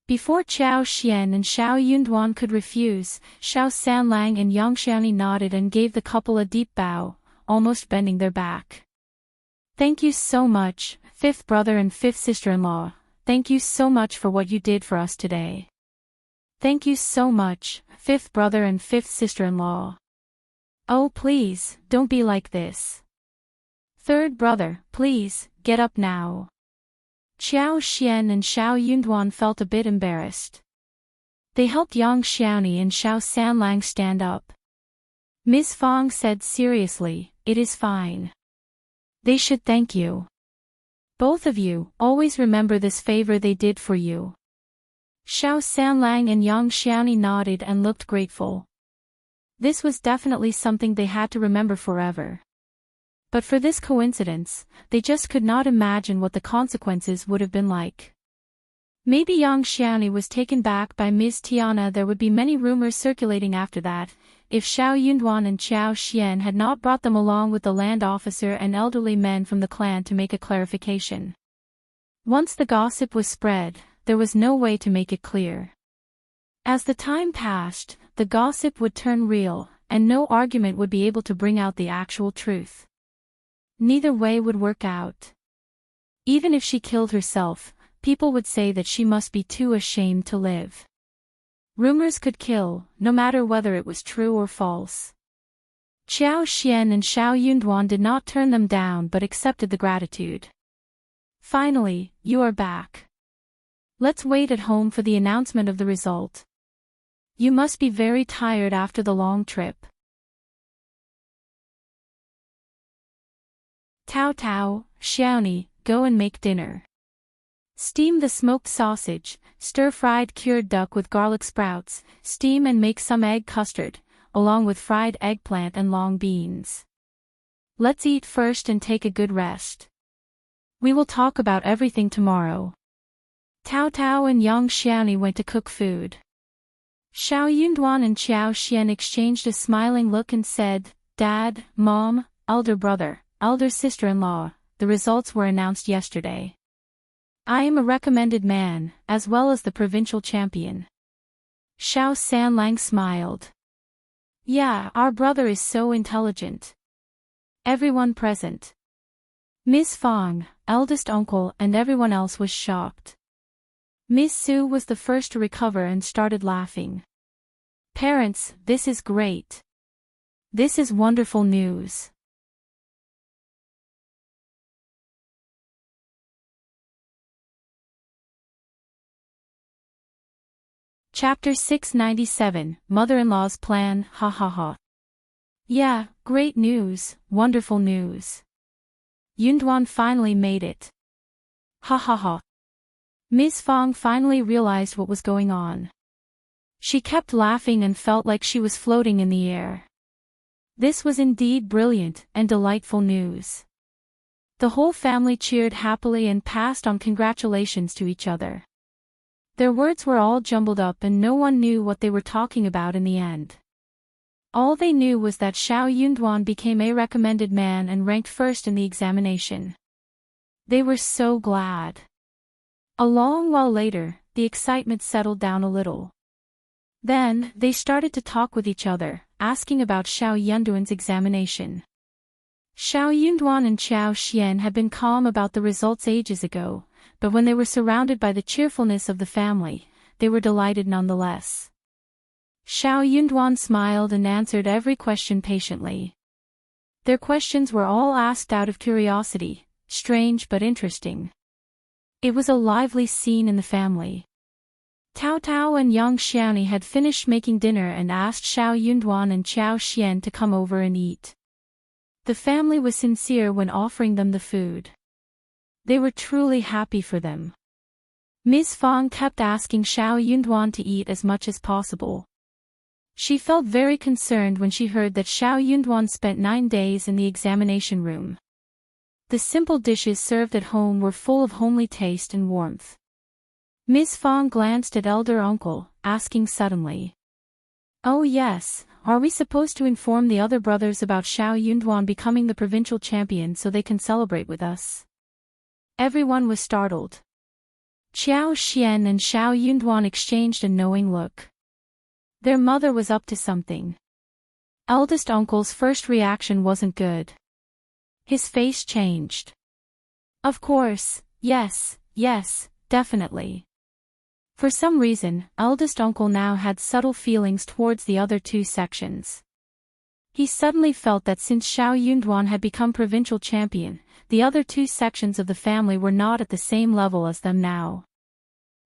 Before Qiao Xian and Shao Yunduan could refuse, Shao Sanlang and Yang Xiaoni nodded and gave the couple a deep bow, almost bending their back. "Thank you so much, fifth brother and fifth sister-in-law, thank you so much for what you did for us today. Thank you so much, fifth brother and fifth sister-in-law. Oh please, don't be like this. Third brother, please, get up now." Qiao Xian and Shao Yunduan felt a bit embarrassed. They helped Yang Xiaoni and Shao Sanlang stand up. Ms. Fang said seriously, "It is fine. They should thank you. Both of you, always remember this favor they did for you." Shao Sanlang and Yang Xiaoni nodded and looked grateful. This was definitely something they had to remember forever. But for this coincidence, they just could not imagine what the consequences would have been like. Maybe Yang Xiaoni was taken back by Ms. Tiana. There would be many rumors circulating after that, if Shao Yunduan and Qiao Xian had not brought them along with the land officer and elderly men from the clan to make a clarification. Once the gossip was spread, there was no way to make it clear. As the time passed, the gossip would turn real, and no argument would be able to bring out the actual truth. Neither way would work out. Even if she killed herself, people would say that she must be too ashamed to live. Rumors could kill, no matter whether it was true or false. Qiao Xian and Shao Yunduan did not turn them down but accepted the gratitude. "Finally, you are back. Let's wait at home for the announcement of the result. You must be very tired after the long trip." "Tao Tao, Xiaoni, go and make dinner. Steam the smoked sausage, stir-fried cured duck with garlic sprouts, steam and make some egg custard, along with fried eggplant and long beans. Let's eat first and take a good rest. We will talk about everything tomorrow." Tao Tao and Yang Xiaoni went to cook food. Shao Yunduan and Qiao Xian exchanged a smiling look and said, "Dad, Mom, elder brother, elder sister-in-law, the results were announced yesterday. I am a recommended man, as well as the provincial champion." Shao Sanlang smiled. "Yeah, our brother is so intelligent." Everyone present, Ms. Fang, eldest uncle and everyone else was shocked. Ms. Su was the first to recover and started laughing. "Parents, this is great. This is wonderful news." Chapter 697, Mother-in-law's Plan, ha ha ha. "Yeah, great news, wonderful news. Yunduan finally made it. Ha ha ha." Ms. Fang finally realized what was going on. She kept laughing and felt like she was floating in the air. This was indeed brilliant and delightful news. The whole family cheered happily and passed on congratulations to each other. Their words were all jumbled up and no one knew what they were talking about in the end. All they knew was that Shao Yunduan became a recommended man and ranked first in the examination. They were so glad. A long while later, the excitement settled down a little. Then, they started to talk with each other, asking about Shao Yunduan's examination. Shao Yunduan and Qiao Xian had been calm about the results ages ago, but when they were surrounded by the cheerfulness of the family, they were delighted nonetheless. Shao Yunduan smiled and answered every question patiently. Their questions were all asked out of curiosity, strange but interesting. It was a lively scene in the family. Tao Tao and Yang Xiaoni had finished making dinner and asked Shao Yunduan and Qiao Xian to come over and eat. The family was sincere when offering them the food. They were truly happy for them. Ms. Fang kept asking Shao Yunduan to eat as much as possible. She felt very concerned when she heard that Shao Yunduan spent 9 days in the examination room. The simple dishes served at home were full of homely taste and warmth. Ms. Fang glanced at elder uncle, asking suddenly. "Oh yes, are we supposed to inform the other brothers about Shao Yunduan becoming the provincial champion so they can celebrate with us?" Everyone was startled. Qiao Xian and Shao Yunduan exchanged a knowing look. Their mother was up to something. Eldest uncle's first reaction wasn't good. His face changed. "Of course, yes, definitely." For some reason, eldest uncle now had subtle feelings towards the other 2 sections. He suddenly felt that since Shao Yunduan had become provincial champion, the other 2 sections of the family were not at the same level as them now.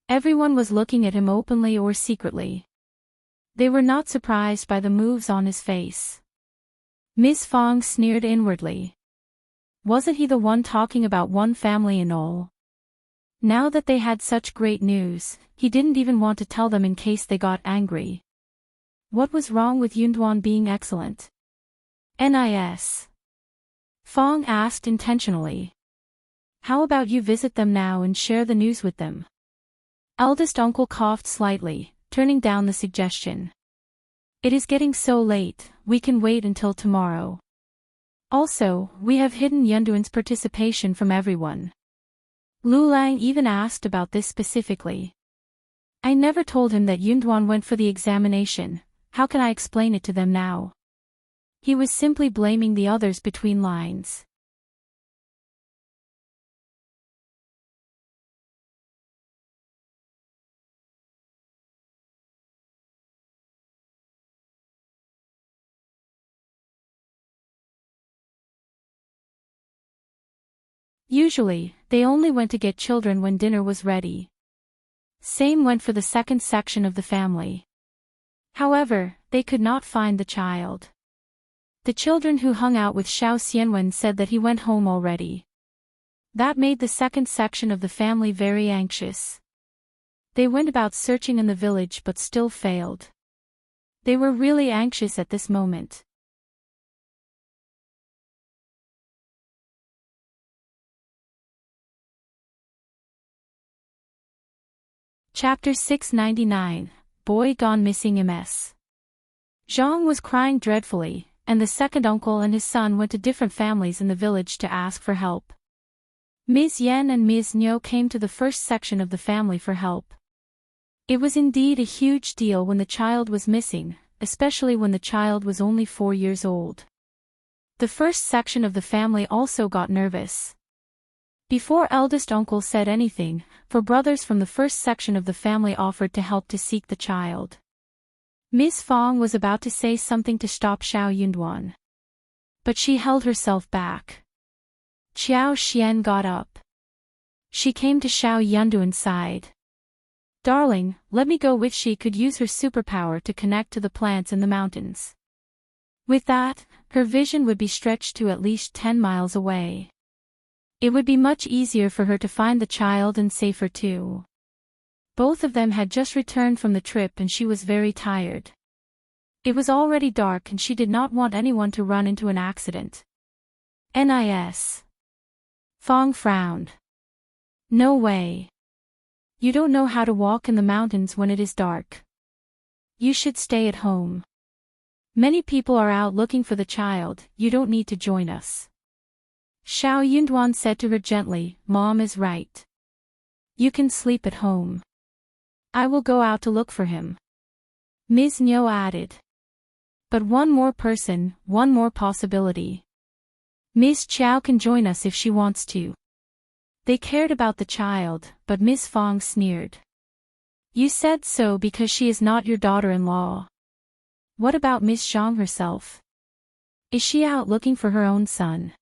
Everyone was looking at him openly or secretly. They were not surprised by the moves on his face. Ms. Fang sneered inwardly. Wasn't he the one talking about one family and all? Now that they had such great news, he didn't even want to tell them in case they got angry. What was wrong with Yunduan being excellent? Nis. Fang asked intentionally. How about you visit them now and share the news with them? Eldest uncle coughed slightly, turning down the suggestion. It is getting so late, we can wait until tomorrow. Also, we have hidden Yunduan's participation from everyone. Lu Lang even asked about this specifically. I never told him that Yunduan went for the examination, how can I explain it to them now? He was simply blaming the others between lines. Usually, they only went to get children when dinner was ready. Same went for the second section of the family. However, they could not find the child. The children who hung out with Shao Xianwen said that he went home already. That made the second section of the family very anxious. They went about searching in the village but still failed. They were really anxious at this moment. Chapter 699, Boy Gone Missing MS. Zhang was crying dreadfully, and the second uncle and his son went to different families in the village to ask for help. Ms. Yan and Ms. Niu came to the first section of the family for help. It was indeed a huge deal when the child was missing, especially when the child was only 4 years old. The first section of the family also got nervous. Before eldest uncle said anything, 4 brothers from the first section of the family offered to help to seek the child. Ms. Fang was about to say something to stop Shao Yunduan. But she held herself back. Qiao Xian got up. She came to Shao Yunduan's side. Darling, let me go with. She could use her superpower to connect to the plants in the mountains. With that, her vision would be stretched to at least 10 miles away. It would be much easier for her to find the child and safer too. Both of them had just returned from the trip and she was very tired. It was already dark and she did not want anyone to run into an accident. Nis. Fang frowned. No way. You don't know how to walk in the mountains when it is dark. You should stay at home. Many people are out looking for the child, you don't need to join us. Shao Yunduan said to her gently, Mom is right. You can sleep at home. I will go out to look for him. Ms. Niu added. But one more person, one more possibility. Ms. Qiao can join us if she wants to. They cared about the child, but Ms. Fang sneered. You said so because she is not your daughter-in-law. What about Ms. Zhang herself? Is she out looking for her own son?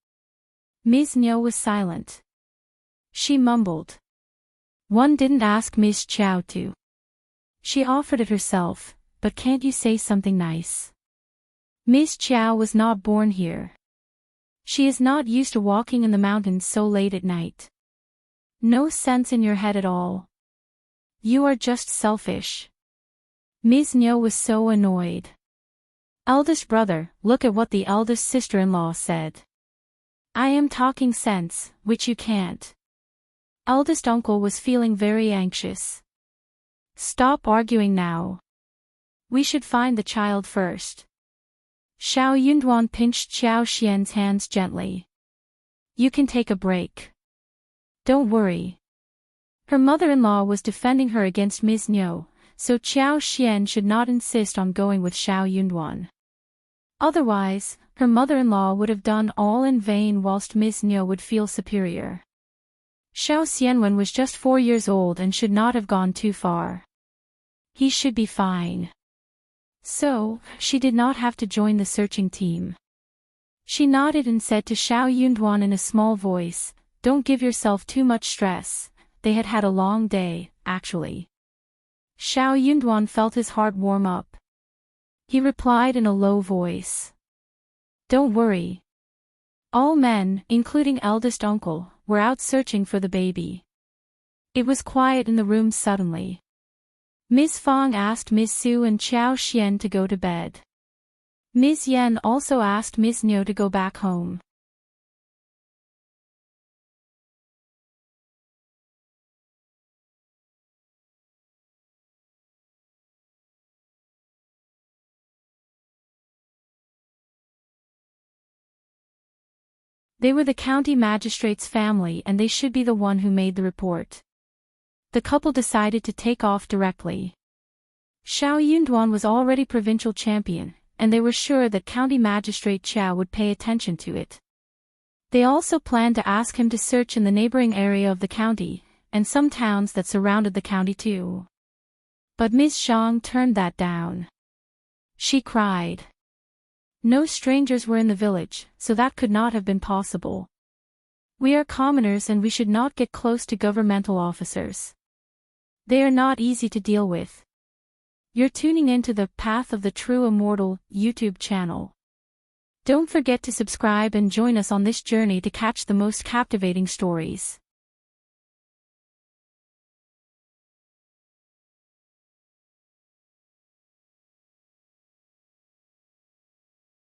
Ms. Niu was silent. She mumbled. One didn't ask Ms. Qiao to. She offered it herself, but can't you say something nice? Ms. Qiao was not born here. She is not used to walking in the mountains so late at night. No sense in your head at all. You are just selfish. Ms. Niu was so annoyed. Eldest brother, look at what the eldest sister-in-law said. I am talking sense, which you can't. Eldest uncle was feeling very anxious. Stop arguing now. We should find the child first. Shao Yunduan pinched Xiao Xian's hands gently. You can take a break. Don't worry. Her mother-in-law was defending her against Ms. Niu, so Xiao Xian should not insist on going with Shao Yunduan. Otherwise, her mother-in-law would have done all in vain whilst Ms. Niu would feel superior. Shao Xianwen was just 4 years old and should not have gone too far. He should be fine. So, she did not have to join the searching team. She nodded and said to Shao Yunduan in a small voice, don't give yourself too much stress, they had had a long day, actually. Shao Yunduan felt his heart warm up. He replied in a low voice. Don't worry. All men, including eldest uncle, were out searching for the baby. It was quiet in the room suddenly. Ms. Fang asked Ms. Su and Xiao Xian to go to bed. Ms. Yan also asked Ms. Niu to go back home. They were the county magistrate's family and they should be the one who made the report. The couple decided to take off directly. Shao Yunduan was already provincial champion, and they were sure that County Magistrate Qiao would pay attention to it. They also planned to ask him to search in the neighboring area of the county, and some towns that surrounded the county too. But Ms. Zhang turned that down. She cried. No strangers were in the village, so that could not have been possible. We are commoners and we should not get close to governmental officers. They are not easy to deal with. You're tuning into the Path of the True Immortal YouTube channel. Don't forget to subscribe and join us on this journey to catch the most captivating stories.